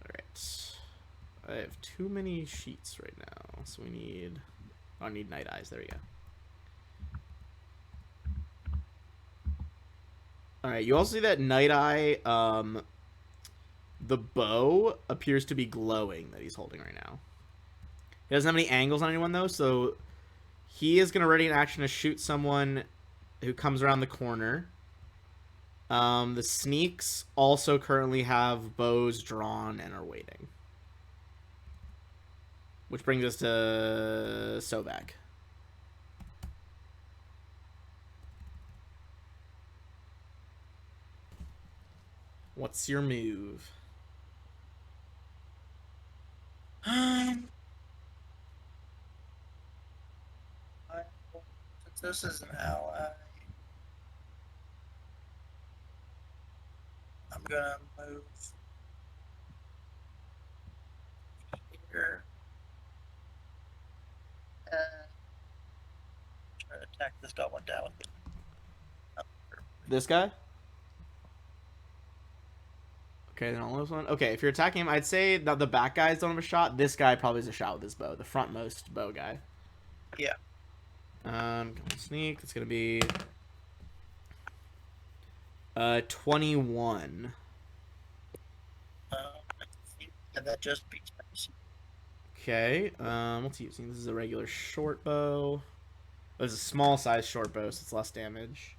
Alright. I have too many sheets right now, so we need... Oh, I need Night Eyes, there we go. Alright, you also see that Night Eye, the bow appears to be glowing that he's holding right now. He doesn't have any angles on anyone, though, so he is going to ready an action to shoot someone who comes around the corner. The sneaks also currently have bows drawn and are waiting. Which brings us to Sovak. What's your move? Since this is an ally, I'm gonna move here and try to attack this goblin down. This guy? Okay, then all those one. Okay, if you're attacking him, I'd say that the back guys don't have a shot. This guy probably has a shot with his bow. The frontmost bow guy. Yeah. Come on, sneak. It's gonna be 21. I think that just beats me. Okay. What's he using? This is a regular short bow. Oh, it's a small size short bow, so it's less damage.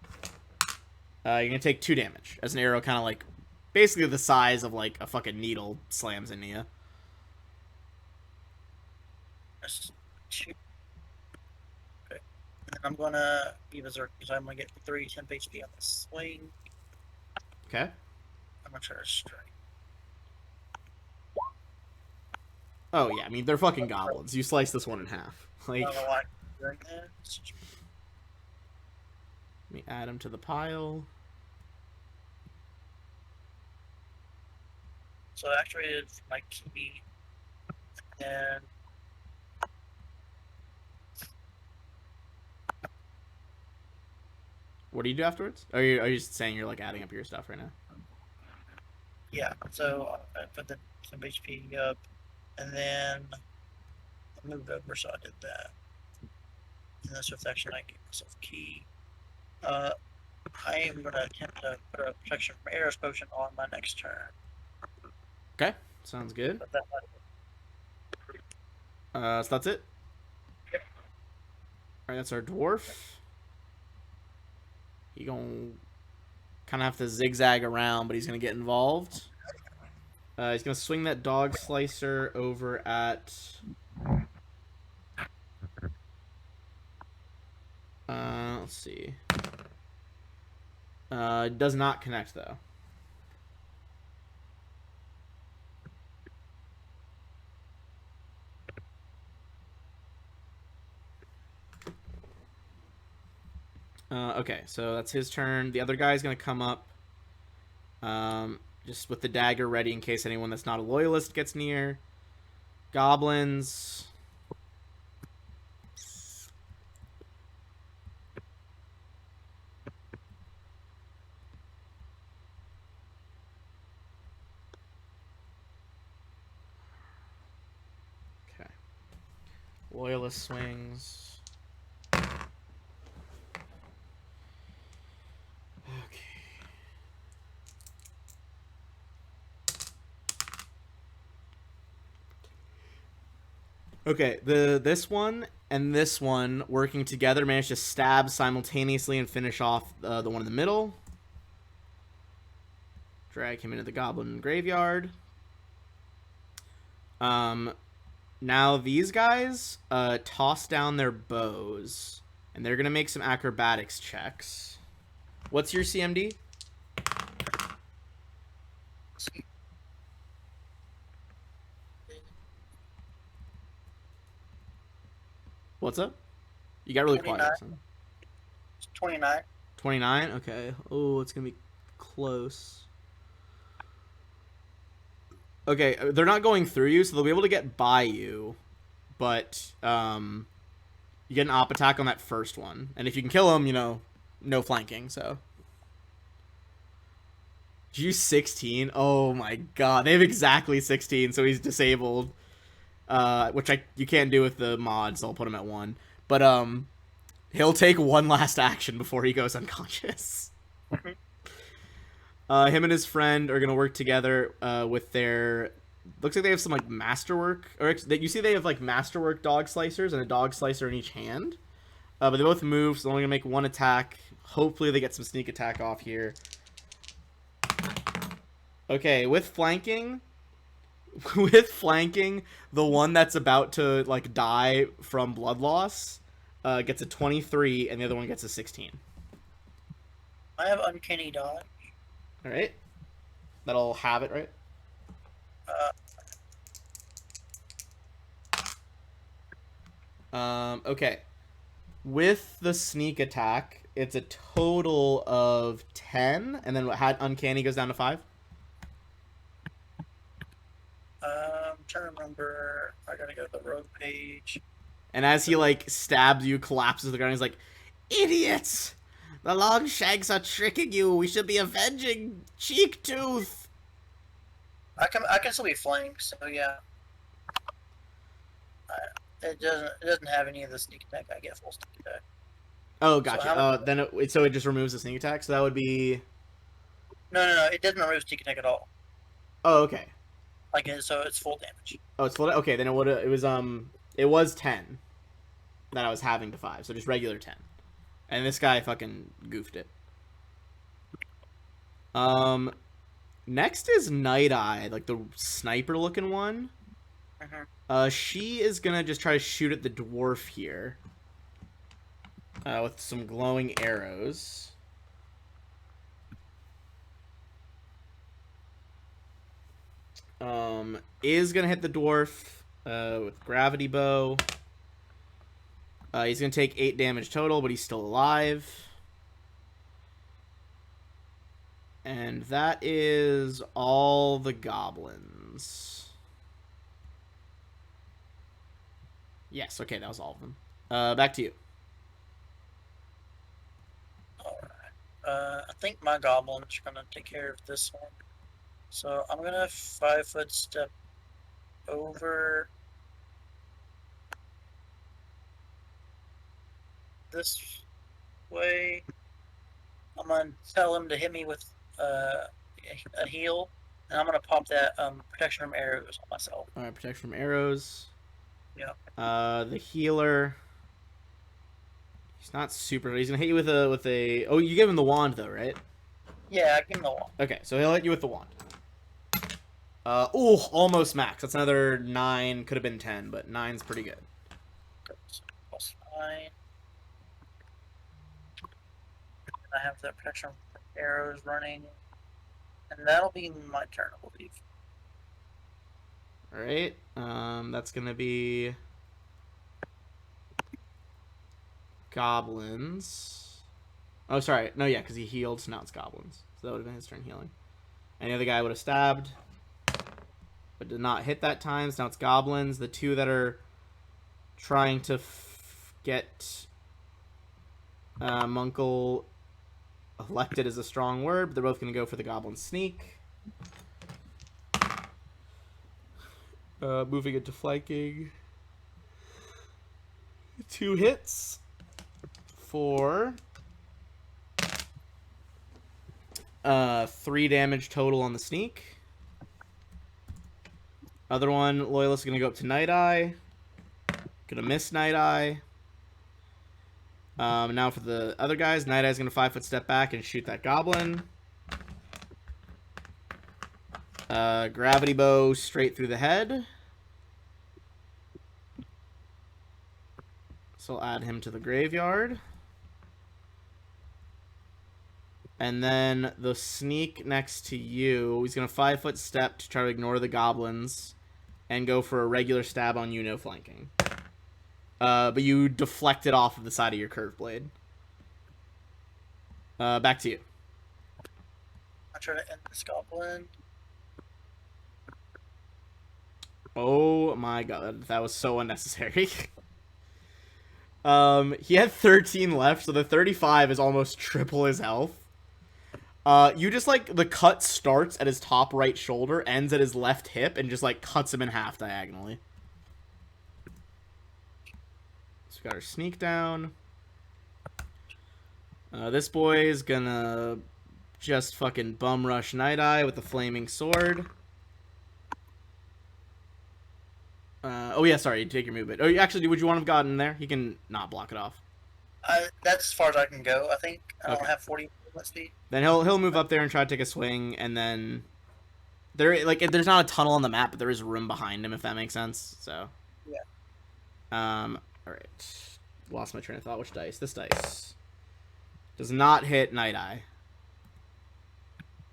You're gonna take 2 damage as an arrow, kind of like basically the size of like a fucking needle slams into you. That's 2. Okay. And I'm gonna be berserk because I'm gonna get 3 temp HP on the swing. Okay. I'm gonna try to strike. Oh yeah, I mean they're fucking goblins. You slice this one in half. Like, I don't know why I'm doing that. let me add him to the pile. So I activated my key, and What do you do afterwards? Are you just saying you're like adding up your stuff right now? yeah. So I put the some HP up, and then I moved over, so I did that. In this reflection, I gave myself a key. Uh, I am going to attempt to put a protection from arrows potion on my next turn. Okay, sounds good. But that So that's it. yep. All right, that's our dwarf. He gonna kind of have to zigzag around, but he's gonna get involved. He's gonna swing that dog slicer over at. Let's see. Does not connect though. Okay, so that's his turn. The other guy's gonna come up, just with the dagger ready in case anyone that's not a loyalist gets near. Goblins. Okay. Loyalist swings. Okay. Okay, this one and this one working together managed to stab simultaneously and finish off the one in the middle. Drag him into the goblin graveyard. Now these guys toss down their bows, and they're gonna make some acrobatics checks. What's your CMD? What's up? You got really 29. quiet. So. 29. 29? Okay. Oh, it's going to be close. Okay, they're not going through you, so they'll be able to get by you. But you get an op attack on that first one. And if you can kill him, no flanking, so. Did you use 16? Oh my god. They have exactly 16, so he's disabled. Which you can't do with the mod, so I'll put him at 1. But he'll take one last action before he goes unconscious. Him and his friend are gonna work together with their. Looks like they have some like masterwork, or you see they have like masterwork dog slicers and a dog slicer in each hand. But they both move, so they're only gonna make one attack. Hopefully they get some sneak attack off here. Okay, with flanking, the one that's about to like die from blood loss gets a 23, and the other one gets a 16. I have uncanny dodge. All right, that'll have it, right? Okay. With the sneak attack, it's a total of 10, and then what had uncanny goes down to 5. I'm trying to remember. I gotta go to the road page. And as he like stabs you, collapses to the ground, he's like, "Idiots! The Longshanks are tricking you. We should be avenging Cheek Tooth." I can still be flanked, so yeah. It doesn't have any of the sneak attack. I get full sneak attack. Oh, gotcha. So Then it just removes the sneak attack. So that would be. No. It doesn't remove sneak attack at all. Oh, okay. So it's full damage. Oh, it's full. Okay, then it was 10 that I was having to 5, so just regular 10. And this guy fucking goofed it. Next is Night Eye, like the sniper looking one. She is gonna just try to shoot at the dwarf here. With some glowing arrows. Is gonna hit the dwarf with gravity bow. He's gonna take 8 damage total, but he's still alive. And that is all the goblins. goblins. Yes, okay, that was all of them. Back to you. Alright. I think my goblins are gonna take care of this one. So I'm gonna 5 foot step over this way. I'm gonna tell him to hit me with a heal, and I'm gonna pop that protection from arrows on myself. All right, protection from arrows. Yeah. The healer. He's not super. He's gonna hit you with a. Oh, you give him the wand though, right? Yeah, I give him the wand. Okay, so he'll hit you with the wand. Oh, almost max. That's another 9. Could have been 10, but 9's pretty good. So +9. I have that protection from arrows running, and that'll be my turn, I believe. All right. That's gonna be goblins. Oh, sorry. No, yeah, because he healed, so now it's goblins. So that would have been his turn healing. Any other guy would have stabbed, but did not hit that time. So now it's goblins. The two that are trying to get Munkle elected is a strong word, but they're both going to go for the goblin sneak. Moving into flanking. 2 hits for 3 damage total on the sneak. Other one, Loyalist, gonna go up to Night Eye. Gonna miss Night Eye. Now for the other guys, Night Eye's gonna 5 foot step back and shoot that goblin. Gravity bow straight through the head. So I'll add him to the graveyard. And then the sneak next to you, he's going to 5 foot step to try to ignore the goblins and go for a regular stab on you, no flanking. But you deflect it off of the side of your curved blade. Back to you. I try to end this goblin. Oh my god, that was so unnecessary. He had 13 left, so the 35 is almost triple his health. You just, like, the cut starts at his top right shoulder, ends at his left hip, and just, like, cuts him in half diagonally. So we got our sneak down. This boy is gonna just fucking bum rush Night Eye with the flaming sword. Oh yeah, sorry, take your movement. Oh, actually, would you want to have gotten there? He can not block it off. That's as far as I can go, I think. I don't Okay. have 40 movement speed. Then he'll move up there and try to take a swing, and then there's not a tunnel on the map, but there is room behind him, if that makes sense. So Yeah. All right. Lost my train of thought. Which dice? This dice does not hit Night Eye.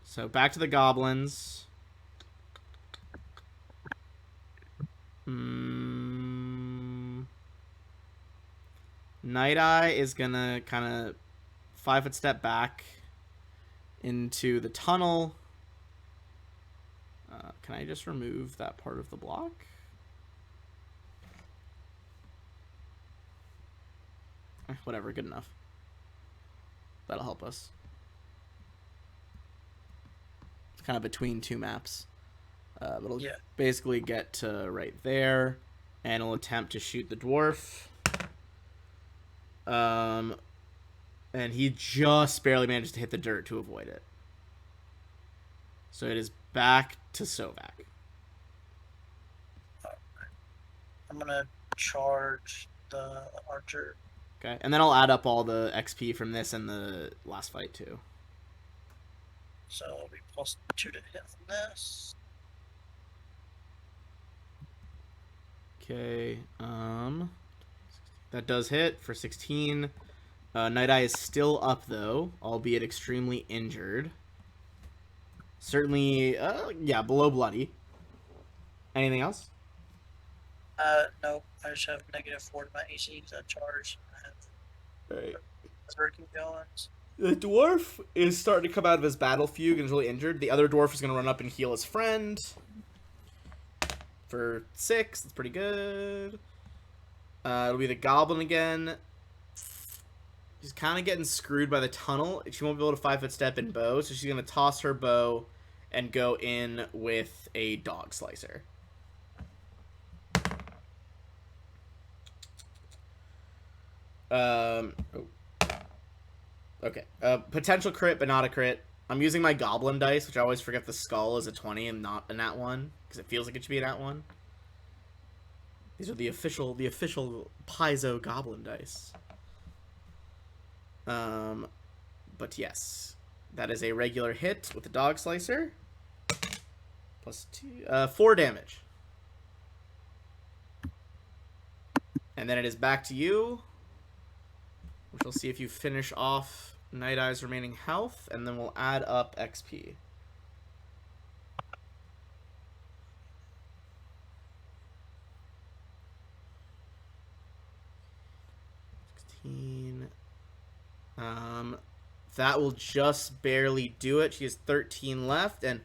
So back to the goblins. Night Eye is gonna kind of 5 foot step back into the tunnel. Can I just remove that part of the block? Whatever, good enough. That'll help us. It's kind of between 2 maps. But it'll basically get to right there, and it'll attempt to shoot the dwarf. And he just barely managed to hit the dirt to avoid it. So it is back to Sovak. I'm gonna charge the archer. Okay, and then I'll add up all the XP from this and the last fight too. So it'll be +2 to hit on this. Okay, that does hit for 16. Night Eye is still up though, albeit extremely injured. Certainly, yeah, below bloody. Anything else? No, I just have -4 to my AC because I charged. I have Right. 13 guns. The dwarf is starting to come out of his battle fugue and is really injured. The other dwarf is going to run up and heal his friend. for 6. That's pretty good. It'll be the goblin again. She's kind of getting screwed by the tunnel. She won't be able to 5-foot step in bow, so she's going to toss her bow and go in with a dog slicer. Oh. Okay. Potential crit, but not a crit. I'm using my goblin dice, which I always forget the skull is a 20 and not a nat 1, because it feels like it should be a nat 1. These are the official Paizo goblin dice. But yes, that is a regular hit with the dog slicer. Plus 2, 4 damage. And then it is back to you, which we'll see if you finish off Night Eye's remaining health, and then we'll add up XP. 16. That will just barely do it. She has 13 left, and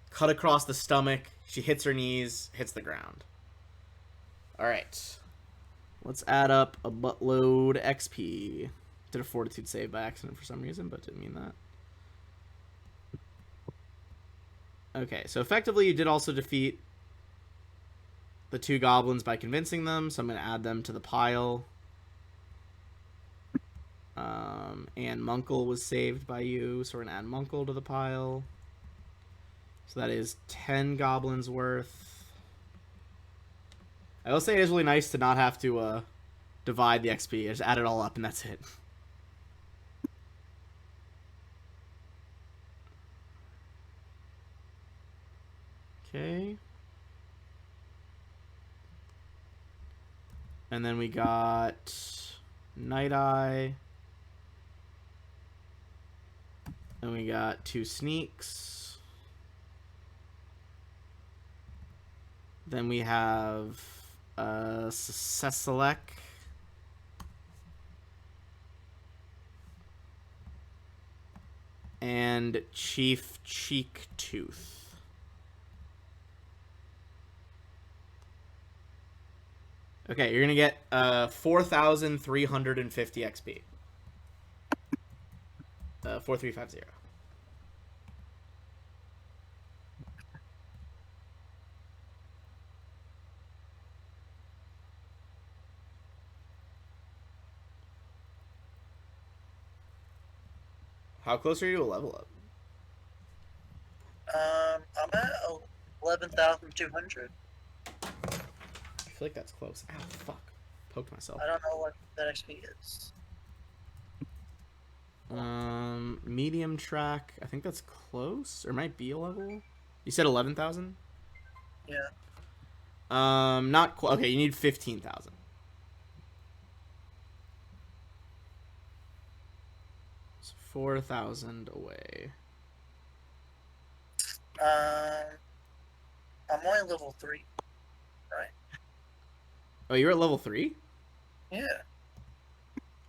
cut across the stomach. She hits her knees, hits the ground. All right. Let's add up a buttload XP. Did a fortitude save by accident for some reason, but didn't mean that. Okay, so effectively you did also defeat the 2 goblins by convincing them, so I'm going to add them to the pile. And Munkle was saved by you, so we're going to add Munkle to the pile. So that is 10 goblins worth. I will say it is really nice to not have to divide the XP. I just add it all up and that's it. Okay. And then we got Night Eye. Then we got 2 sneaks. Then we have Cecilek. And Chief Cheek Tooth. Okay, you're gonna get 4,350 XP. 4350. How close are you to a level up? I'm at 11,200. I feel like that's close. Ow, fuck. Poked myself. I don't know what that XP is. Medium track. I think that's close. Or might be a level. You said 11,000? Yeah. Not quite. Okay, you need 15,000. So 4,000 away. I'm only level 3. Right. Oh, you're at level 3? Yeah.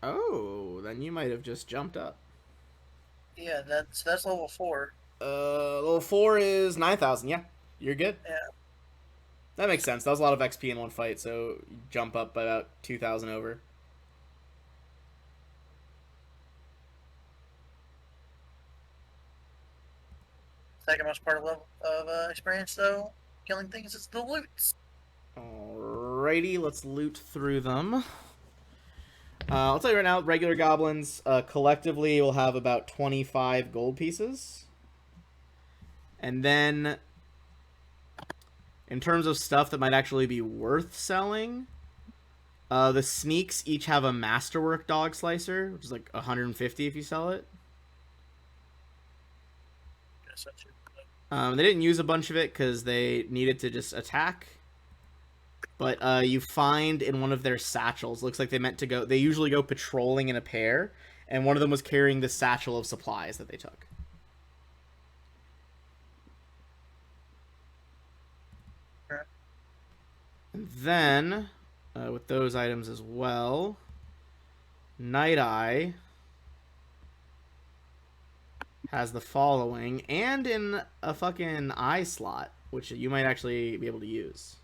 Oh, then you might have just jumped up. Yeah, that's level 4. Level 4 is 9,000. Yeah, you're good. Yeah. That makes sense. That was a lot of XP in one fight, so you jump up by about 2,000 over. Second most part of experience, though, killing things is the loots. Alrighty, let's loot through them. I'll tell you right now, regular goblins collectively will have about 25 gold pieces. And then, in terms of stuff that might actually be worth selling, the sneaks each have a masterwork dog slicer, which is like 150 if you sell it. They didn't use a bunch of it because they needed to just attack. But you find in one of their satchels, looks like they meant to go, they usually go patrolling in a pair, and one of them was carrying the satchel of supplies that they took. And then, with those items as well, Night Eye has the following, and in a fucking eye slot, which you might actually be able to use.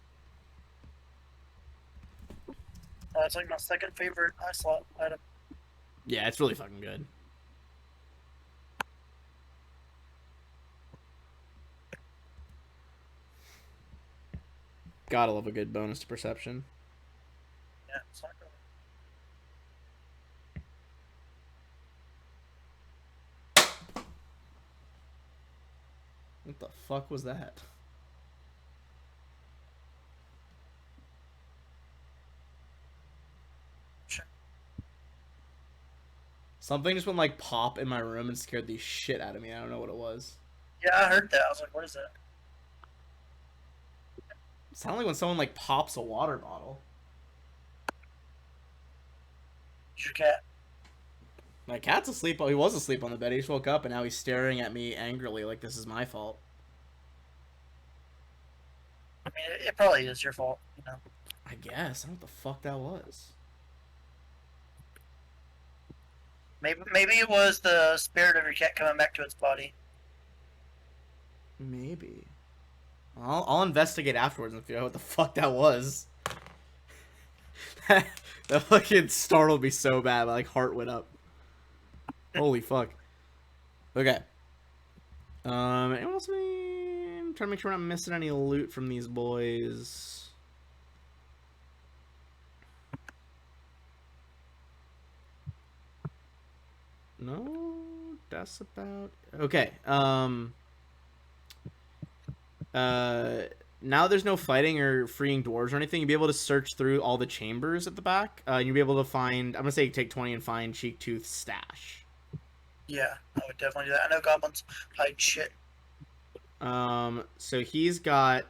It's like my second favorite eye slot item. Yeah, it's really fucking good. Gotta love a good bonus to perception. Yeah, it's not good. What the fuck was that? Something just went like pop in my room and scared the shit out of me. I don't know what it was. Yeah, I heard that. I was like, what is that? It sounded like when someone like pops a water bottle. It's your cat. My cat's asleep. Oh, he was asleep on the bed. He just woke up and now he's staring at me angrily like this is my fault. I mean, it probably is your fault, you know. I guess. I don't know what the fuck that was. Maybe it was the spirit of your cat coming back to its body. Maybe. I'll investigate afterwards and figure out what the fuck that was. That fucking startled me so bad. My like heart went up. Holy fuck. Okay. Anyone else? I'm trying to make sure I'm not missing any loot from these boys. No, that's about okay. Now there's no fighting or freeing doors or anything. You'll be able to search through all the chambers at the back. You'll be able to find. I'm gonna say take 20 and find Cheek Tooth's stash. Yeah, I would definitely do that. I know goblins hide shit. So he's got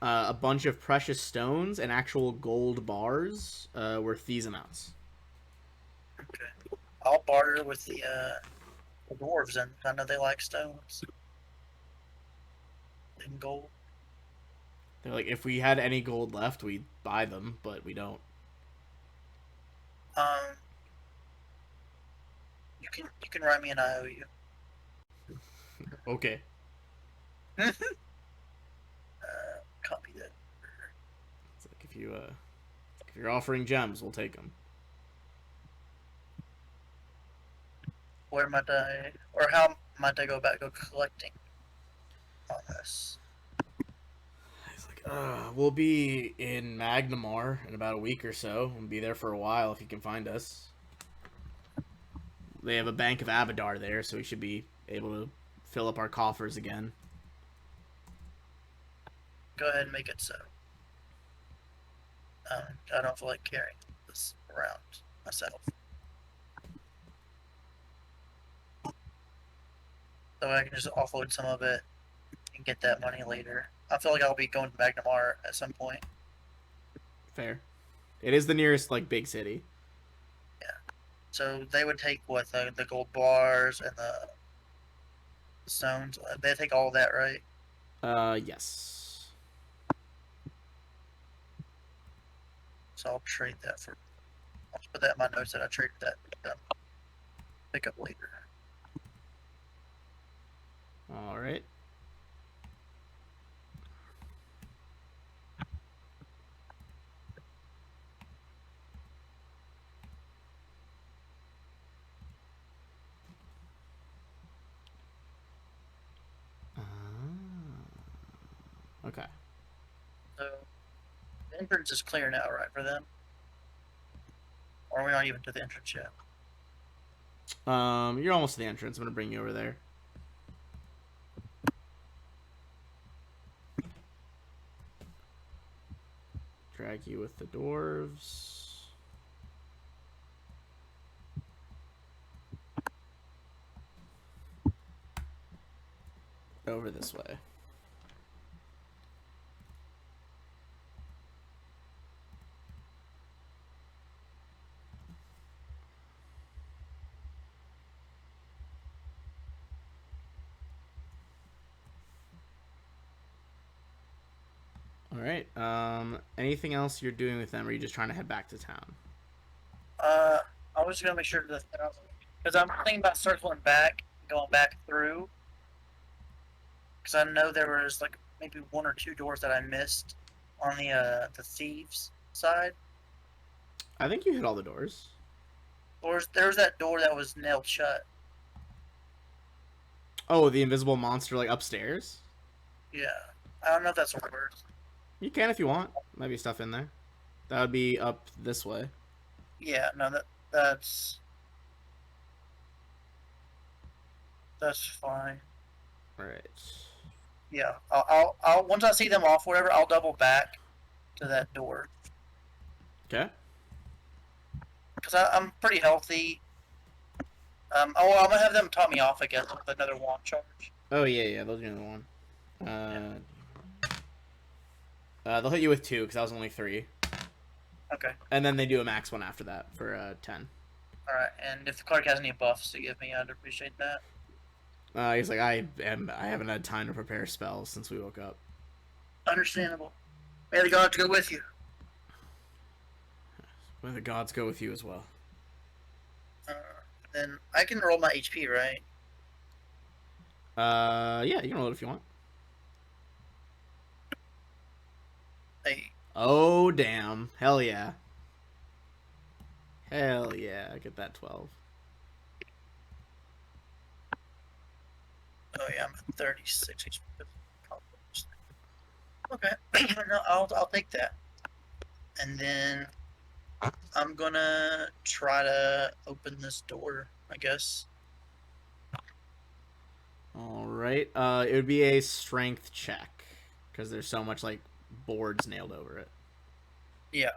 a bunch of precious stones and actual gold bars worth these amounts. Okay. I'll barter with the dwarves, and I know they like stones and gold. They're like, if we had any gold left, we'd buy them, but we don't. Um, you can write me an IOU. Okay. Copy that. It's like if you're offering gems, we'll take them. Where might I, or how might I go about collecting on this? He's like, we'll be in Magnamar in about a week or so. We'll be there for a while if you can find us. They have a Bank of Abadar there, so we should be able to fill up our coffers again. Go ahead and make it so. I don't feel like carrying this around myself. So I can just offload some of it and get that money later. I feel like I'll be going to Magnamar at some point. Fair. It is the nearest like big city. So they would take what the gold bars and the stones. They take all of that, right? Yes. So I'll trade that for. I'll put that in my notes that I traded that. Pick up later. All right. Okay. So the entrance is clear now, right, for them? Or are we not even to the entrance yet? You're almost to the entrance. I'm gonna bring you over there. Drag you with the dwarves. Over this way. All right. Anything else you're doing with them, or are you just trying to head back to town? I was gonna make sure that because I'm thinking about circling back, going back through, because I know there was like maybe one or two doors that I missed on the thieves side. I think you hit all the doors. Or there's that door that was nailed shut. Oh, the invisible monster like upstairs. Yeah, I don't know if that's a word. You can if you want. Might be stuff in there. That would be up this way. Yeah, no, that's fine. All right. Yeah, I'll once I see them off, whatever, I'll double back to that door Okay. because I'm pretty healthy. Oh, I'm gonna have them top me off, I guess, with another wand charge. Oh yeah, yeah. They'll do another one. Yeah. They'll hit you with 2 because that was only 3, Okay. and then they do a max one after that for 10. All right. And if Clark has any buffs to give me, I'd appreciate that. He's like, I haven't had time to prepare spells since we woke up. Understandable. May the gods go with you. May the gods go with you as well. Uh, then I can roll my HP, right? Yeah, you can roll it if you want. Hey. Oh damn! Hell yeah! Hell yeah! I get that 12. Oh yeah, I'm at 36 HP. Okay. No, I'll take that. And then I'm gonna try to open this door, I guess. All right. It would be a strength check because there's so much like boards nailed over it. Yeah.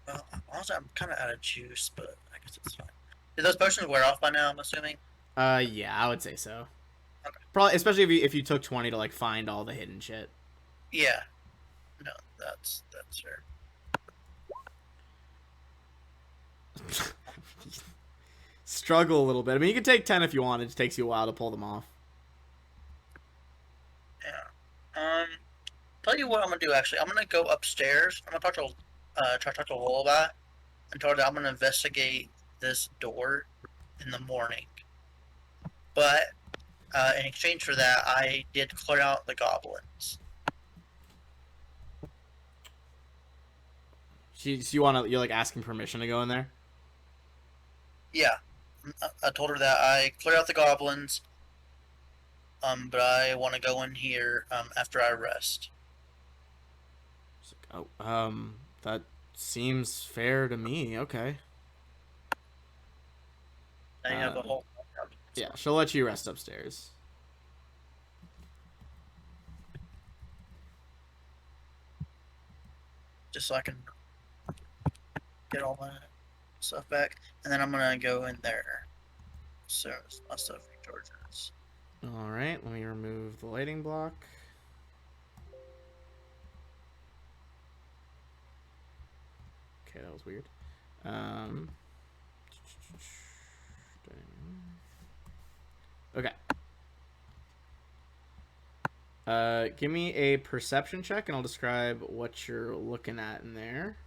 Well, honestly, I'm kind of out of juice, but I guess it's fine. Did those potions wear off by now? I'm assuming. Yeah, I would say so. Okay. Probably, especially if you took 20 to like find all the hidden shit. Yeah. No, that's fair. Struggle a little bit. I mean, you can take 10 if you want. It just takes you a while to pull them off. Yeah. Tell you what I'm gonna do. Actually, I'm gonna go upstairs. I'm gonna try to talk to Lullaby and tell her that I'm gonna investigate this door in the morning. But in exchange for that, I did clear out the goblins. You're like asking permission to go in there? Yeah, I told her that I cleared out the goblins. But I want to go in here after I rest. Oh, that seems fair to me. Okay. I have a whole. Yeah, she'll let you rest upstairs. Just so I can get all my stuff back, and then I'm gonna go in there. So my stuff recharges. All right, let me remove the lighting block. Okay, that was weird. Okay. Give me a perception check, and I'll describe what you're looking at in there.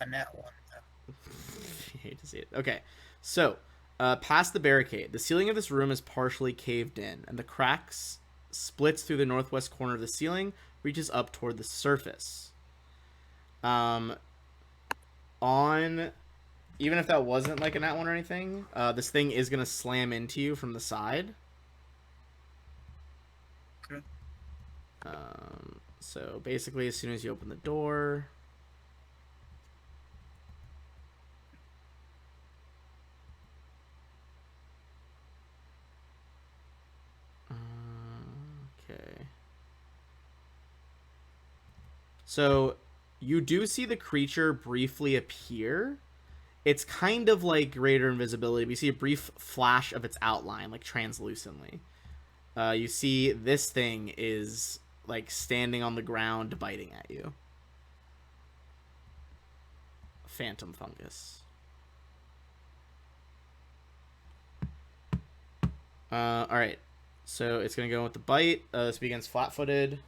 A nat one. I hate to see it. Okay, so past the barricade, the ceiling of this room is partially caved in, and the cracks splits through the northwest corner of the ceiling, reaches up toward the surface. On even if that wasn't like a nat one or anything, this thing is gonna slam into you from the side. Okay. So basically, as soon as you open the door. Okay. So you do see the creature briefly appear. It's kind of like greater invisibility. But you see a brief flash of its outline, like translucently. You see this thing is like standing on the ground, biting at you. Phantom fungus. All right. So it's gonna go with the bite. This begins flat-footed.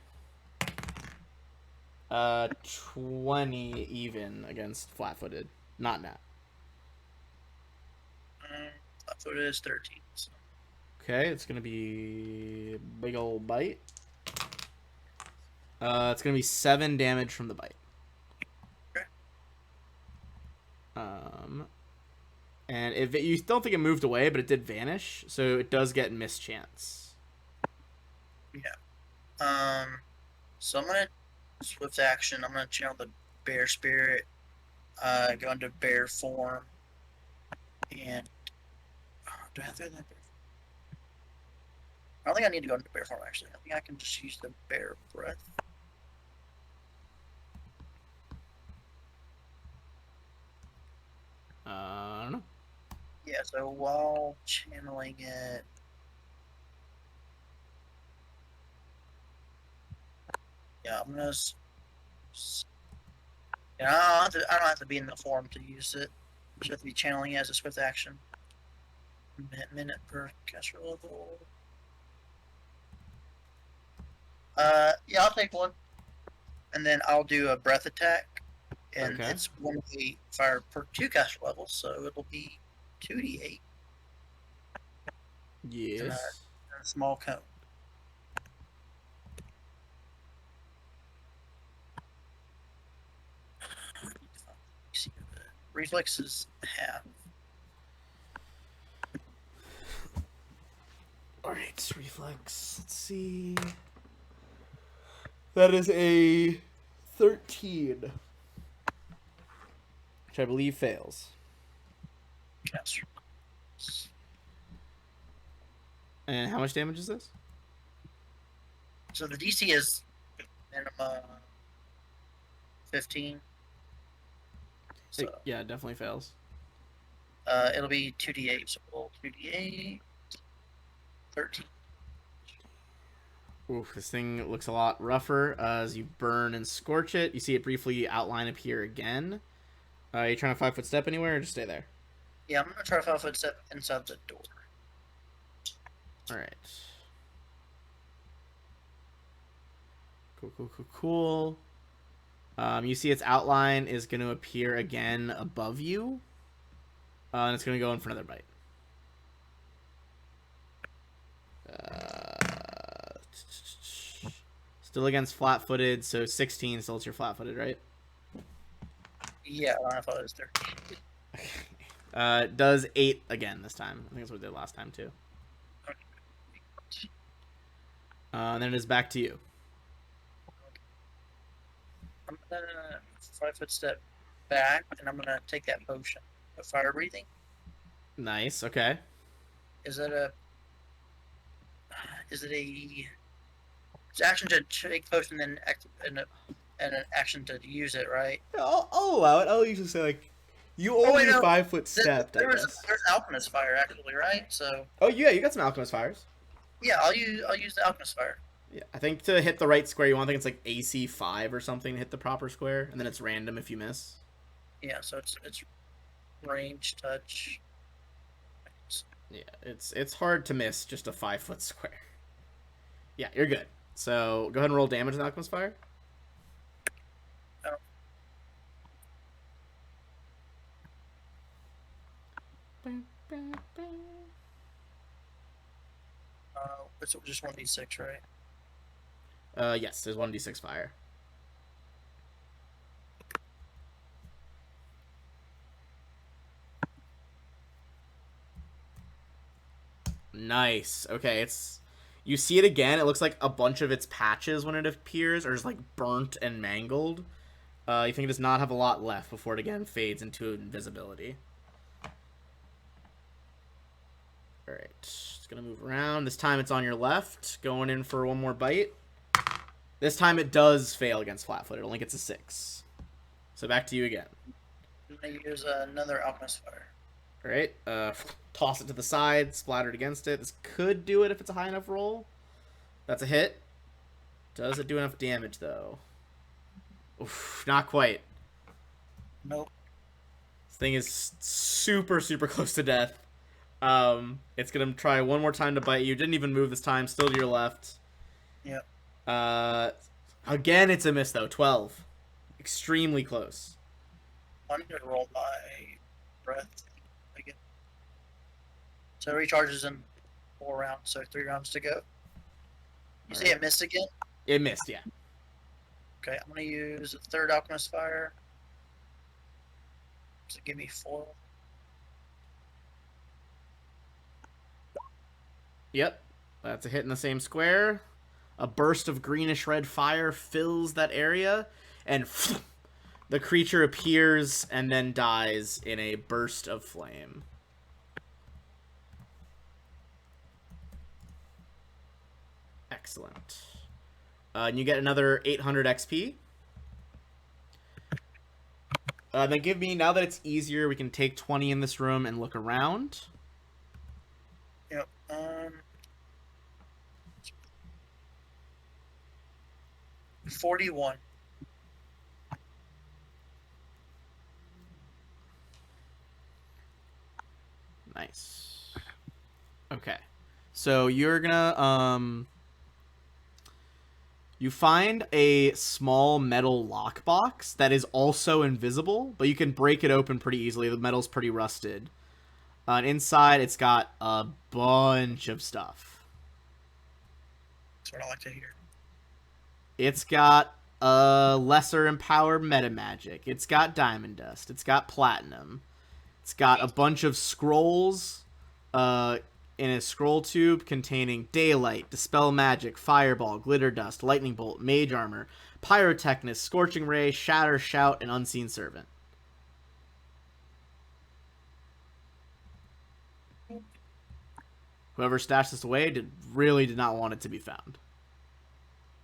20 even against flat-footed, not nat. so it is 13. So. Okay, it's gonna be a big old bite. It's gonna be 7 damage from the bite. Okay. And if it, you don't think it moved away, but it did vanish, so it does get mischance. Yeah. So I'm gonna swift action. I'm gonna channel the bear spirit, go into bear form, and do I have to do that? I don't think I need to go into bear form actually. I think I can just use the bear breath. I don't know. Yeah. So while channeling it, yeah, I'm gonna. Yeah, I don't have to be in the form to use it. Just have to be channeling it as a swift action. Minute per caster level. Yeah, I'll take one, and then I'll do a breath attack, and Okay. it's 1d8 fire per 2 caster levels, so it'll be 2d8 in Yes. a small cone. Reflexes half. Alright, reflex. Let's see. That is a 13. Which I believe fails. Caster. And how much damage is this? So the DC is minimum 15. So Yeah, it definitely fails. it'll be 2d8. So we'll 2d8, 13. Oof, this thing looks a lot rougher as you burn and scorch it. You see it briefly outline appear again. You trying to 5-foot step anywhere or just stay there? Yeah, I'm gonna try to 5-foot step inside the door. Alright. Cool, cool, cool, cool. You see its outline is going to appear again above you. And it's going to go in for another bite. Still against flat-footed, so 16 still it's your flat-footed, right? Yeah, I thought it was 13. It does 8 again this time. I think that's what it did last time, too. And then it is back to you. I'm gonna 5-foot step back, and I'm gonna take that potion of fire breathing. Nice, okay. Is it a? Is it a? It's action to take potion and an action to use it, right? I'll allow it. I'll usually say, like, you Oh only wait, no. 5-foot stepped, I There's guess. alchemist fire actually, right? So Oh, yeah, you got some alchemist fires. yeah, I'll use the alchemist fire. Yeah, I think to hit the right square, you want, I think it's like AC 5 or something to hit the proper square, and then it's random if you miss. Yeah, so it's range touch. Yeah, it's hard to miss just a 5-foot square. Yeah, you're good. So go ahead and roll damage with Alchemist Fire. Oh. It's just 1d6, right? Yes, there's 1d6 fire. Nice. Okay, it's you see it again. It looks like a bunch of its patches when it appears are just like burnt and mangled. You think it does not have a lot left before it again fades into invisibility. Alright, it's gonna move around. This time it's on your left, going in for one more bite. This time it does fail against flat-footed. It only gets a 6. So back to you again. I'm gonna use another alchemist fire. Alright, toss it to the side, splattered against it. This could do it if it's a high enough roll. That's a hit. Does it do enough damage, though? Oof, not quite. Nope. This thing is super, super close to death. It's gonna try one more time to bite you. Didn't even move this time. Still to your left. Yep. Again, it's a miss though. 12. Extremely close. I need to roll my breath again So it recharges in 4 rounds, so 3 rounds to go. You All say right. it missed again? It missed, yeah. Okay, I'm gonna use a third Alchemist Fire. So give me 4. Yep. That's a hit in the same square. A burst of greenish red fire fills that area, and the creature appears and then dies in a burst of flame. Excellent. And you get another 800 XP. Then give me, now that it's easier, we can take 20 in this room and look around. Yep. 41. Nice. Okay. So you're gonna you find a small metal lockbox that is also invisible, but you can break it open pretty easily. The metal's pretty rusted. And inside, it's got a bunch of stuff. That's what I like to hear. It's got a lesser empowered meta magic. It's got diamond dust. It's got platinum. It's got a bunch of scrolls in a scroll tube containing daylight, dispel magic, fireball, glitter dust, lightning bolt, mage armor, pyrotechnist, scorching ray, shatter, shout, and unseen servant. Whoever stashed this away really did not want it to be found.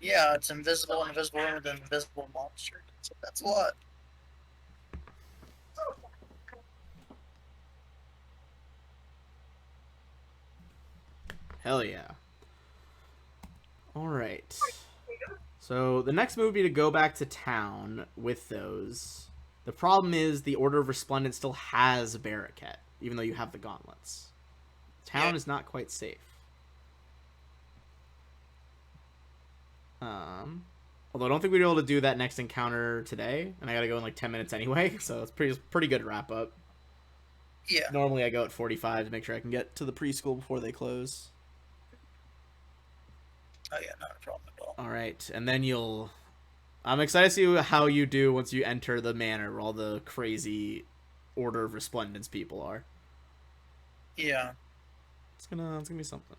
Yeah, it's invisible with an invisible monster. So that's a lot. Hell yeah. Alright. So the next move would be to go back to town with those. The problem is the Order of Resplendent still has a Barricade, even though you have the gauntlets. Town is not quite safe. Although I don't think we'd be able to do that next encounter today, and I gotta go in like 10 minutes anyway, so it's pretty good wrap up. Yeah. Normally I go at 45 to make sure I can get to the preschool before they close. Oh yeah, not a problem at all. Alright, and then you'll... I'm excited to see how you do once you enter the manor where all the crazy Order of Resplendence people are. Yeah. It's gonna be something.